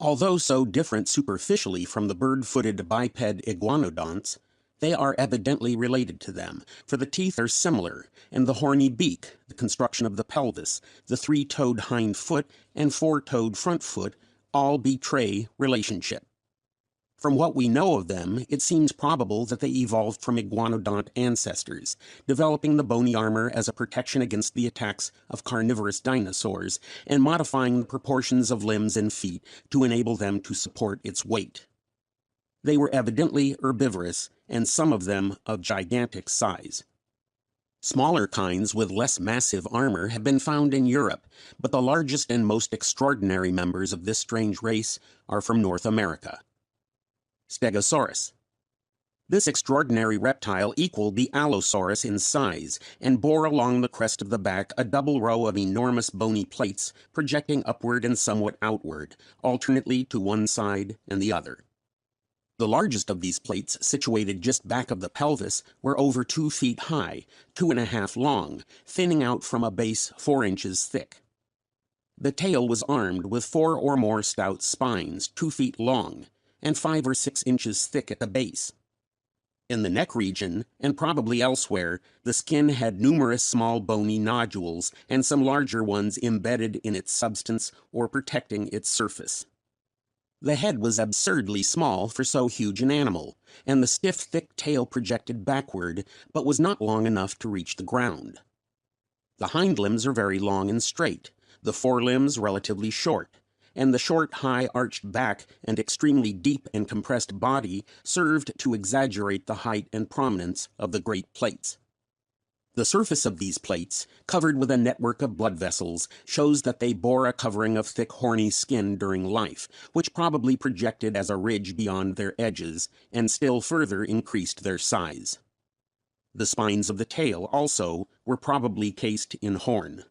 Although so different superficially from the bird-footed biped iguanodonts, they are evidently related to them, for the teeth are similar, and the horny beak, the construction of the pelvis, the 3-toed hind foot, and 4-toed front foot all betray relationship. From what we know of them, it seems probable that they evolved from iguanodont ancestors, developing the bony armor as a protection against the attacks of carnivorous dinosaurs, and modifying the proportions of limbs and feet to enable them to support its weight. They were evidently herbivorous, and some of them of gigantic size. Smaller kinds with less massive armor have been found in Europe, but the largest and most extraordinary members of this strange race are from North America. Stegosaurus. This extraordinary reptile equaled the Allosaurus in size and bore along the crest of the back a double row of enormous bony plates projecting upward and somewhat outward, alternately to one side and the other. The largest of these plates, situated just back of the pelvis, were over 2 feet high, 2.5 long, thinning out from a base 4 inches thick. The tail was armed with 4 or more stout spines, 2 feet long, and 5 or 6 inches thick at the base. In the neck region, and probably elsewhere, the skin had numerous small bony nodules and some larger ones embedded in its substance or protecting its surface. The head was absurdly small for so huge an animal, and the stiff, thick tail projected backward, but was not long enough to reach the ground. The hind limbs are very long and straight, the forelimbs relatively short, and the short, high, arched back and extremely deep and compressed body served to exaggerate the height and prominence of the great plates. The surface of these plates, covered with a network of blood vessels, shows that they bore a covering of thick, horny skin during life, which probably projected as a ridge beyond their edges, and still further increased their size. The spines of the tail, also, were probably cased in horn.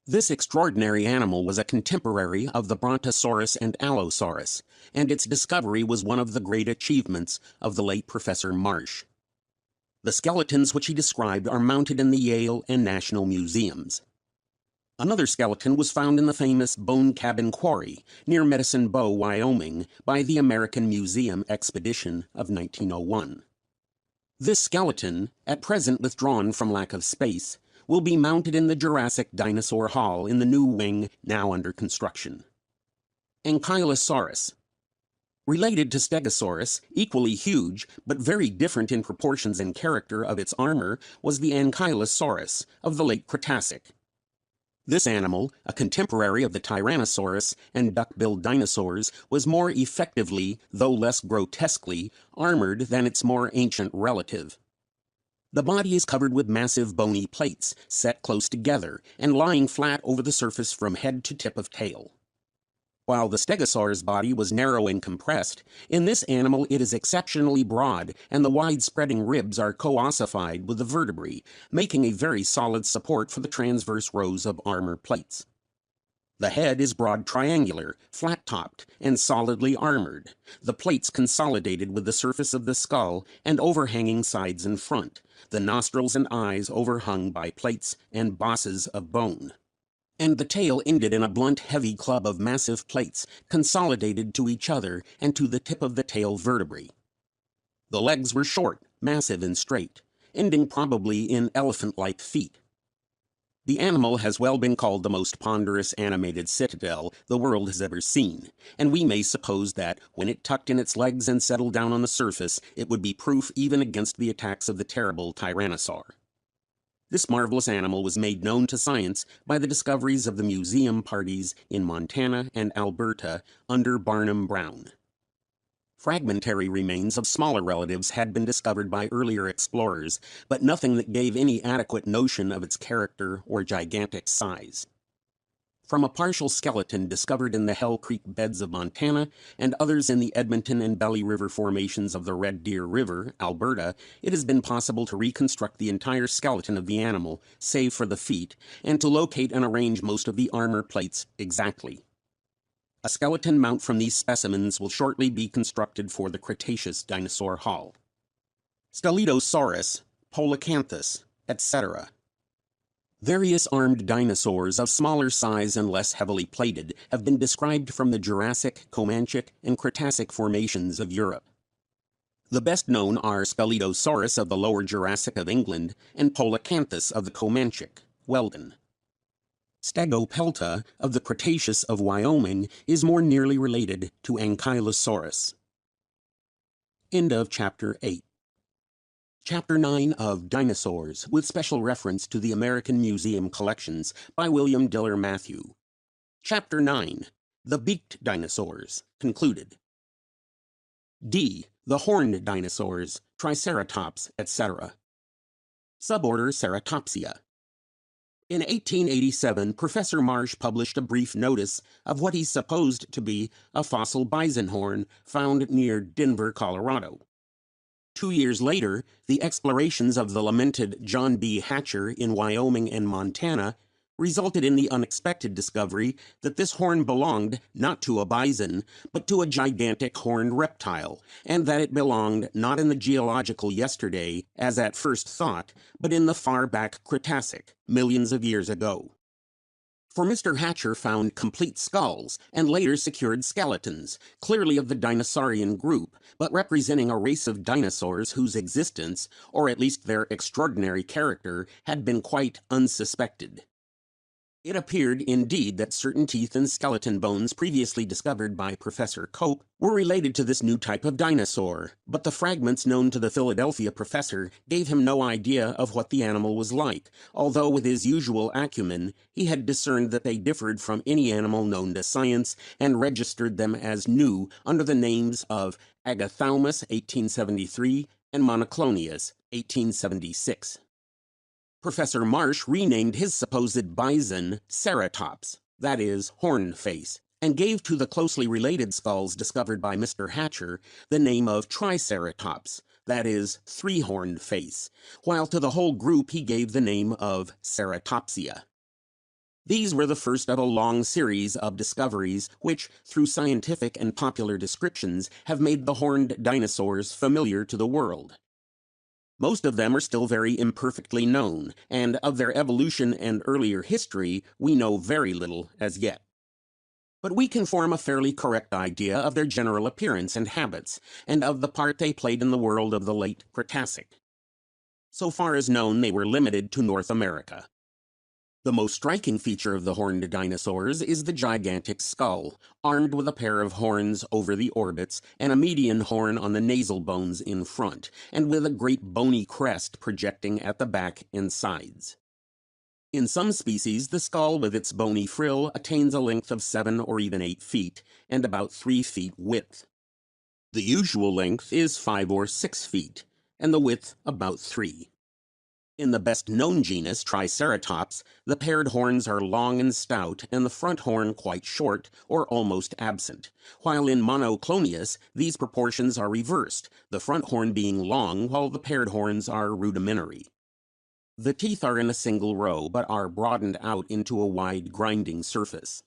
This extraordinary animal was a contemporary of the Brontosaurus and Allosaurus, and its discovery was one of the great achievements of the late Professor Marsh. The skeletons which he described are mounted in the Yale and National Museums. Another skeleton was found in the famous Bone Cabin Quarry near Medicine Bow, Wyoming, by the American Museum expedition of 1901. This skeleton, at present withdrawn from lack of space, will be mounted in the Jurassic Dinosaur Hall in the new wing now under construction. Ankylosaurus. Related to Stegosaurus, equally huge, but very different in proportions and character of its armor, was the Ankylosaurus of the late Cretacic. This animal, a contemporary of the Tyrannosaurus and duck-billed dinosaurs, was more effectively, though less grotesquely, armored than its more ancient relative. The body is covered with massive bony plates, set close together, and lying flat over the surface from head to tip of tail. While the Stegosaur's body was narrow and compressed, in this animal it is exceptionally broad, and the wide-spreading ribs are co-ossified with the vertebrae, making a very solid support for the transverse rows of armor plates. The head is broad triangular, flat-topped, and solidly armored, the plates consolidated with the surface of the skull and overhanging sides and front, the nostrils and eyes overhung by plates and bosses of bone. And the tail ended in a blunt, heavy club of massive plates, consolidated to each other and to the tip of the tail vertebrae. The legs were short, massive and straight, ending probably in elephant-like feet. The animal has well been called the most ponderous animated citadel the world has ever seen, and we may suppose that, when it tucked in its legs and settled down on the surface, it would be proof even against the attacks of the terrible Tyrannosaur. This marvelous animal was made known to science by the discoveries of the museum parties in Montana and Alberta under Barnum Brown. Fragmentary remains of smaller relatives had been discovered by earlier explorers, but nothing that gave any adequate notion of its character or gigantic size. From a partial skeleton discovered in the Hell Creek beds of Montana and others in the Edmonton and Belly River formations of the Red Deer River, Alberta, it has been possible to reconstruct the entire skeleton of the animal, save for the feet, and to locate and arrange most of the armor plates exactly. A skeleton mount from these specimens will shortly be constructed for the Cretaceous Dinosaur Hall. Scelidosaurus, Polacanthus, etc. Various armed dinosaurs of smaller size and less heavily plated have been described from the Jurassic, Comanchic, and Cretacic formations of Europe. The best known are Scelidosaurus of the Lower Jurassic of England and Polacanthus of the Comanchic, Weldon. Stegopelta of the Cretaceous of Wyoming is more nearly related to Ankylosaurus. End of Chapter 8. Chapter 9 of Dinosaurs, with special reference to the American Museum collections, by William Diller Matthew. Chapter 9, The Beaked Dinosaurs, concluded. D. The Horned Dinosaurs, Triceratops, etc. Suborder Ceratopsia. In 1887, Professor Marsh published a brief notice of what he supposed to be a fossil bison horn found near Denver, Colorado. 2 years later, the explorations of the lamented John B. Hatcher in Wyoming and Montana resulted in the unexpected discovery that this horn belonged not to a bison, but to a gigantic horned reptile, and that it belonged not in the geological yesterday, as at first thought, but in the far-back Cretacic, millions of years ago. For Mr. Hatcher found complete skulls and later secured skeletons, clearly of the dinosaurian group, but representing a race of dinosaurs whose existence, or at least their extraordinary character, had been quite unsuspected. It appeared, indeed, that certain teeth and skeleton bones previously discovered by Professor Cope were related to this new type of dinosaur, but the fragments known to the Philadelphia professor gave him no idea of what the animal was like, although with his usual acumen he had discerned that they differed from any animal known to science and registered them as new under the names of Agathalmus 1873 and Monoclonius 1876. Professor Marsh renamed his supposed bison Ceratops, that is, horn face, and gave to the closely related skulls discovered by Mr. Hatcher the name of Triceratops, that is, three-horned face, while to the whole group he gave the name of Ceratopsia. These were the first of a long series of discoveries which, through scientific and popular descriptions, have made the horned dinosaurs familiar to the world. Most of them are still very imperfectly known, and of their evolution and earlier history we know very little as yet. But we can form a fairly correct idea of their general appearance and habits, and of the part they played in the world of the late Cretacic. So far as known, they were limited to North America. The most striking feature of the horned dinosaurs is the gigantic skull, armed with a pair of horns over the orbits and a median horn on the nasal bones in front, and with a great bony crest projecting at the back and sides. In some species, the skull with its bony frill attains a length of 7 or even 8 feet, and about 3 feet width. The usual length is 5 or 6 feet, and the width about 3. In the best-known genus, Triceratops, the paired horns are long and stout and the front horn quite short or almost absent, while in Monoclonius these proportions are reversed, the front horn being long while the paired horns are rudimentary. The teeth are in a single row but are broadened out into a wide grinding surface.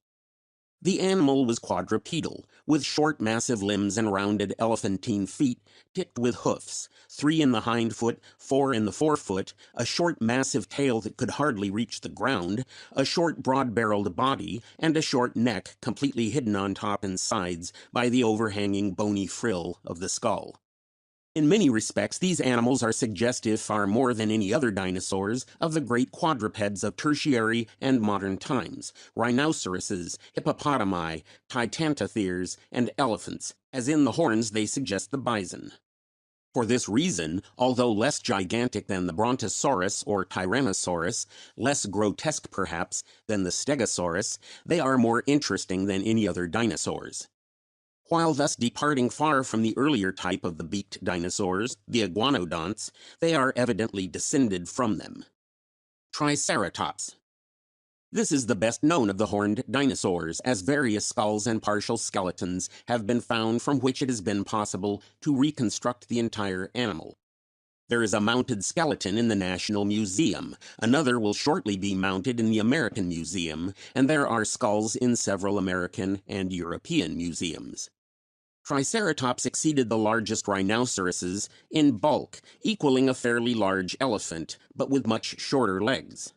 The animal was quadrupedal, with short massive limbs and rounded elephantine feet tipped with hoofs, 3 in the hind foot, 4 in the forefoot, a short massive tail that could hardly reach the ground, a short broad-barreled body, and a short neck completely hidden on top and sides by the overhanging bony frill of the skull. In many respects, these animals are suggestive far more than any other dinosaurs of the great quadrupeds of tertiary and modern times, rhinoceroses, hippopotami, titanotheres, and elephants, as in the horns they suggest the bison. For this reason, although less gigantic than the Brontosaurus or Tyrannosaurus, less grotesque perhaps than the Stegosaurus, they are more interesting than any other dinosaurs. While thus departing far from the earlier type of the beaked dinosaurs, the iguanodonts, they are evidently descended from them. Triceratops. This is the best known of the horned dinosaurs, as various skulls and partial skeletons have been found from which it has been possible to reconstruct the entire animal. There is a mounted skeleton in the National Museum, another will shortly be mounted in the American Museum, and there are skulls in several American and European museums. Triceratops exceeded the largest rhinoceroses in bulk, equaling a fairly large elephant, but with much shorter legs.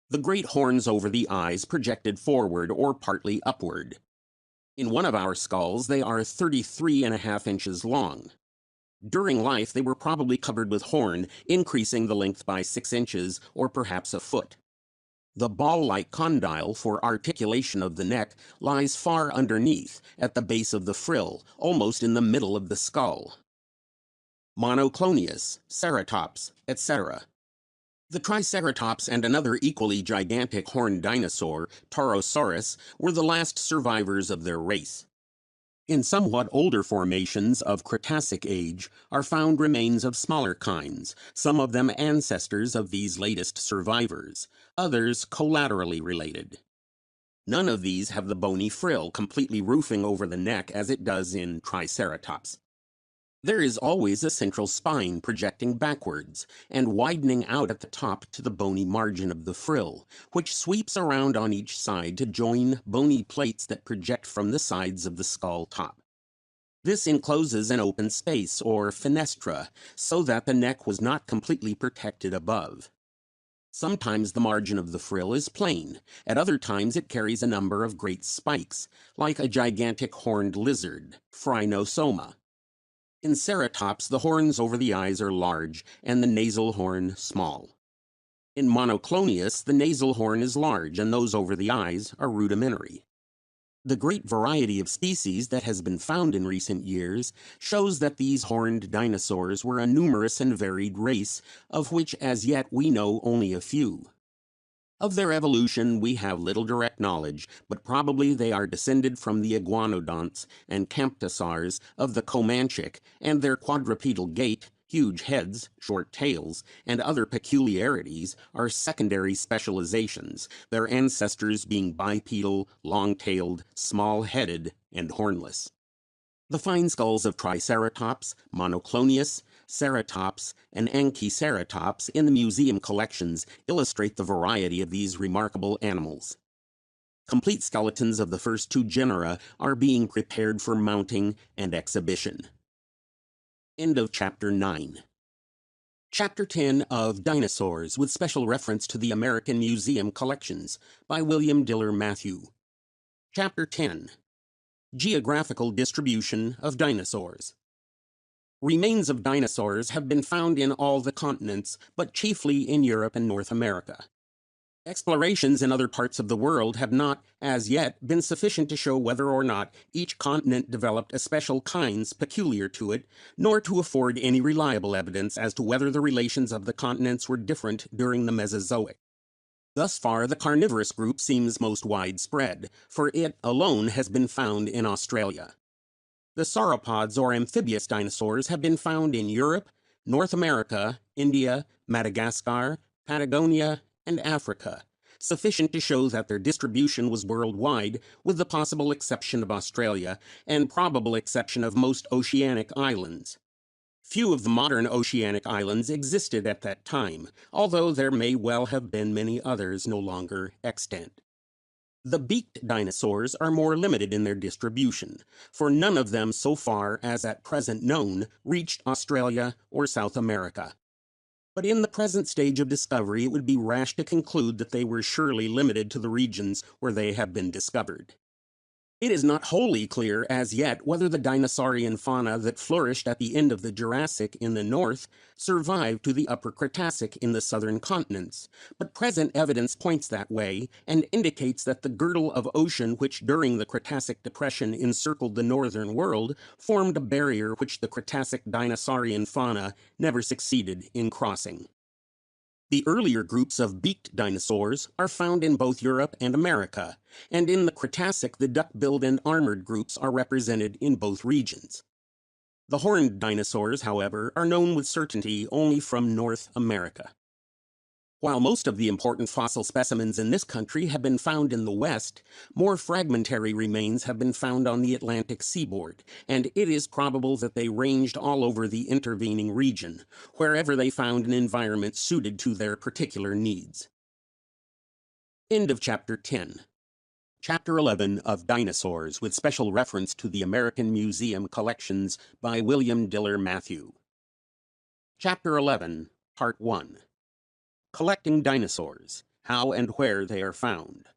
The great horns over the eyes projected forward or partly upward. In one of our skulls, they are 33.5 inches long. During life, they were probably covered with horn, increasing the length by 6 inches or perhaps a foot. The ball-like condyle for articulation of the neck lies far underneath, at the base of the frill, almost in the middle of the skull. Monoclonius, Ceratops, etc. The Triceratops and another equally gigantic horned dinosaur, Torosaurus, were the last survivors of their race. In somewhat older formations of Cretacic age are found remains of smaller kinds, some of them ancestors of these latest survivors, others collaterally related. None of these have the bony frill completely roofing over the neck as it does in Triceratops. There is always a central spine projecting backwards and widening out at the top to the bony margin of the frill, which sweeps around on each side to join bony plates that project from the sides of the skull top. This encloses an open space, or fenestra, so that the neck was not completely protected above. Sometimes the margin of the frill is plain, at other times it carries a number of great spikes, like a gigantic horned lizard, Phrynosoma. In Ceratops, the horns over the eyes are large, and the nasal horn small. In Monoclonius, the nasal horn is large, and those over the eyes are rudimentary. The great variety of species that has been found in recent years shows that these horned dinosaurs were a numerous and varied race, of which as yet we know only a few. Of their evolution we have little direct knowledge, but probably they are descended from the iguanodonts and camptosaurs of the Comanchic, and their quadrupedal gait, huge heads, short tails, and other peculiarities are secondary specializations, their ancestors being bipedal, long-tailed, small-headed, and hornless. The fine skulls of Triceratops, Monoclonius, Ceratops, and Anchiceratops in the museum collections illustrate the variety of these remarkable animals. Complete skeletons of the first two genera are being prepared for mounting and exhibition. End of Chapter 9. Chapter 10 of Dinosaurs with special reference to the American Museum Collections by William Diller Matthew. Chapter 10. Geographical Distribution of Dinosaurs. Remains of dinosaurs have been found in all the continents, but chiefly in Europe and North America. Explorations in other parts of the world have not, as yet, been sufficient to show whether or not each continent developed special kinds peculiar to it, nor to afford any reliable evidence as to whether the relations of the continents were different during the Mesozoic. Thus far, the carnivorous group seems most widespread, for it alone has been found in Australia. The sauropods or amphibious dinosaurs have been found in Europe, North America, India, Madagascar, Patagonia, and Africa, sufficient to show that their distribution was worldwide, with the possible exception of Australia and probable exception of most oceanic islands. Few of the modern oceanic islands existed at that time, although there may well have been many others no longer extant. The beaked dinosaurs are more limited in their distribution, for none of them so far as at present known reached Australia or South America. But in the present stage of discovery, it would be rash to conclude that they were surely limited to the regions where they have been discovered. It is not wholly clear as yet whether the dinosaurian fauna that flourished at the end of the Jurassic in the north survived to the Upper Cretacic in the southern continents, but present evidence points that way and indicates that the girdle of ocean which during the Cretacic depression encircled the northern world formed a barrier which the Cretacic dinosaurian fauna never succeeded in crossing. The earlier groups of beaked dinosaurs are found in both Europe and America, and in the Cretacic the duck-billed and armored groups are represented in both regions. The horned dinosaurs, however, are known with certainty only from North America. While most of the important fossil specimens in this country have been found in the West, more fragmentary remains have been found on the Atlantic seaboard, and it is probable that they ranged all over the intervening region, wherever they found an environment suited to their particular needs. End of Chapter 10. Chapter 11 of Dinosaurs with special reference to the American Museum Collections by William Diller Matthew. Chapter 11, Part 1. Collecting Dinosaurs, How and Where They Are Found.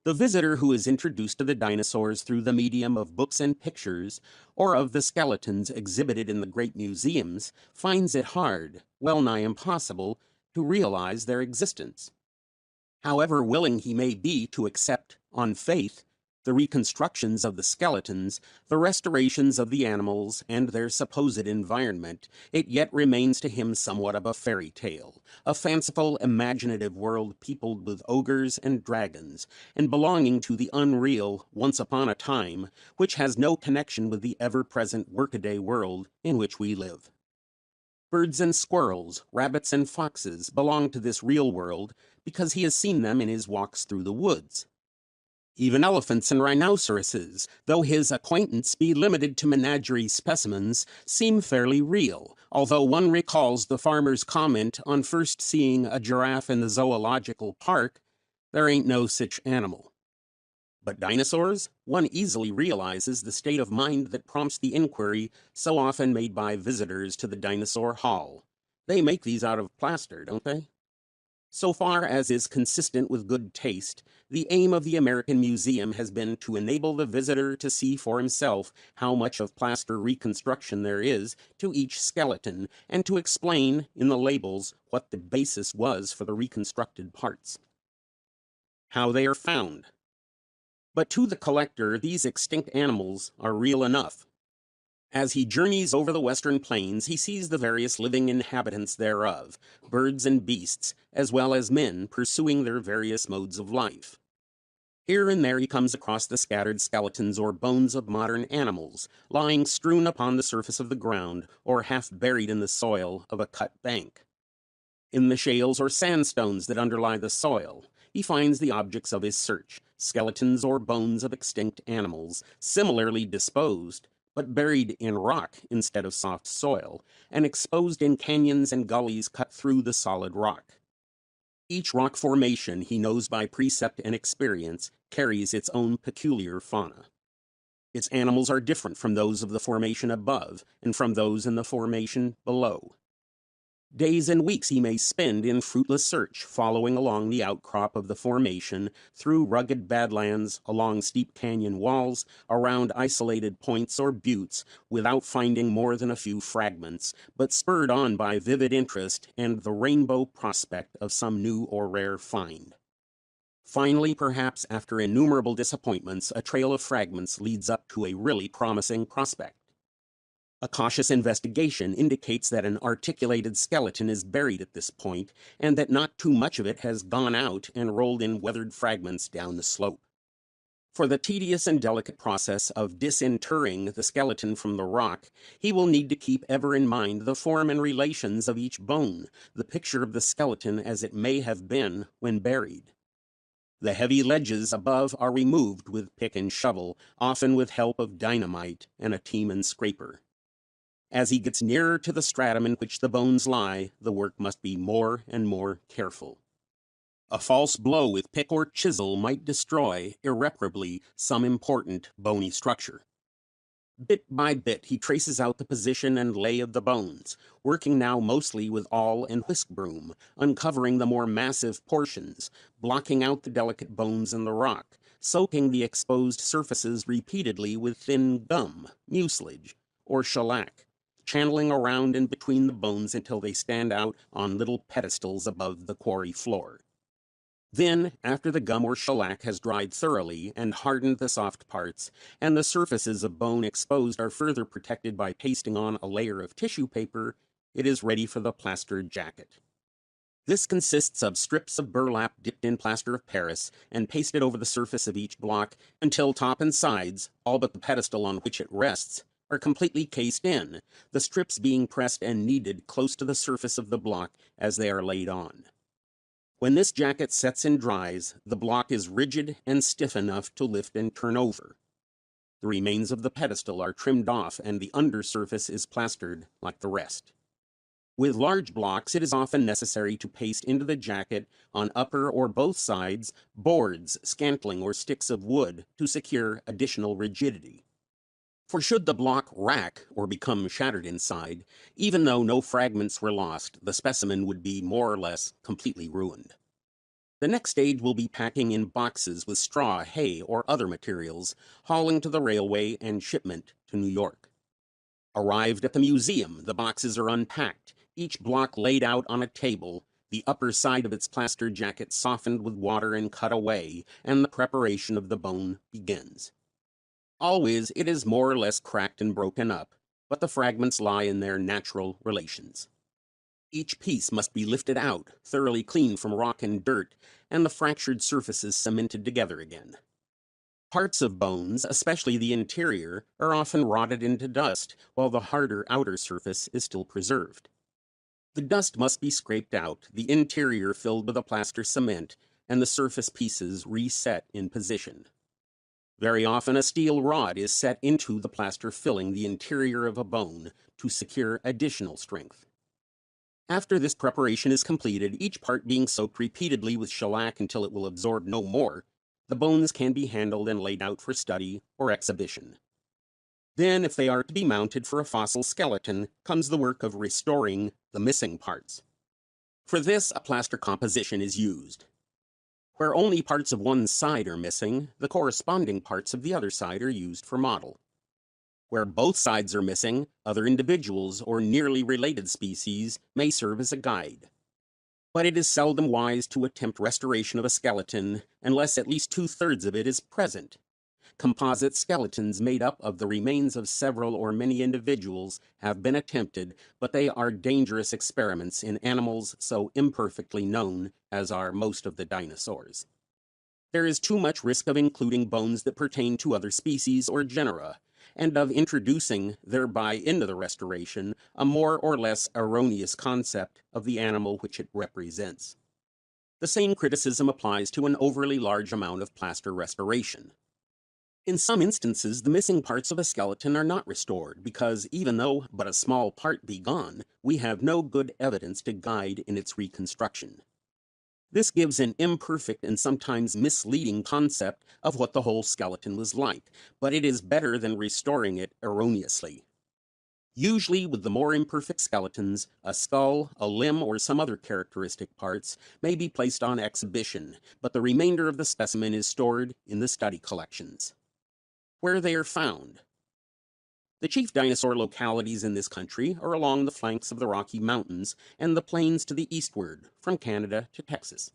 The visitor who is introduced to the dinosaurs through the medium of books and pictures, or of the skeletons exhibited in the great museums, finds it hard, well nigh impossible, to realize their existence. However willing he may be to accept, on faith, the reconstructions of the skeletons, the restorations of the animals, and their supposed environment, it yet remains to him somewhat of a fairy tale, a fanciful, imaginative world peopled with ogres and dragons, and belonging to the unreal once upon a time, which has no connection with the ever-present workaday world in which we live. Birds and squirrels, rabbits and foxes belong to this real world because he has seen them in his walks through the woods. Even elephants and rhinoceroses, though his acquaintance be limited to menagerie specimens, seem fairly real, although one recalls the farmer's comment on first seeing a giraffe in the zoological park, "There ain't no sich animal." But dinosaurs? One easily realizes the state of mind that prompts the inquiry so often made by visitors to the dinosaur hall. They make these out of plaster, don't they? So far as is consistent with good taste, the aim of the American Museum has been to enable the visitor to see for himself how much of plaster reconstruction there is to each skeleton, and to explain in the labels what the basis was for the reconstructed parts. How they are found. But to the collector, these extinct animals are real enough. As he journeys over the western plains, he sees the various living inhabitants thereof, birds and beasts, as well as men pursuing their various modes of life. Here and there he comes across the scattered skeletons or bones of modern animals, lying strewn upon the surface of the ground, or half buried in the soil of a cut bank. In the shales or sandstones that underlie the soil, he finds the objects of his search, skeletons or bones of extinct animals, similarly disposed, but buried in rock instead of soft soil, and exposed in canyons and gullies cut through the solid rock. Each rock formation, he knows by precept and experience, carries its own peculiar fauna. Its animals are different from those of the formation above and from those in the formation below. Days and weeks he may spend in fruitless search, following along the outcrop of the formation, through rugged badlands, along steep canyon walls, around isolated points or buttes, without finding more than a few fragments, but spurred on by vivid interest and the rainbow prospect of some new or rare find. Finally, perhaps after innumerable disappointments, a trail of fragments leads up to a really promising prospect. A cautious investigation indicates that an articulated skeleton is buried at this point, and that not too much of it has gone out and rolled in weathered fragments down the slope. For the tedious and delicate process of disinterring the skeleton from the rock, he will need to keep ever in mind the form and relations of each bone, the picture of the skeleton as it may have been when buried. The heavy ledges above are removed with pick and shovel, often with help of dynamite and a team and scraper. As he gets nearer to the stratum in which the bones lie, the work must be more and more careful. A false blow with pick or chisel might destroy, irreparably, some important bony structure. Bit by bit, he traces out the position and lay of the bones, working now mostly with awl and whisk broom, uncovering the more massive portions, blocking out the delicate bones in the rock, soaking the exposed surfaces repeatedly with thin gum, mucilage, or shellac, channeling around in between the bones until they stand out on little pedestals above the quarry floor. Then, after the gum or shellac has dried thoroughly and hardened the soft parts, and the surfaces of bone exposed are further protected by pasting on a layer of tissue paper, it is ready for the plaster jacket. This consists of strips of burlap dipped in plaster of Paris and pasted over the surface of each block until top and sides, all but the pedestal on which it rests, are completely cased in, the strips being pressed and kneaded close to the surface of the block as they are laid on. When this jacket sets and dries, the block is rigid and stiff enough to lift and turn over. The remains of the pedestal are trimmed off and the undersurface is plastered like the rest. With large blocks, it is often necessary to paste into the jacket, on upper or both sides, boards, scantling, or sticks of wood to secure additional rigidity. For should the block rack or become shattered inside, even though no fragments were lost, the specimen would be more or less completely ruined. The next stage will be packing in boxes with straw, hay, or other materials, hauling to the railway and shipment to New York. Arrived at the museum, the boxes are unpacked, each block laid out on a table, the upper side of its plaster jacket softened with water and cut away, and the preparation of the bone begins. Always it is more or less cracked and broken up, but the fragments lie in their natural relations. Each piece must be lifted out, thoroughly cleaned from rock and dirt, and the fractured surfaces cemented together again. Parts of bones, especially the interior, are often rotted into dust, while the harder outer surface is still preserved. The dust must be scraped out, the interior filled with a plaster cement, and the surface pieces reset in position. Very often a steel rod is set into the plaster filling the interior of a bone to secure additional strength. After this preparation is completed, each part being soaked repeatedly with shellac until it will absorb no more, the bones can be handled and laid out for study or exhibition. Then, if they are to be mounted for a fossil skeleton, comes the work of restoring the missing parts. For this, a plaster composition is used. Where only parts of one side are missing, the corresponding parts of the other side are used for model. Where both sides are missing, other individuals or nearly related species may serve as a guide. But it is seldom wise to attempt restoration of a skeleton unless at least 2/3 of it is present. Composite skeletons made up of the remains of several or many individuals have been attempted, but they are dangerous experiments in animals so imperfectly known as are most of the dinosaurs. There is too much risk of including bones that pertain to other species or genera, and of introducing thereby into the restoration a more or less erroneous concept of the animal which it represents. The same criticism applies to an overly large amount of plaster restoration. In some instances, the missing parts of a skeleton are not restored because even though but a small part be gone, we have no good evidence to guide in its reconstruction. This gives an imperfect and sometimes misleading concept of what the whole skeleton was like, but it is better than restoring it erroneously. Usually, with the more imperfect skeletons, a skull, a limb, or some other characteristic parts may be placed on exhibition, but the remainder of the specimen is stored in the study collections. Where they are found. The chief dinosaur localities in this country are along the flanks of the Rocky Mountains and the plains to the eastward, from Canada to Texas.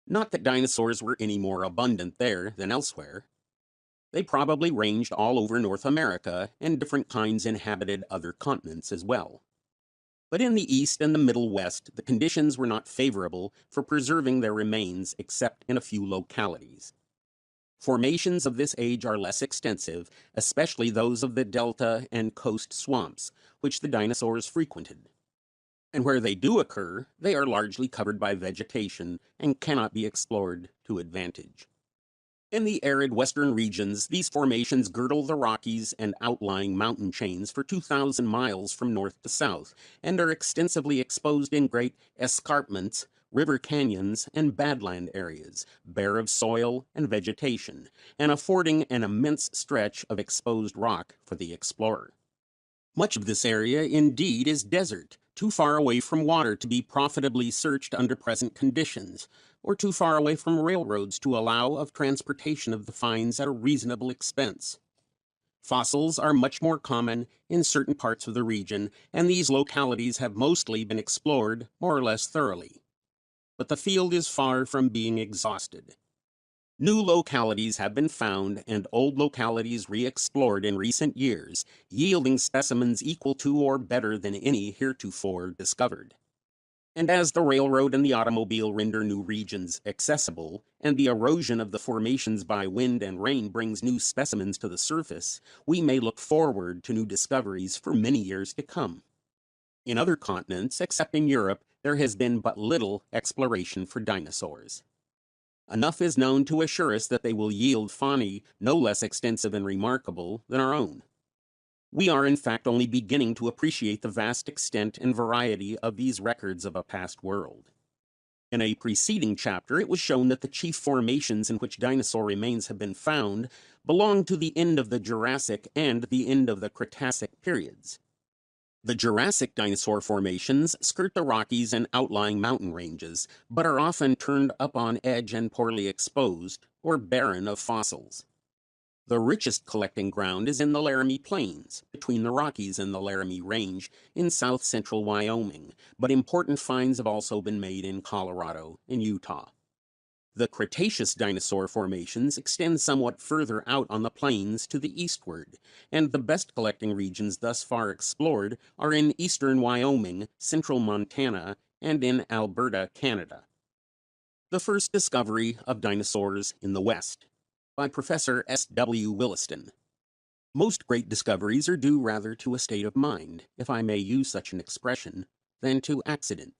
Not that dinosaurs were any more abundant there than elsewhere. They probably ranged all over North America, and different kinds inhabited other continents as well. But in the east and the Middle West, the conditions were not favorable for preserving their remains except in a few localities. Formations of this age are less extensive, especially those of the delta and coast swamps, which the dinosaurs frequented. And where they do occur, they are largely covered by vegetation and cannot be explored to advantage. In the arid western regions, these formations girdle the Rockies and outlying mountain chains for 2,000 miles from north to south, and are extensively exposed in great escarpments, river canyons, and badland areas, bare of soil and vegetation, and affording an immense stretch of exposed rock for the explorer. Much of this area, indeed, is desert, too far away from water to be profitably searched under present conditions, or too far away from railroads to allow of transportation of the finds at a reasonable expense. Fossils are much more common in certain parts of the region, and these localities have mostly been explored more or less thoroughly. But the field is far from being exhausted. New localities have been found and old localities re-explored in recent years, yielding specimens equal to or better than any heretofore discovered. And as the railroad and the automobile render new regions accessible, and the erosion of the formations by wind and rain brings new specimens to the surface, we may look forward to new discoveries for many years to come. In other continents, except in Europe, there has been but little exploration for dinosaurs. Enough is known to assure us that they will yield faunae no less extensive and remarkable than our own. We are in fact only beginning to appreciate the vast extent and variety of these records of a past world. In a preceding chapter, it was shown that the chief formations in which dinosaur remains have been found belong to the end of the Jurassic and the end of the Cretacic periods. The Jurassic dinosaur formations skirt the Rockies and outlying mountain ranges, but are often turned up on edge and poorly exposed, or barren of fossils. The richest collecting ground is in the Laramie Plains, between the Rockies and the Laramie Range in south-central Wyoming, but important finds have also been made in Colorado and Utah. The Cretaceous dinosaur formations extend somewhat further out on the plains to the eastward, and the best collecting regions thus far explored are in eastern Wyoming, central Montana, and in Alberta, Canada. The first discovery of dinosaurs in the West, by Professor S.W. Williston. Most great discoveries are due rather to a state of mind, if I may use such an expression, than to accident.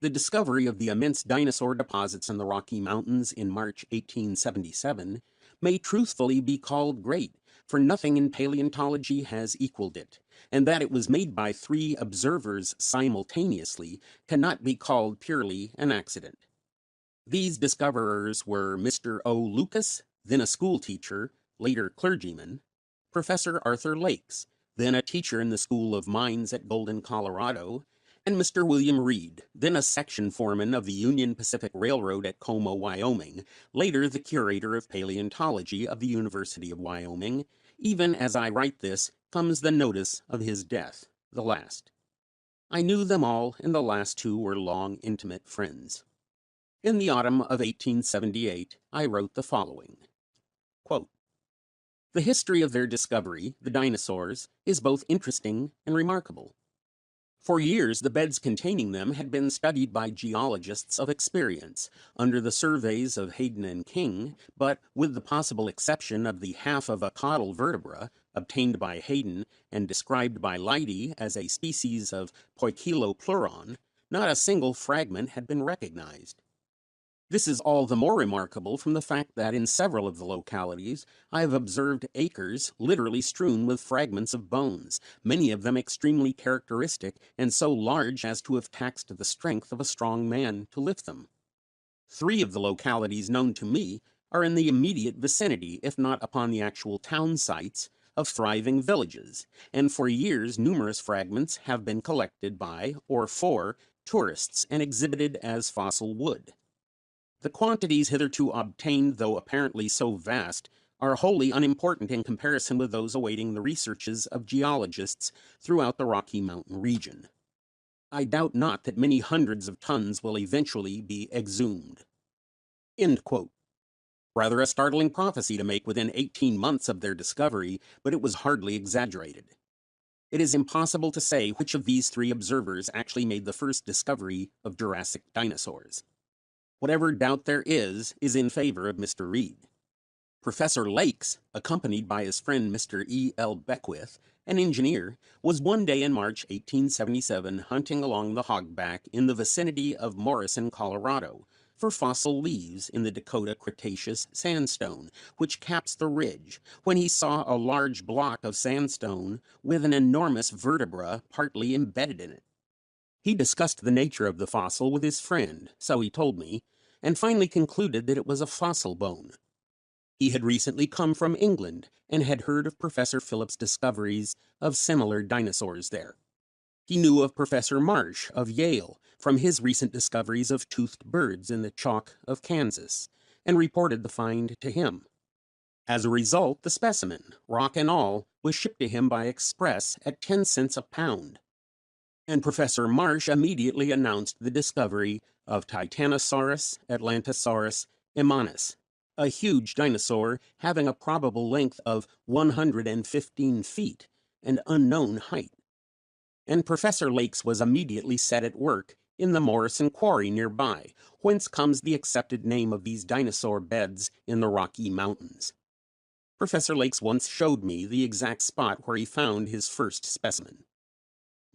The discovery of the immense dinosaur deposits in the Rocky Mountains in March 1877 may truthfully be called great, for nothing in paleontology has equaled it, and that it was made by 3 observers simultaneously cannot be called purely an accident. These discoverers were Mr. O. Lucas, then a schoolteacher, later clergyman, Professor Arthur Lakes, then a teacher in the School of Mines at Golden, Colorado, and Mr. William Reed, then a section foreman of the Union Pacific Railroad at Como, Wyoming, later the curator of paleontology of the University of Wyoming. Even as I write this, comes the notice of his death, the last. I knew them all, and the last 2 were long intimate friends. In the autumn of 1878, I wrote the following, quote, "The history of their discovery, the dinosaurs, is both interesting and remarkable. For years, the beds containing them had been studied by geologists of experience, under the surveys of Hayden and King, but with the possible exception of the half of a caudal vertebra, obtained by Hayden and described by Leidy as a species of Poikilopleuron, not a single fragment had been recognized. This is all the more remarkable from the fact that in several of the localities I have observed acres literally strewn with fragments of bones, many of them extremely characteristic and so large as to have taxed the strength of a strong man to lift them. 3 of the localities known to me are in the immediate vicinity, if not upon the actual town sites, of thriving villages, and for years numerous fragments have been collected by or for tourists and exhibited as fossil wood. The quantities hitherto obtained, though apparently so vast, are wholly unimportant in comparison with those awaiting the researches of geologists throughout the Rocky Mountain region. I doubt not that many hundreds of tons will eventually be exhumed. End quote. Rather a startling prophecy to make within 18 months of their discovery, but it was hardly exaggerated. It is impossible to say which of these 3 observers actually made the first discovery of Jurassic dinosaurs. Whatever doubt there is in favor of Mr. Reed. Professor Lakes, accompanied by his friend Mr. E. L. Beckwith, an engineer, was one day in March 1877 hunting along the hogback in the vicinity of Morrison, Colorado, for fossil leaves in the Dakota Cretaceous sandstone, which caps the ridge, when he saw a large block of sandstone with an enormous vertebra partly embedded in it. He discussed the nature of the fossil with his friend, so he told me, and finally concluded that it was a fossil bone. He had recently come from England and had heard of Professor Phillips' discoveries of similar dinosaurs there. He knew of Professor Marsh of Yale from his recent discoveries of toothed birds in the chalk of Kansas, and reported the find to him. As a result, the specimen, rock and all, was shipped to him by express at 10 cents a pound. And Professor Marsh immediately announced the discovery of Titanosaurus atlantosaurus immanis, a huge dinosaur having a probable length of 115 feet and unknown height. And Professor Lakes was immediately set at work in the Morrison Quarry nearby, whence comes the accepted name of these dinosaur beds in the Rocky Mountains. Professor Lakes once showed me the exact spot where he found his first specimen.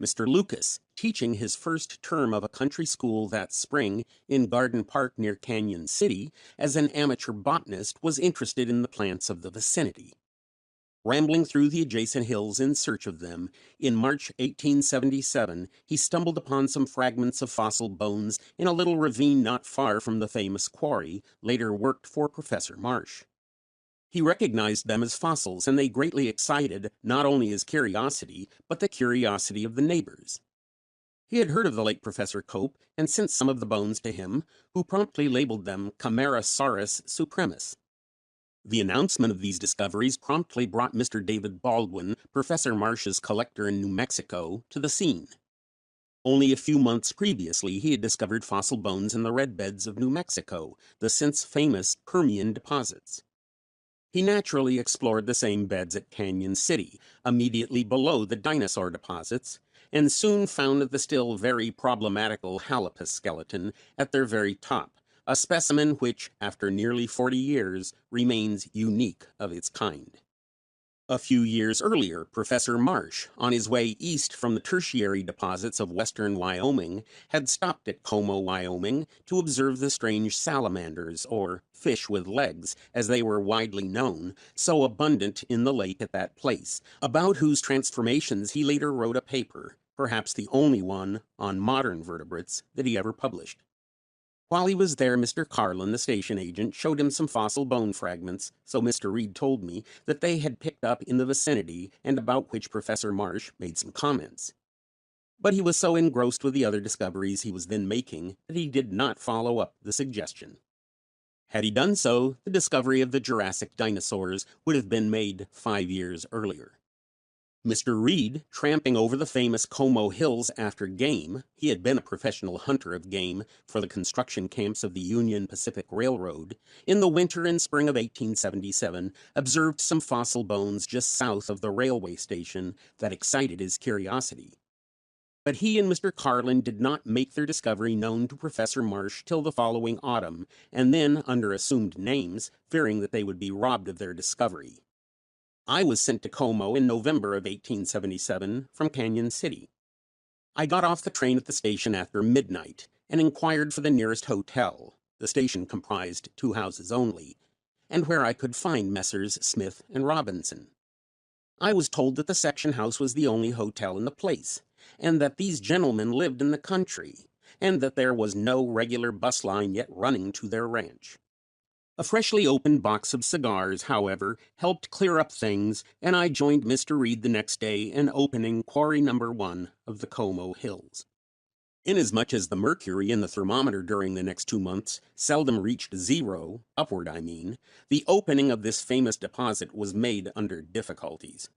Mr. Lucas, teaching his first term of a country school that spring in Garden Park near Canyon City, as an amateur botanist, was interested in the plants of the vicinity. Rambling through the adjacent hills in search of them, in March 1877 he stumbled upon some fragments of fossil bones in a little ravine not far from the famous quarry later worked for Professor Marsh. He recognized them as fossils, and they greatly excited not only his curiosity, but the curiosity of the neighbors. He had heard of the late Professor Cope and sent some of the bones to him, who promptly labeled them Camarasaurus supremus. The announcement of these discoveries promptly brought Mr. David Baldwin, Professor Marsh's collector in New Mexico, to the scene. Only a few months previously he had discovered fossil bones in the red beds of New Mexico, the since famous Permian deposits. He naturally explored the same beds at Canyon City, immediately below the dinosaur deposits, and soon found the still very problematical Halipus skeleton at their very top, a specimen which, after nearly 40 years, remains unique of its kind. A few years earlier, Professor Marsh, on his way east from the tertiary deposits of western Wyoming, had stopped at Como, Wyoming, to observe the strange salamanders, or fish with legs, as they were widely known, so abundant in the lake at that place, about whose transformations he later wrote a paper, perhaps the only one on modern vertebrates that he ever published. While he was there, Mr. Carlin, the station agent, showed him some fossil bone fragments, so Mr. Reed told me that they had picked up in the vicinity and about which Professor Marsh made some comments. But he was so engrossed with the other discoveries he was then making that he did not follow up the suggestion. Had he done so, the discovery of the Jurassic dinosaurs would have been made 5 years earlier. Mr. Reed, tramping over the famous Como Hills after game — he had been a professional hunter of game for the construction camps of the Union Pacific Railroad — in the winter and spring of 1877, observed some fossil bones just south of the railway station that excited his curiosity. But he and Mr. Carlin did not make their discovery known to Professor Marsh till the following autumn, and then under assumed names, fearing that they would be robbed of their discovery. I was sent to Como in November of 1877 from Canyon City. I got off the train at the station after midnight and inquired for the nearest hotel, The station comprised 2 houses only, and where I could find Messrs. Smith and Robinson. I was told that the section house was the only hotel in the place, and that these gentlemen lived in the country, and that there was no regular bus line yet running to their ranch. A freshly opened box of cigars, however, helped clear up things, and I joined Mr. Reed the next day in opening Quarry Number 1 of the Como Hills. Inasmuch as the mercury in the thermometer during the next 2 months seldom reached 0, upward I mean, the opening of this famous deposit was made under difficulties.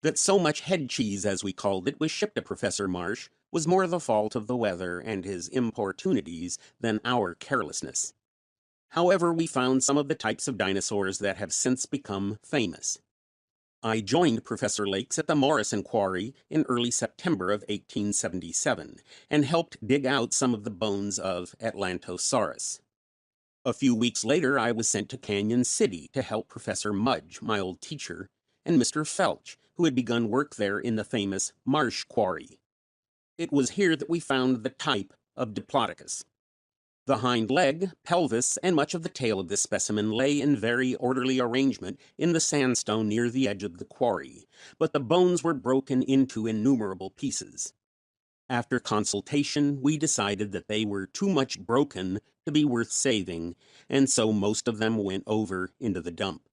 That so much head cheese, as we called it, was shipped to Professor Marsh was more the fault of the weather and his importunities than our carelessness. However, we found some of the types of dinosaurs that have since become famous. I joined Professor Lakes at the Morrison Quarry in early September of 1877 and helped dig out some of the bones of Atlantosaurus. A few weeks later, I was sent to Canyon City to help Professor Mudge, my old teacher, and Mr. Felch, who had begun work there in the famous Marsh Quarry. It was here that we found the type of Diplodocus. The hind leg, pelvis, and much of the tail of this specimen lay in very orderly arrangement in the sandstone near the edge of the quarry, but the bones were broken into innumerable pieces. After consultation, we decided that they were too much broken to be worth saving, and so most of them went over into the dump.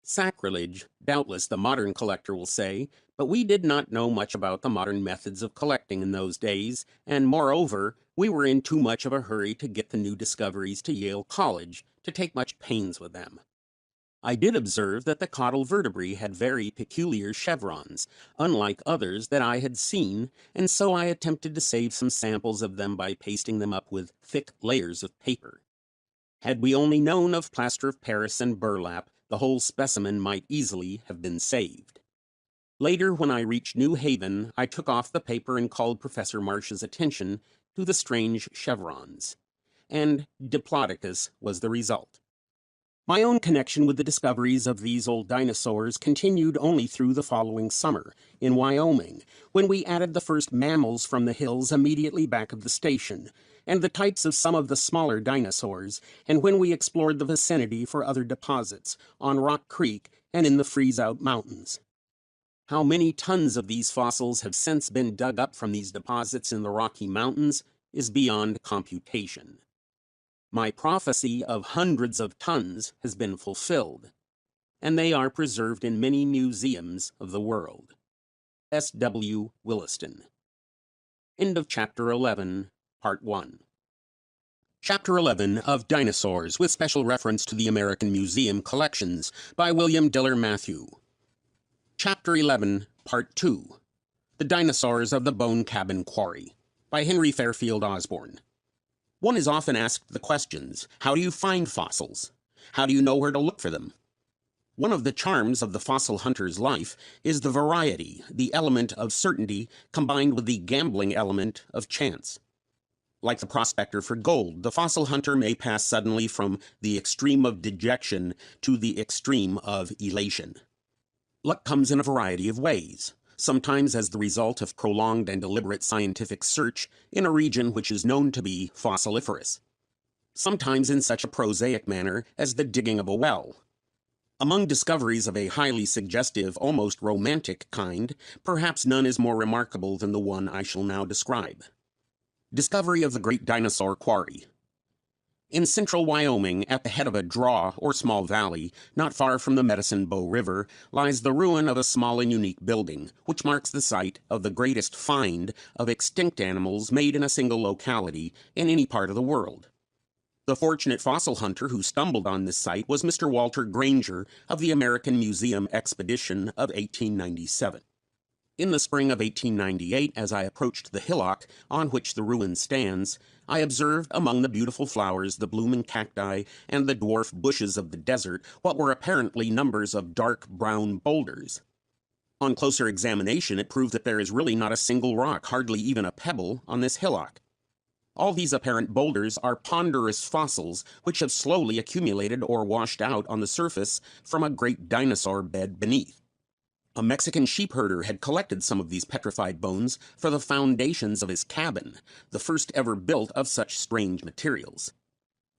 Sacrilege, doubtless the modern collector will say, but we did not know much about the modern methods of collecting in those days, and moreover, we were in too much of a hurry to get the new discoveries to Yale College to take much pains with them. I did observe that the caudal vertebrae had very peculiar chevrons, unlike others that I had seen, and so I attempted to save some samples of them by pasting them up with thick layers of paper. Had we only known of plaster of Paris and burlap, the whole specimen might easily have been saved. Later, when I reached New Haven, I took off the paper and called Professor Marsh's attention to the strange chevrons, and Diplodocus was the result. My own connection with the discoveries of these old dinosaurs continued only through the following summer, in Wyoming, when we added the first mammals from the hills immediately back of the station, and the types of some of the smaller dinosaurs, and when we explored the vicinity for other deposits, on Rock Creek and in the Freeze-Out Mountains. How many tons of these fossils have since been dug up from these deposits in the Rocky Mountains is beyond computation. My prophecy of hundreds of tons has been fulfilled, and they are preserved in many museums of the world. S. W. Williston. End of Chapter 11, Part 1. Chapter 11 of Dinosaurs, with special reference to the American Museum Collections, by William Diller Matthew. Chapter 11, Part 2. The Dinosaurs of the Bone Cabin Quarry, by Henry Fairfield Osborn. One is often asked the questions, how do you find fossils? How do you know where to look for them? One of the charms of the fossil hunter's life is the variety, the element of certainty, combined with the gambling element of chance. Like the prospector for gold, the fossil hunter may pass suddenly from the extreme of dejection to the extreme of elation. Luck comes in a variety of ways, sometimes as the result of prolonged and deliberate scientific search in a region which is known to be fossiliferous, sometimes in such a prosaic manner as the digging of a well. Among discoveries of a highly suggestive, almost romantic kind, perhaps none is more remarkable than the one I shall now describe. Discovery of the Great Dinosaur Quarry. In central Wyoming, at the head of a draw or small valley, not far from the Medicine Bow River, lies the ruin of a small and unique building, which marks the site of the greatest find of extinct animals made in a single locality in any part of the world. The fortunate fossil hunter who stumbled on this site was Mr. Walter Granger of the American Museum Expedition of 1897. In the spring of 1898, as I approached the hillock on which the ruin stands, I observed among the beautiful flowers, the blooming cacti, and the dwarf bushes of the desert what were apparently numbers of dark brown boulders. On closer examination, it proved that there is really not a single rock, hardly even a pebble, on this hillock. All these apparent boulders are ponderous fossils which have slowly accumulated or washed out on the surface from a great dinosaur bed beneath. A Mexican sheepherder had collected some of these petrified bones for the foundations of his cabin, the first ever built of such strange materials.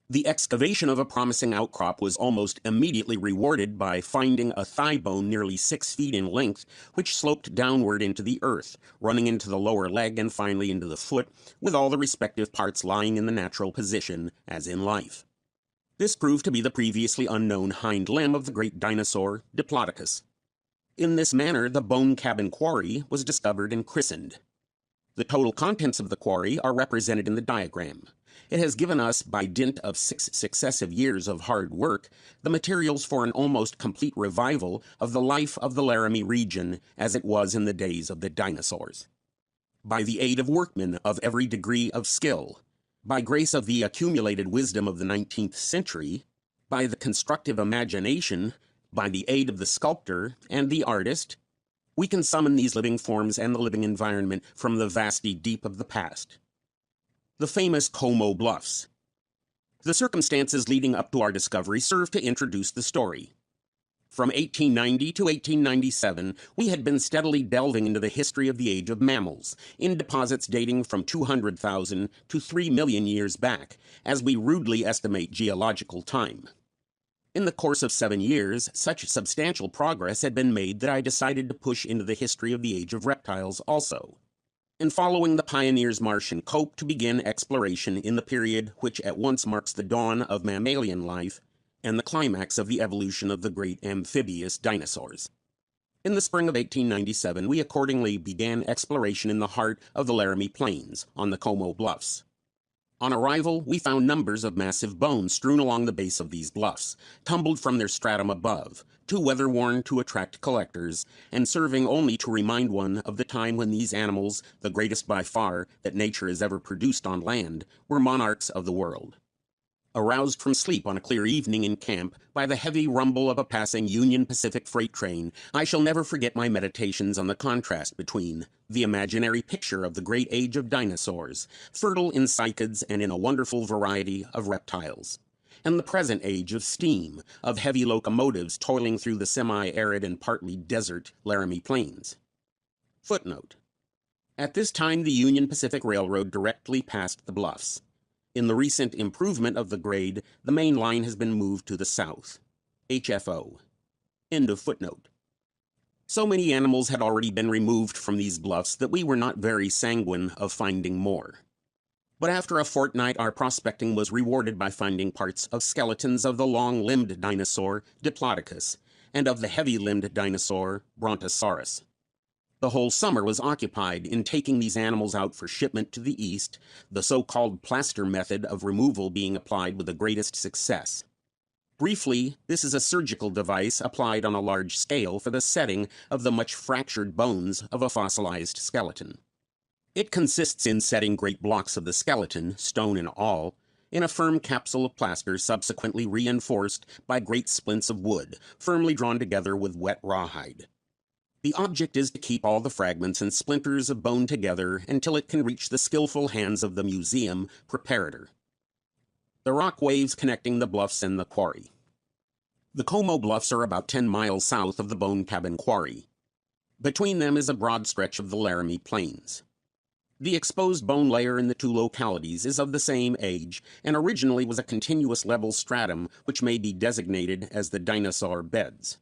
The excavation of a promising outcrop was almost immediately rewarded by finding a thigh bone nearly 6 feet in length, which sloped downward into the earth, running into the lower leg and finally into the foot, with all the respective parts lying in the natural position, as in life. This proved to be the previously unknown hind limb of the great dinosaur, Diplodocus. In this manner, the bone cabin quarry was discovered and christened. The total contents of the quarry are represented in the diagram. It has given us, by dint of 6 successive years of hard work, the materials for an almost complete revival of the life of the Laramie region as it was in the days of the dinosaurs. By the aid of workmen of every degree of skill, by grace of the accumulated wisdom of the 19th century, by the constructive imagination, by the aid of the sculptor and the artist, we can summon these living forms and the living environment from the vasty deep of the past. The famous Como Bluffs. The circumstances leading up to our discovery serve to introduce the story. From 1890 to 1897, we had been steadily delving into the history of the age of mammals, in deposits dating from 200,000 to 3 million years back, as we rudely estimate geological time. In the course of 7 years, such substantial progress had been made that I decided to push into the history of the age of reptiles also, and following the pioneer's march and cope to begin exploration in the period which at once marks the dawn of mammalian life and the climax of the evolution of the great amphibious dinosaurs. In the spring of 1897, we accordingly began exploration in the heart of the Laramie Plains, on the Como Bluffs. On arrival, we found numbers of massive bones strewn along the base of these bluffs, tumbled from their stratum above, too weather-worn to attract collectors, and serving only to remind one of the time when these animals, the greatest by far that nature has ever produced on land, were monarchs of the world. Aroused from sleep on a clear evening in camp by the heavy rumble of a passing Union Pacific freight train, I shall never forget my meditations on the contrast between the imaginary picture of the great age of dinosaurs, fertile in cycads and in a wonderful variety of reptiles, and the present age of steam, of heavy locomotives toiling through the semi-arid and partly desert Laramie Plains. Footnote: at this time the Union Pacific Railroad directly passed the bluffs. In the recent improvement of the grade, the main line has been moved to the south. HFO. End of footnote. So many animals had already been removed from these bluffs that we were not very sanguine of finding more. But after a fortnight our prospecting was rewarded by finding parts of skeletons of the long-limbed dinosaur, Diplodocus, and of the heavy-limbed dinosaur, Brontosaurus. The whole summer was occupied in taking these animals out for shipment to the east, the so-called plaster method of removal being applied with the greatest success. Briefly, this is a surgical device applied on a large scale for the setting of the much fractured bones of a fossilized skeleton. It consists in setting great blocks of the skeleton, stone and all, in a firm capsule of plaster subsequently reinforced by great splints of wood, firmly drawn together with wet rawhide. The object is to keep all the fragments and splinters of bone together until it can reach the skillful hands of the museum preparator. The rock waves connecting the bluffs and the quarry. The Como Bluffs are about 10 miles south of the Bone Cabin Quarry. Between them is a broad stretch of the Laramie Plains. The exposed bone layer in the two localities is of the same age and originally was a continuous level stratum which may be designated as the dinosaur beds.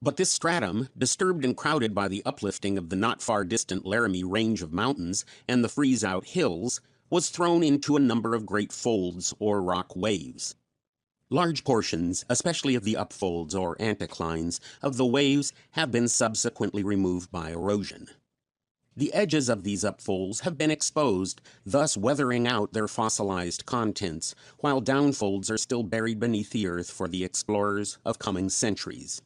But this stratum, disturbed and crowded by the uplifting of the not far distant Laramie range of mountains and the freeze-out hills, was thrown into a number of great folds or rock waves. Large portions, especially of the upfolds or anticlines, of the waves have been subsequently removed by erosion. The edges of these upfolds have been exposed, thus weathering out their fossilized contents, while downfolds are still buried beneath the earth for the explorers of coming centuries.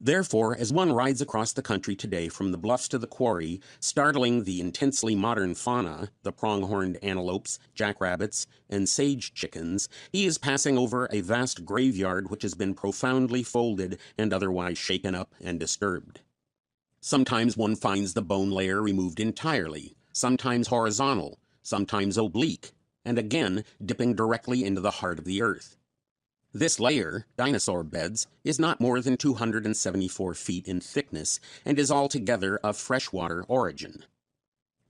Therefore, as one rides across the country today from the bluffs to the quarry, startling the intensely modern fauna, the pronghorned antelopes, jackrabbits, and sage chickens, he is passing over a vast graveyard which has been profoundly folded and otherwise shaken up and disturbed. Sometimes one finds the bone layer removed entirely, sometimes horizontal, sometimes oblique, and again dipping directly into the heart of the earth. This layer, dinosaur beds, is not more than 274 feet in thickness and is altogether of freshwater origin.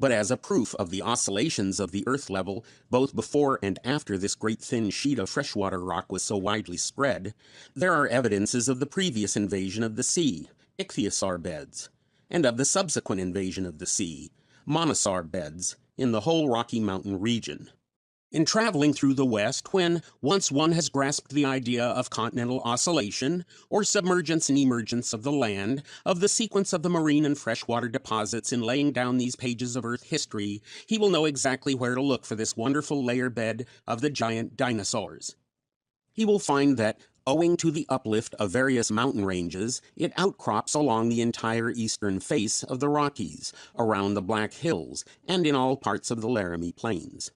But as a proof of the oscillations of the Earth level, both before and after this great thin sheet of freshwater rock was so widely spread, there are evidences of the previous invasion of the sea, ichthyosaur beds, and of the subsequent invasion of the sea, monosaur beds, in the whole Rocky Mountain region. In traveling through the West, when once one has grasped the idea of continental oscillation, or submergence and emergence of the land, of the sequence of the marine and freshwater deposits in laying down these pages of Earth history, he will know exactly where to look for this wonderful layer bed of the giant dinosaurs. He will find that, owing to the uplift of various mountain ranges, it outcrops along the entire eastern face of the Rockies, around the Black Hills, and in all parts of the Laramie Plains.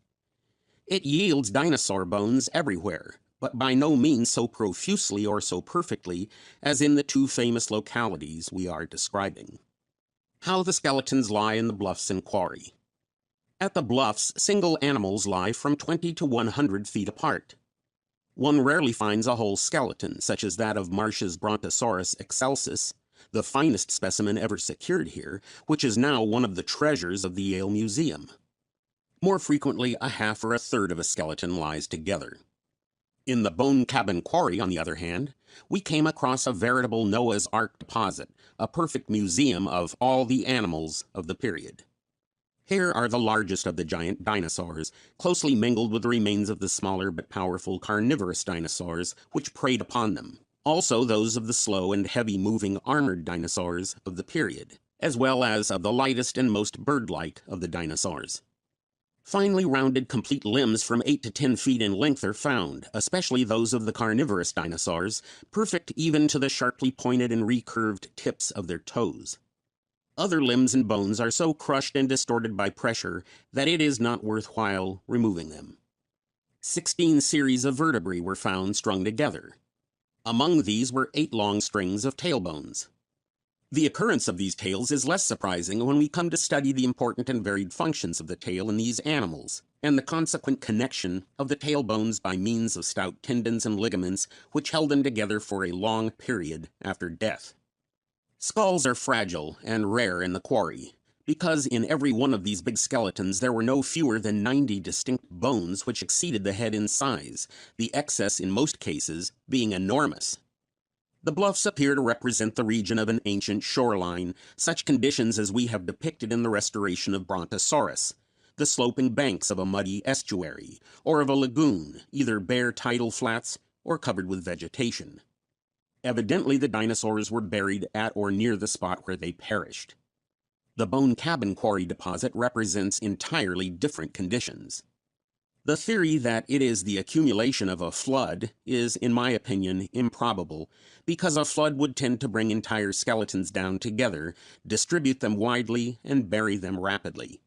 It yields dinosaur bones everywhere, but by no means so profusely or so perfectly as in the two famous localities we are describing. How the skeletons lie in the bluffs and quarry. At the bluffs, single animals lie from 20 to 100 feet apart. One rarely finds a whole skeleton, such as that of Marsh's Brontosaurus excelsus, the finest specimen ever secured here, which is now one of the treasures of the Yale Museum. More frequently, a half or a third of a skeleton lies together. In the Bone Cabin Quarry, on the other hand, we came across a veritable Noah's Ark deposit, a perfect museum of all the animals of the period. Here are the largest of the giant dinosaurs, closely mingled with the remains of the smaller but powerful carnivorous dinosaurs which preyed upon them, also those of the slow and heavy-moving armored dinosaurs of the period, as well as of the lightest and most bird-like of the dinosaurs. Finely rounded complete limbs from 8 to 10 feet in length are found, especially those of the carnivorous dinosaurs, perfect even to the sharply pointed and recurved tips of their toes. Other limbs and bones are so crushed and distorted by pressure that it is not worthwhile removing them. 16 series of vertebrae were found strung together. Among these were 8 long strings of tailbones. The occurrence of these tails is less surprising when we come to study the important and varied functions of the tail in these animals, and the consequent connection of the tailbones by means of stout tendons and ligaments which held them together for a long period after death. Skulls are fragile and rare in the quarry, because in every one of these big skeletons there were no fewer than 90 distinct bones which exceeded the head in size, the excess in most cases being enormous. The bluffs appear to represent the region of an ancient shoreline, such conditions as we have depicted in the restoration of Brontosaurus, the sloping banks of a muddy estuary, or of a lagoon, either bare tidal flats or covered with vegetation. Evidently the dinosaurs were buried at or near the spot where they perished. The Bone Cabin Quarry deposit represents entirely different conditions. The theory that it is the accumulation of a flood is, in my opinion, improbable, because a flood would tend to bring entire skeletons down together, distribute them widely, and bury them rapidly.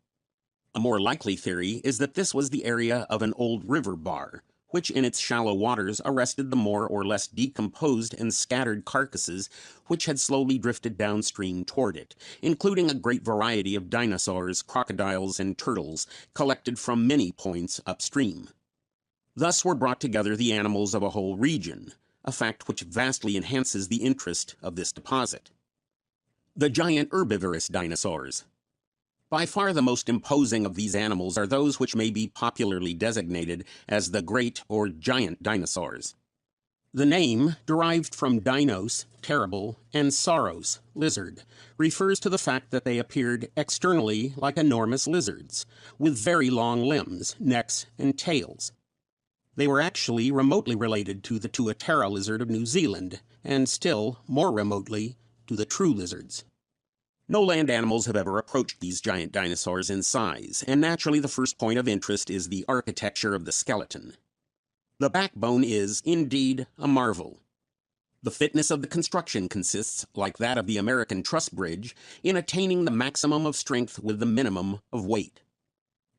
A more likely theory is that this was the area of an old river bar, which in its shallow waters arrested the more or less decomposed and scattered carcasses which had slowly drifted downstream toward it, including a great variety of dinosaurs, crocodiles, and turtles collected from many points upstream. Thus were brought together the animals of a whole region, a fact which vastly enhances the interest of this deposit. The giant herbivorous dinosaurs. By far the most imposing of these animals are those which may be popularly designated as the great or giant dinosaurs. The name, derived from dinos, terrible, and sauros, lizard, refers to the fact that they appeared externally like enormous lizards, with very long limbs, necks, and tails. They were actually remotely related to the tuatara lizard of New Zealand, and still more remotely to the true lizards. No land animals have ever approached these giant dinosaurs in size, and naturally the first point of interest is the architecture of the skeleton. The backbone is, indeed, a marvel. The fitness of the construction consists, like that of the American truss bridge, in attaining the maximum of strength with the minimum of weight.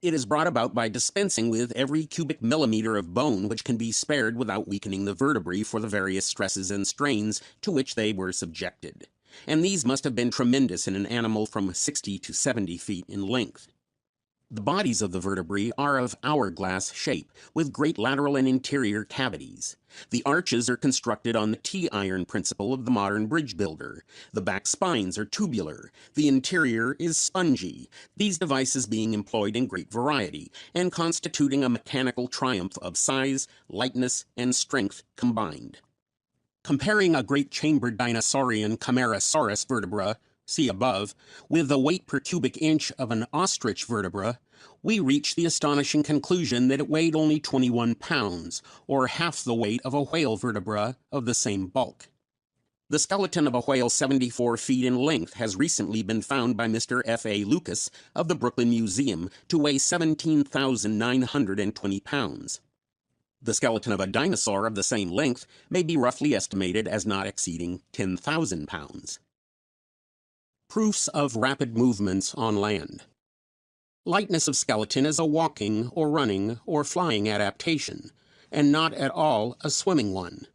It is brought about by dispensing with every cubic millimeter of bone which can be spared without weakening the vertebrae for the various stresses and strains to which they were subjected, and these must have been tremendous in an animal from 60 to 70 feet in length. The bodies of the vertebrae are of hourglass shape, with great lateral and interior cavities. The arches are constructed on the T-iron principle of the modern bridge builder. The back spines are tubular. The interior is spongy, these devices being employed in great variety, and constituting a mechanical triumph of size, lightness, and strength combined. Comparing a great chambered dinosaurian Camarasaurus vertebra, see above, with the weight per cubic inch of an ostrich vertebra, we reach the astonishing conclusion that it weighed only 21 pounds, or half the weight of a whale vertebra of the same bulk. The skeleton of a whale 74 feet in length has recently been found by Mr. F.A. Lucas of the Brooklyn Museum to weigh 17,920 pounds. The skeleton of a dinosaur of the same length may be roughly estimated as not exceeding 10,000 pounds. Proofs of rapid movements on land. Lightness of skeleton is a walking or running or flying adaptation, and not at all a swimming one.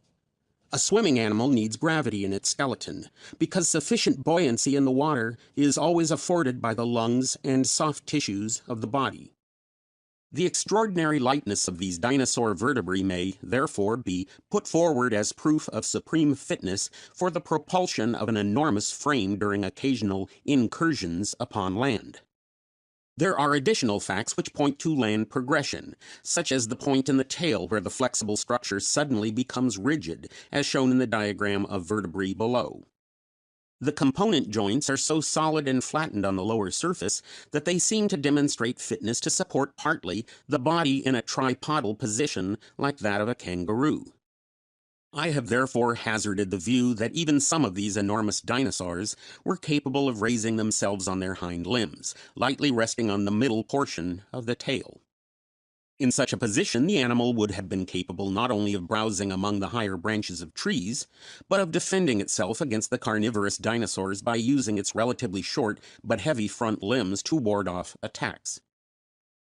A swimming animal needs gravity in its skeleton, because sufficient buoyancy in the water is always afforded by the lungs and soft tissues of the body. The extraordinary lightness of these dinosaur vertebrae may, therefore, be put forward as proof of supreme fitness for the propulsion of an enormous frame during occasional incursions upon land. There are additional facts which point to land progression, such as the point in the tail where the flexible structure suddenly becomes rigid, as shown in the diagram of vertebrae below. The component joints are so solid and flattened on the lower surface that they seem to demonstrate fitness to support partly the body in a tripodal position like that of a kangaroo. I have therefore hazarded the view that even some of these enormous dinosaurs were capable of raising themselves on their hind limbs, lightly resting on the middle portion of the tail. In such a position, the animal would have been capable not only of browsing among the higher branches of trees, but of defending itself against the carnivorous dinosaurs by using its relatively short but heavy front limbs to ward off attacks.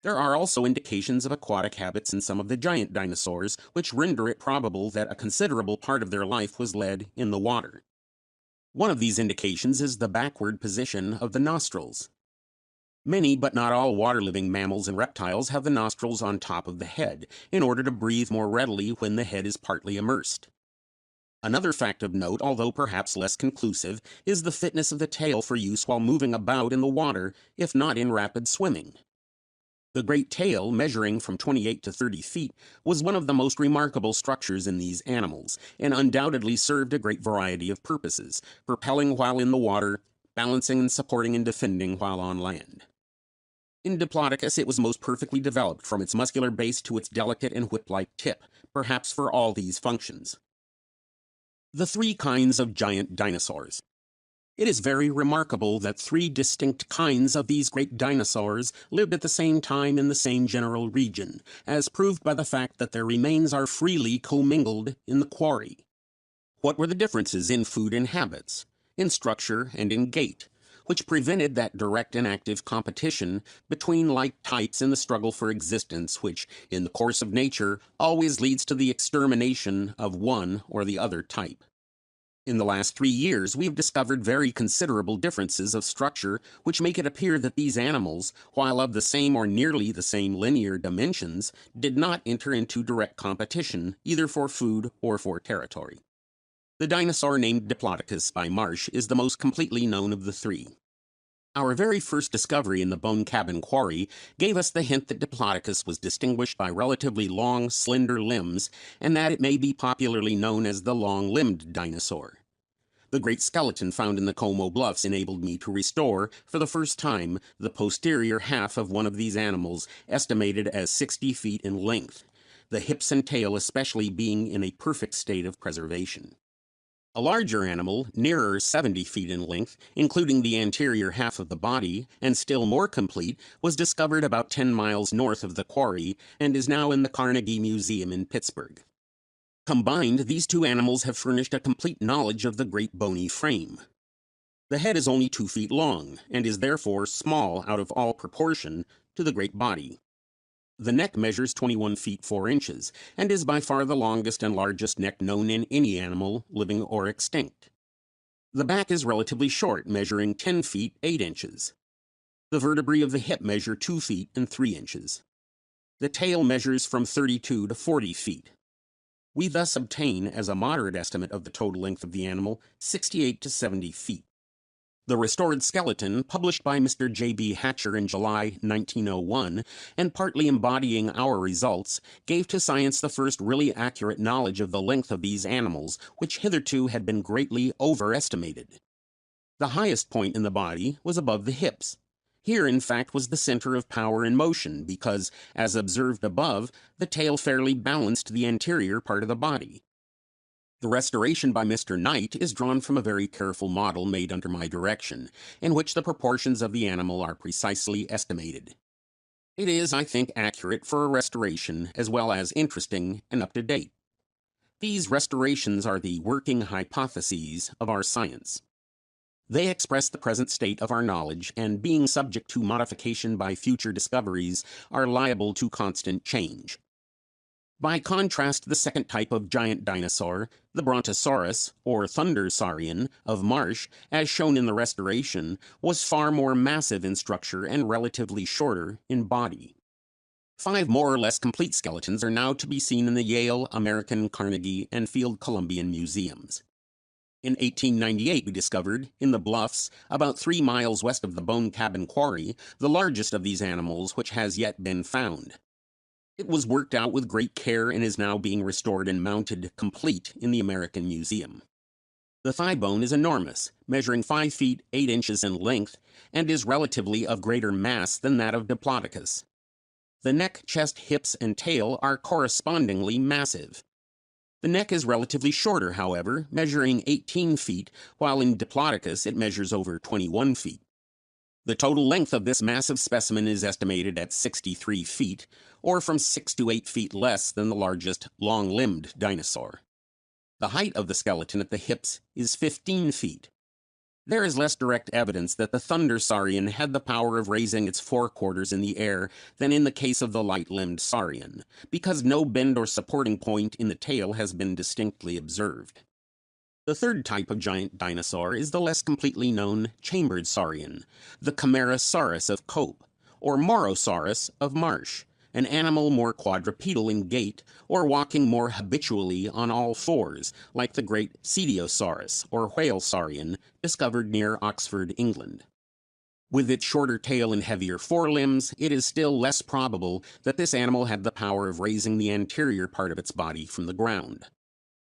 There are also indications of aquatic habits in some of the giant dinosaurs, which render it probable that a considerable part of their life was led in the water. One of these indications is the backward position of the nostrils. Many, but not all, water-living mammals and reptiles have the nostrils on top of the head, in order to breathe more readily when the head is partly immersed. Another fact of note, although perhaps less conclusive, is the fitness of the tail for use while moving about in the water, if not in rapid swimming. The great tail, measuring from 28 to 30 feet, was one of the most remarkable structures in these animals, and undoubtedly served a great variety of purposes, propelling while in the water, balancing and supporting and defending while on land. In Diplodocus, it was most perfectly developed from its muscular base to its delicate and whip-like tip, perhaps for all these functions. The three kinds of giant dinosaurs. It is very remarkable that three distinct kinds of these great dinosaurs lived at the same time in the same general region, as proved by the fact that their remains are freely commingled in the quarry. What were the differences in food and habits, in structure and in gait, which prevented that direct and active competition between like types in the struggle for existence which, in the course of nature, always leads to the extermination of one or the other type? In the last 3 years, we have discovered very considerable differences of structure which make it appear that these animals, while of the same or nearly the same linear dimensions, did not enter into direct competition either for food or for territory. The dinosaur named Diplodocus by Marsh is the most completely known of the three. Our very first discovery in the Bone Cabin Quarry gave us the hint that Diplodocus was distinguished by relatively long, slender limbs, and that it may be popularly known as the long-limbed dinosaur. The great skeleton found in the Como Bluffs enabled me to restore, for the first time, the posterior half of one of these animals, estimated as 60 feet in length, the hips and tail especially being in a perfect state of preservation. A larger animal, nearer 70 feet in length, including the anterior half of the body, and still more complete, was discovered about 10 miles north of the quarry and is now in the Carnegie Museum in Pittsburgh. Combined, these two animals have furnished a complete knowledge of the great bony frame. The head is only 2 feet long, and is therefore small out of all proportion to the great body. The neck measures 21 feet 4 inches, and is by far the longest and largest neck known in any animal, living or extinct. The back is relatively short, measuring 10 feet 8 inches. The vertebrae of the hip measure 2 feet and 3 inches. The tail measures from 32 to 40 feet. We thus obtain, as a moderate estimate of the total length of the animal, 68 to 70 feet. The restored skeleton, published by Mr. J.B. Hatcher in July 1901, and partly embodying our results, gave to science the first really accurate knowledge of the length of these animals, which hitherto had been greatly overestimated. The highest point in the body was above the hips. Here, in fact, was the center of power and motion, because, as observed above, the tail fairly balanced the anterior part of the body. The restoration by Mr. Knight is drawn from a very careful model made under my direction, in which the proportions of the animal are precisely estimated. It is, I think, accurate for a restoration, as well as interesting and up-to-date. These restorations are the working hypotheses of our science. They express the present state of our knowledge, and being subject to modification by future discoveries, are liable to constant change. By contrast, the second type of giant dinosaur, the Brontosaurus, or Thundersaurian, of Marsh, as shown in the restoration, was far more massive in structure and relatively shorter in body. 5 more or less complete skeletons are now to be seen in the Yale, American, Carnegie, and Field Columbian museums. In 1898 we discovered, in the bluffs, about 3 miles west of the Bone Cabin Quarry, the largest of these animals which has yet been found. It was worked out with great care and is now being restored and mounted complete in the American Museum. The thigh bone is enormous, measuring 5 feet 8 inches in length, and is relatively of greater mass than that of Diplodocus. The neck, chest, hips, and tail are correspondingly massive. The neck is relatively shorter, however, measuring 18 feet, while in Diplodocus it measures over 21 feet. The total length of this massive specimen is estimated at 63 feet, or from 6 to 8 feet less than the largest long-limbed dinosaur. The height of the skeleton at the hips is 15 feet. There is less direct evidence that the Thundersaurian had the power of raising its forequarters in the air than in the case of the light-limbed saurian, because no bend or supporting point in the tail has been distinctly observed. The third type of giant dinosaur is the less completely known chambered saurian, the Camarasaurus of Cope, or Morosaurus of Marsh, an animal more quadrupedal in gait, or walking more habitually on all fours, like the great Cetiosaurus, or whale saurian, discovered near Oxford, England. With its shorter tail and heavier forelimbs, it is still less probable that this animal had the power of raising the anterior part of its body from the ground.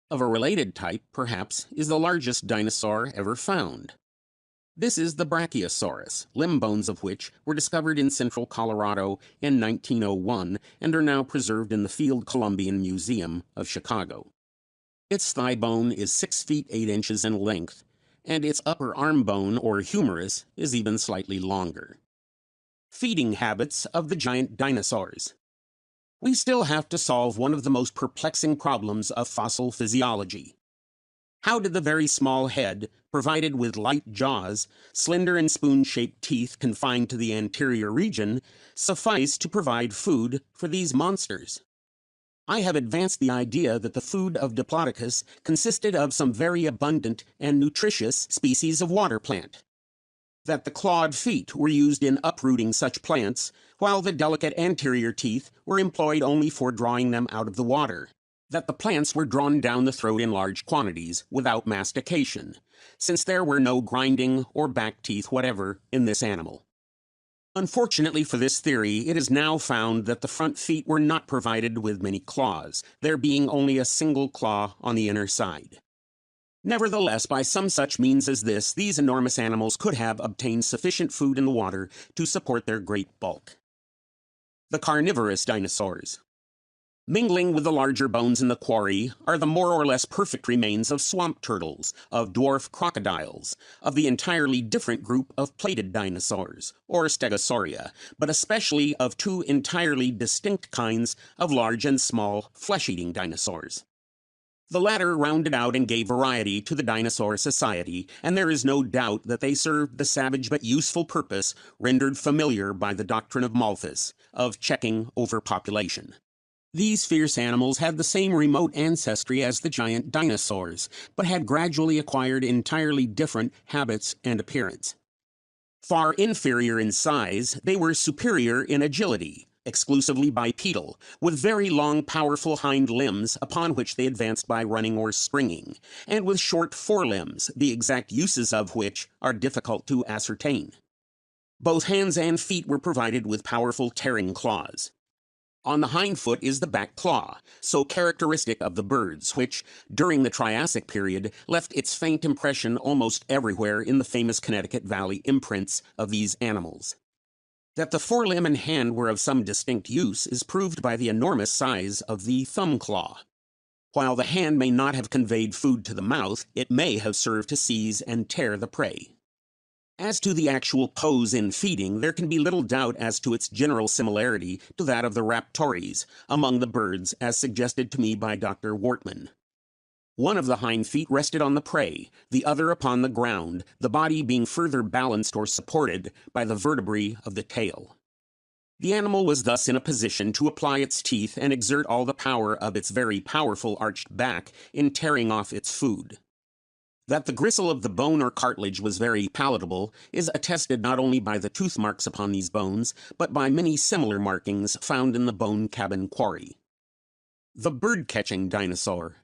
Of a related type, perhaps, is the largest dinosaur ever found. This is the Brachiosaurus, limb bones of which were discovered in central Colorado in 1901 and are now preserved in the Field Columbian Museum of Chicago. Its thigh bone is 6 feet 8 inches in length, and its upper arm bone, or humerus, is even slightly longer. Feeding habits of the giant dinosaurs. We still have to solve one of the most perplexing problems of fossil physiology. How did the very small head, provided with light jaws, slender and spoon-shaped teeth confined to the anterior region, suffice to provide food for these monsters? I have advanced the idea that the food of Diplodocus consisted of some very abundant and nutritious species of water plant, that the clawed feet were used in uprooting such plants, while the delicate anterior teeth were employed only for drawing them out of the water, that the plants were drawn down the throat in large quantities, without mastication, since there were no grinding or back teeth whatever in this animal. Unfortunately for this theory, it is now found that the front feet were not provided with many claws, there being only a single claw on the inner side. Nevertheless, by some such means as this, these enormous animals could have obtained sufficient food in the water to support their great bulk. The carnivorous dinosaurs. Mingling with the larger bones in the quarry are the more or less perfect remains of swamp turtles, of dwarf crocodiles, of the entirely different group of plated dinosaurs, or Stegosauria, but especially of 2 entirely distinct kinds of large and small flesh-eating dinosaurs. The latter rounded out and gave variety to the dinosaur society, and there is no doubt that they served the savage but useful purpose rendered familiar by the doctrine of Malthus, of checking overpopulation. These fierce animals had the same remote ancestry as the giant dinosaurs, but had gradually acquired entirely different habits and appearance. Far inferior in size, they were superior in agility, exclusively bipedal, with very long, powerful hind limbs upon which they advanced by running or springing, and with short forelimbs, the exact uses of which are difficult to ascertain. Both hands and feet were provided with powerful tearing claws. On the hind foot is the back claw, so characteristic of the birds, which, during the Triassic period, left its faint impression almost everywhere in the famous Connecticut Valley imprints of these animals. That the forelimb and hand were of some distinct use is proved by the enormous size of the thumb claw. While the hand may not have conveyed food to the mouth, it may have served to seize and tear the prey. As to the actual pose in feeding, there can be little doubt as to its general similarity to that of the raptores among the birds, as suggested to me by Dr. Wortman. One of the hind feet rested on the prey, the other upon the ground, the body being further balanced or supported by the vertebrae of the tail. The animal was thus in a position to apply its teeth and exert all the power of its very powerful arched back in tearing off its food. That the gristle of the bone or cartilage was very palatable is attested not only by the tooth marks upon these bones, but by many similar markings found in the bone cabin quarry. The bird-catching dinosaur.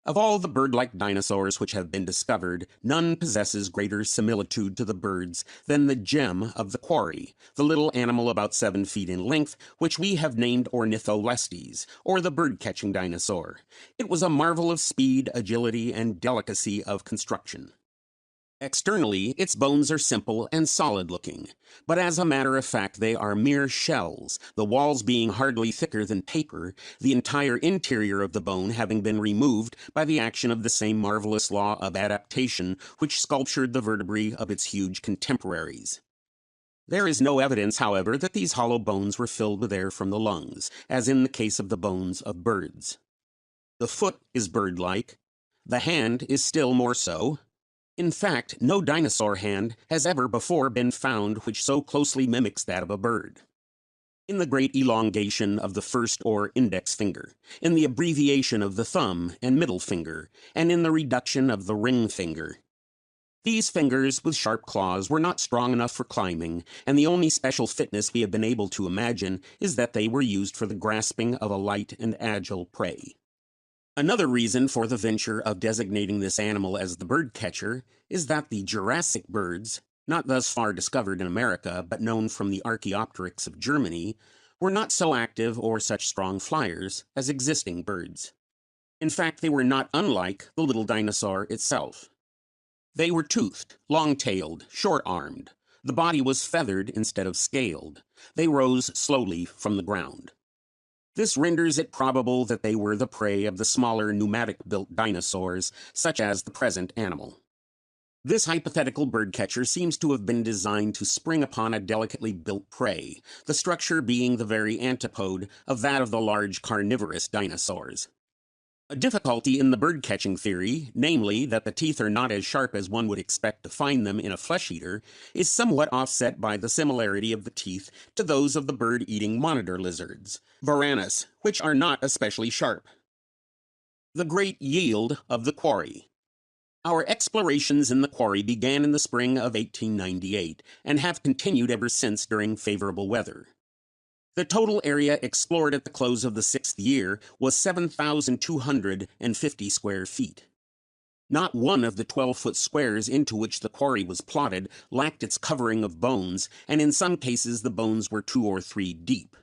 Of all the bird-like dinosaurs which have been discovered, none possesses greater similitude to the birds than the gem of the quarry, the little animal about 7 feet in length, which we have named Ornitholestes, or the bird-catching dinosaur. It was a marvel of speed, agility, and delicacy of construction. Externally, its bones are simple and solid-looking, but as a matter of fact they are mere shells, the walls being hardly thicker than paper, the entire interior of the bone having been removed by the action of the same marvelous law of adaptation which sculptured the vertebrae of its huge contemporaries. There is no evidence, however, that these hollow bones were filled with air from the lungs, as in the case of the bones of birds. The foot is bird-like. The hand is still more so. In fact, no dinosaur hand has ever before been found which so closely mimics that of a bird. In the great elongation of the first or index finger, in the abbreviation of the thumb and middle finger, and in the reduction of the ring finger. These fingers with sharp claws were not strong enough for climbing, and the only special fitness we have been able to imagine is that they were used for the grasping of a light and agile prey. Another reason for the venture of designating this animal as the bird-catcher is that the Jurassic birds, not thus far discovered in America but known from the Archaeopteryx of Germany, were not so active or such strong flyers as existing birds. In fact, they were not unlike the little dinosaur itself. They were toothed, long-tailed, short-armed. The body was feathered instead of scaled. They rose slowly from the ground. This renders it probable that they were the prey of the smaller pneumatic-built dinosaurs, such as the present animal. This hypothetical birdcatcher seems to have been designed to spring upon a delicately built prey, the structure being the very antipode of that of the large carnivorous dinosaurs. A difficulty in the bird-catching theory, namely that the teeth are not as sharp as one would expect to find them in a flesh-eater, is somewhat offset by the similarity of the teeth to those of the bird-eating monitor lizards, Varanus, which are not especially sharp. The great yield of the quarry. Our explorations in the quarry began in the spring of 1898, and have continued ever since during favorable weather. The total area explored at the close of the 6th year was 7,250 square feet. Not one of the 12-foot squares into which the quarry was plotted lacked its covering of bones, and in some cases the bones were 2 or 3 deep.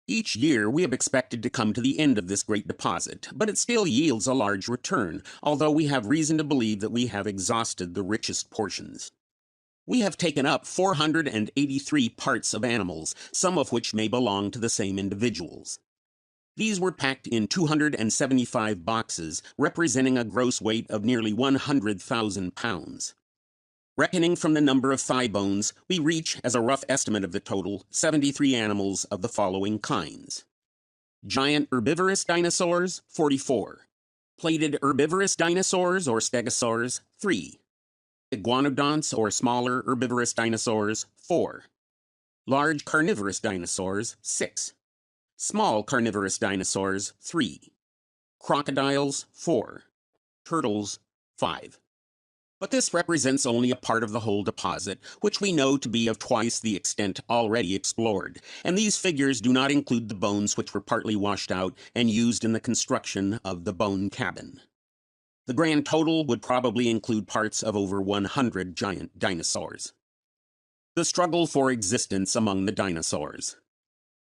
Each year we have expected to come to the end of this great deposit, but it still yields a large return, although we have reason to believe that we have exhausted the richest portions. We have taken up 483 parts of animals, some of which may belong to the same individuals. These were packed in 275 boxes, representing a gross weight of nearly 100,000 pounds. Reckoning from the number of thigh bones, we reach, as a rough estimate of the total, 73 animals of the following kinds. Giant herbivorous dinosaurs, 44. Plated herbivorous dinosaurs or stegosaurs, 3. Iguanodonts or smaller herbivorous dinosaurs, 4. Large carnivorous dinosaurs, 6. Small carnivorous dinosaurs, 3. Crocodiles, 4. Turtles, 5. But this represents only a part of the whole deposit, which we know to be of twice the extent already explored, and these figures do not include the bones which were partly washed out and used in the construction of the bone cabin. The grand total would probably include parts of over 100 giant dinosaurs. The struggle for existence among the dinosaurs.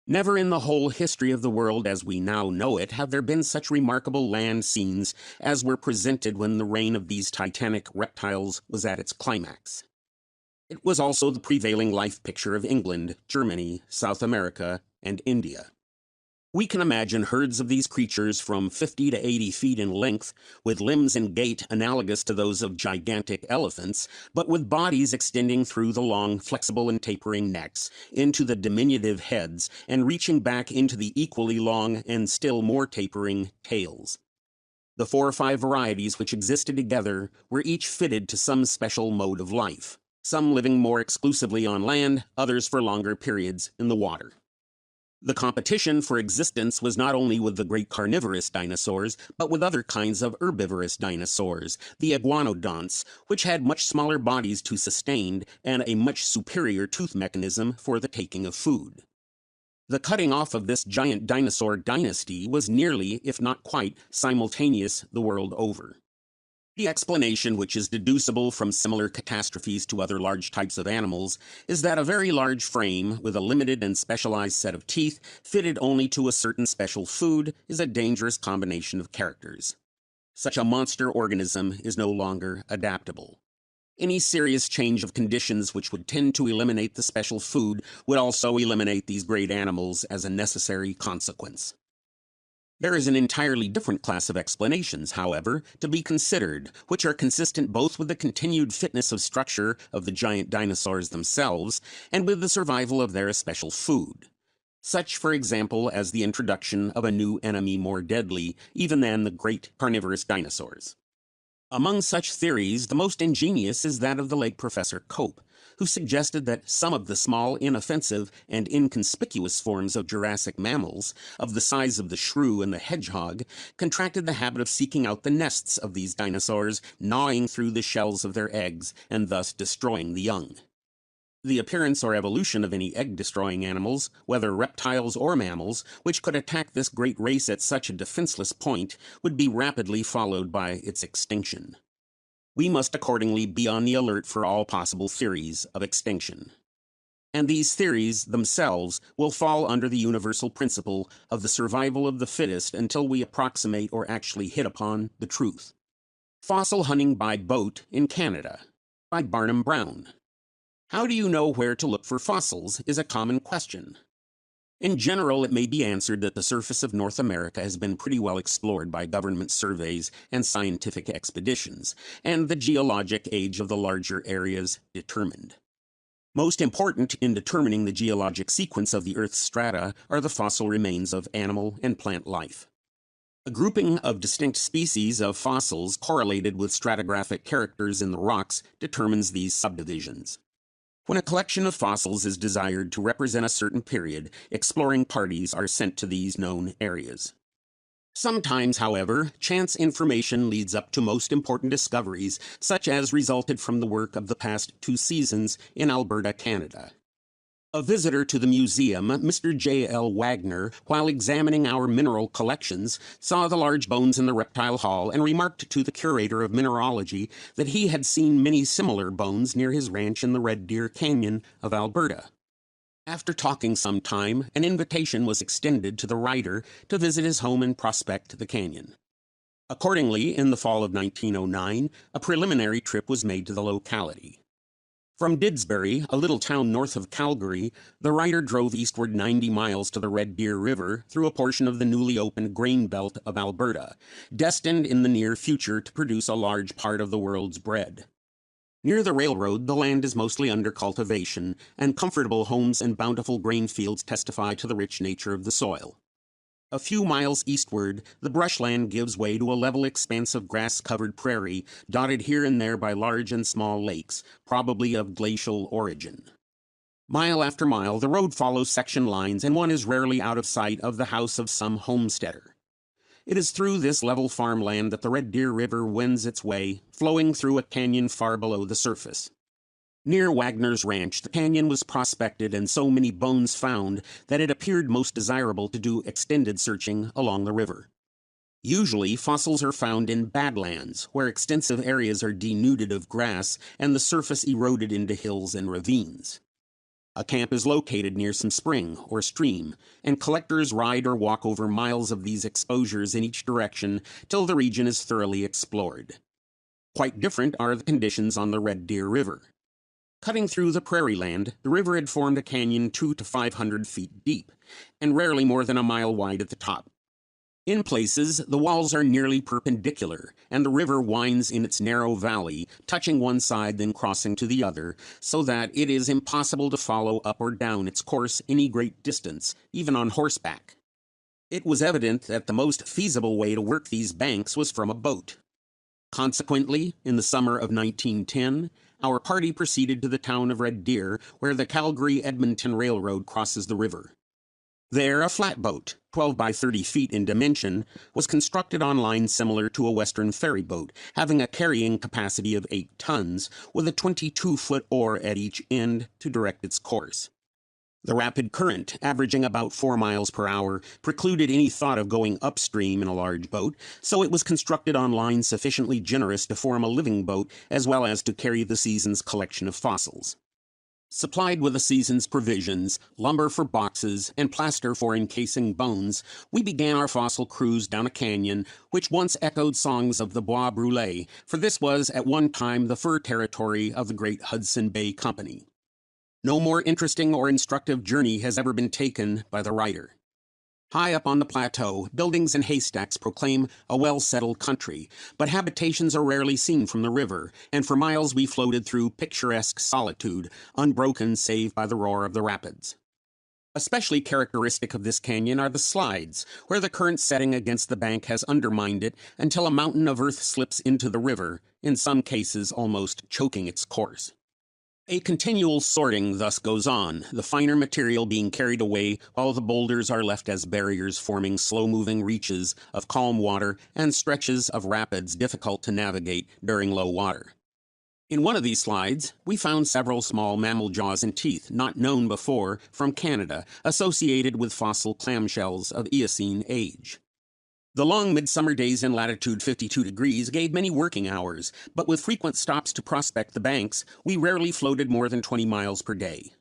Never in the whole history of the world as we now know it have there been such remarkable land scenes as were presented when the reign of these titanic reptiles was at its climax. It was also the prevailing life picture of England, Germany, South America, and India. We can imagine herds of these creatures from 50 to 80 feet in length, with limbs and gait analogous to those of gigantic elephants, but with bodies extending through the long, flexible and tapering necks, into the diminutive heads, and reaching back into the equally long and still more tapering tails. The 4 or 5 varieties which existed together were each fitted to some special mode of life, some living more exclusively on land, others for longer periods in the water. The competition for existence was not only with the great carnivorous dinosaurs, but with other kinds of herbivorous dinosaurs, the iguanodonts, which had much smaller bodies to sustain and a much superior tooth mechanism for the taking of food. The cutting off of this giant dinosaur dynasty was nearly, if not quite, simultaneous the world over. The explanation, which is deducible from similar catastrophes to other large types of animals, is that a very large frame with a limited and specialized set of teeth fitted only to a certain special food is a dangerous combination of characters. Such a monster organism is no longer adaptable. Any serious change of conditions which would tend to eliminate the special food would also eliminate these great animals as a necessary consequence. There is an entirely different class of explanations, however, to be considered, which are consistent both with the continued fitness of structure of the giant dinosaurs themselves and with the survival of their especial food. Such, for example, as the introduction of a new enemy more deadly even than the great carnivorous dinosaurs. Among such theories, the most ingenious is that of the late Professor Cope, who suggested that some of the small, inoffensive, and inconspicuous forms of Jurassic mammals, of the size of the shrew and the hedgehog, contracted the habit of seeking out the nests of these dinosaurs, gnawing through the shells of their eggs, and thus destroying the young. The appearance or evolution of any egg-destroying animals, whether reptiles or mammals, which could attack this great race at such a defenseless point, would be rapidly followed by its extinction. We must accordingly be on the alert for all possible theories of extinction. And these theories themselves will fall under the universal principle of the survival of the fittest until we approximate or actually hit upon the truth. Fossil Hunting by Boat in Canada, by Barnum Brown. How do you know where to look for fossils is a common question. In general, it may be answered that the surface of North America has been pretty well explored by government surveys and scientific expeditions, and the geologic age of the larger areas determined. Most important in determining the geologic sequence of the Earth's strata are the fossil remains of animal and plant life. A grouping of distinct species of fossils correlated with stratigraphic characters in the rocks determines these subdivisions. When a collection of fossils is desired to represent a certain period, exploring parties are sent to these known areas. Sometimes, however, chance information leads up to most important discoveries, such as resulted from the work of the past 2 seasons in Alberta, Canada. A visitor to the museum, Mr. J.L. Wagner, while examining our mineral collections, saw the large bones in the reptile hall and remarked to the curator of mineralogy that he had seen many similar bones near his ranch in the Red Deer Canyon of Alberta. After talking some time, an invitation was extended to the writer to visit his home and prospect the canyon. Accordingly, in the fall of 1909, a preliminary trip was made to the locality. From Didsbury, a little town north of Calgary, the writer drove eastward 90 miles to the Red Deer River through a portion of the newly opened grain belt of Alberta, destined in the near future to produce a large part of the world's bread. Near the railroad, the land is mostly under cultivation, and comfortable homes and bountiful grain fields testify to the rich nature of the soil. A few miles eastward, the brushland gives way to a level expanse of grass-covered prairie, dotted here and there by large and small lakes, probably of glacial origin. Mile after mile, the road follows section lines, and one is rarely out of sight of the house of some homesteader. It is through this level farmland that the Red Deer River wends its way, flowing through a canyon far below the surface. Near Wagner's ranch, the canyon was prospected and so many bones found that it appeared most desirable to do extended searching along the river. Usually, fossils are found in badlands, where extensive areas are denuded of grass and the surface eroded into hills and ravines. A camp is located near some spring or stream, and collectors ride or walk over miles of these exposures in each direction till the region is thoroughly explored. Quite different are the conditions on the Red Deer River. Cutting through the prairie land, the river had formed a canyon 200 to 500 feet deep, and rarely more than a mile wide at the top. In places, the walls are nearly perpendicular, and the river winds in its narrow valley, touching one side then crossing to the other, so that it is impossible to follow up or down its course any great distance, even on horseback. It was evident that the most feasible way to work these banks was from a boat. Consequently, in the summer of 1910, our party proceeded to the town of Red Deer, where the Calgary-Edmonton Railroad crosses the river. There, a flatboat, 12 by 30 feet in dimension, was constructed on lines similar to a western ferry boat, having a carrying capacity of 8 tons, with a 22-foot oar at each end to direct its course. The rapid current, averaging about 4 miles per hour, precluded any thought of going upstream in a large boat, so it was constructed on lines sufficiently generous to form a living boat as well as to carry the season's collection of fossils. Supplied with the season's provisions, lumber for boxes, and plaster for encasing bones, we began our fossil cruise down a canyon which once echoed songs of the Bois Brûlés, for this was at one time the fur territory of the great Hudson Bay Company. No more interesting or instructive journey has ever been taken by the writer. High up on the plateau, buildings and haystacks proclaim a well-settled country, but habitations are rarely seen from the river, and for miles we floated through picturesque solitude, unbroken save by the roar of the rapids. Especially characteristic of this canyon are the slides, where the current setting against the bank has undermined it until a mountain of earth slips into the river, in some cases almost choking its course. A continual sorting thus goes on, the finer material being carried away while the boulders are left as barriers forming slow-moving reaches of calm water and stretches of rapids difficult to navigate during low water. In one of these slides, we found several small mammal jaws and teeth not known before from Canada, associated with fossil clamshells of Eocene age. The long midsummer days in latitude 52 degrees gave many working hours, but with frequent stops to prospect the banks, we rarely floated more than 20 miles per day.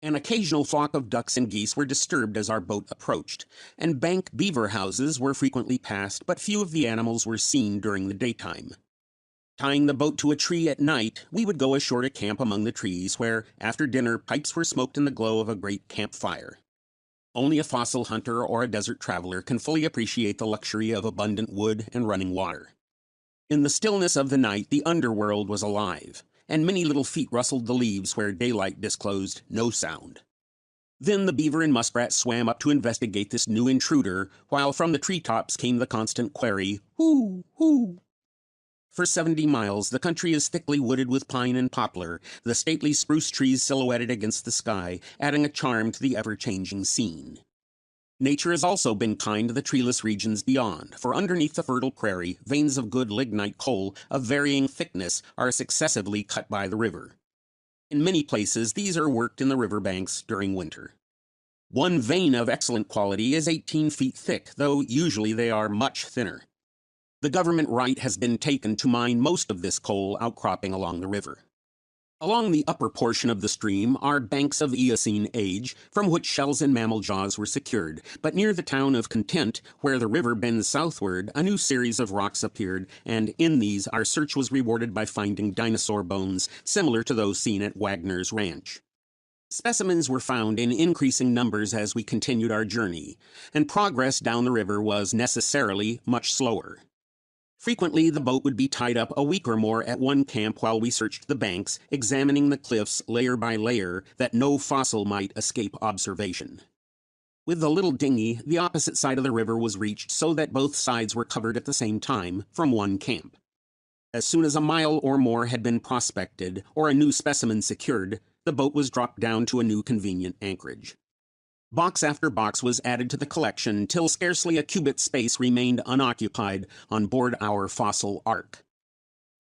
An occasional flock of ducks and geese were disturbed as our boat approached, and bank beaver houses were frequently passed, but few of the animals were seen during the daytime. Tying the boat to a tree at night, we would go ashore to camp among the trees, where, after dinner, pipes were smoked in the glow of a great campfire. Only a fossil hunter or a desert traveler can fully appreciate the luxury of abundant wood and running water. In the stillness of the night, the underworld was alive, and many little feet rustled the leaves where daylight disclosed no sound. Then the beaver and muskrat swam up to investigate this new intruder, while from the treetops came the constant query, "Hoo, hoo." For 70 miles, the country is thickly wooded with pine and poplar, the stately spruce trees silhouetted against the sky, adding a charm to the ever-changing scene. Nature has also been kind to the treeless regions beyond, for underneath the fertile prairie, veins of good lignite coal of varying thickness are successively cut by the river. In many places, these are worked in the riverbanks during winter. One vein of excellent quality is 18 feet thick, though usually they are much thinner. The government right has been taken to mine most of this coal outcropping along the river. Along the upper portion of the stream are banks of Eocene age, from which shells and mammal jaws were secured, but near the town of Content, where the river bends southward, a new series of rocks appeared, and in these our search was rewarded by finding dinosaur bones similar to those seen at Wagner's ranch. Specimens were found in increasing numbers as we continued our journey, and progress down the river was necessarily much slower. Frequently, the boat would be tied up a week or more at one camp while we searched the banks, examining the cliffs layer by layer that no fossil might escape observation. With the little dinghy, the opposite side of the river was reached so that both sides were covered at the same time from one camp. As soon as a mile or more had been prospected or a new specimen secured, the boat was dropped down to a new convenient anchorage. Box after box was added to the collection till scarcely a cubit space remained unoccupied on board our fossil ark.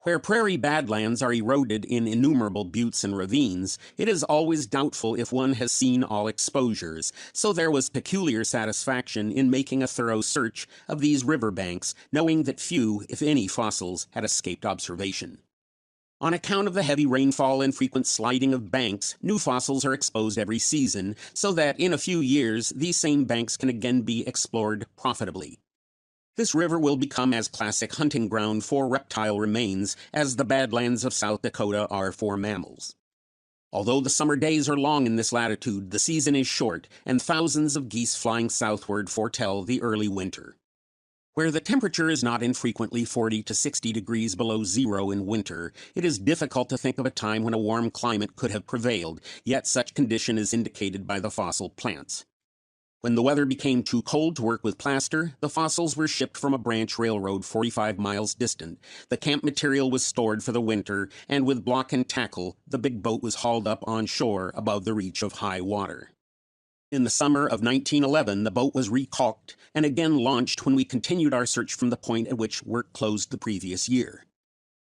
Where prairie badlands are eroded in innumerable buttes and ravines, it is always doubtful if one has seen all exposures, so there was peculiar satisfaction in making a thorough search of these riverbanks, knowing that few, if any, fossils had escaped observation. On account of the heavy rainfall and frequent sliding of banks, new fossils are exposed every season, so that in a few years these same banks can again be explored profitably. This river will become as classic hunting ground for reptile remains as the badlands of South Dakota are for mammals. Although the summer days are long in this latitude, the season is short, and thousands of geese flying southward foretell the early winter. Where the temperature is not infrequently 40 to 60 degrees below zero in winter, it is difficult to think of a time when a warm climate could have prevailed, yet such condition is indicated by the fossil plants. When the weather became too cold to work with plaster, the fossils were shipped from a branch railroad 45 miles distant. The camp material was stored for the winter, and with block and tackle, the big boat was hauled up on shore above the reach of high water. In the summer of 1911, the boat was recalked and again launched when we continued our search from the point at which work closed the previous year.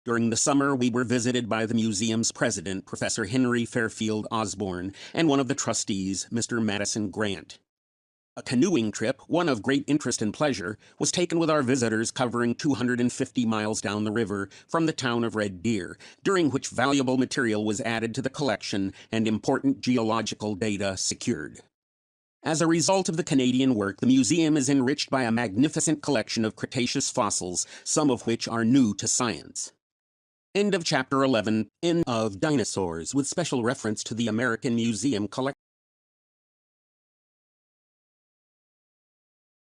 During the summer, we were visited by the museum's president, Professor Henry Fairfield Osborne, and one of the trustees, Mr. Madison Grant. A canoeing trip, one of great interest and pleasure, was taken with our visitors covering 250 miles down the river from the town of Red Deer, during which valuable material was added to the collection and important geological data secured. As a result of the Canadian work, the museum is enriched by a magnificent collection of Cretaceous fossils, some of which are new to science. End of Chapter 11. End of Dinosaurs, with special reference to the American Museum collection.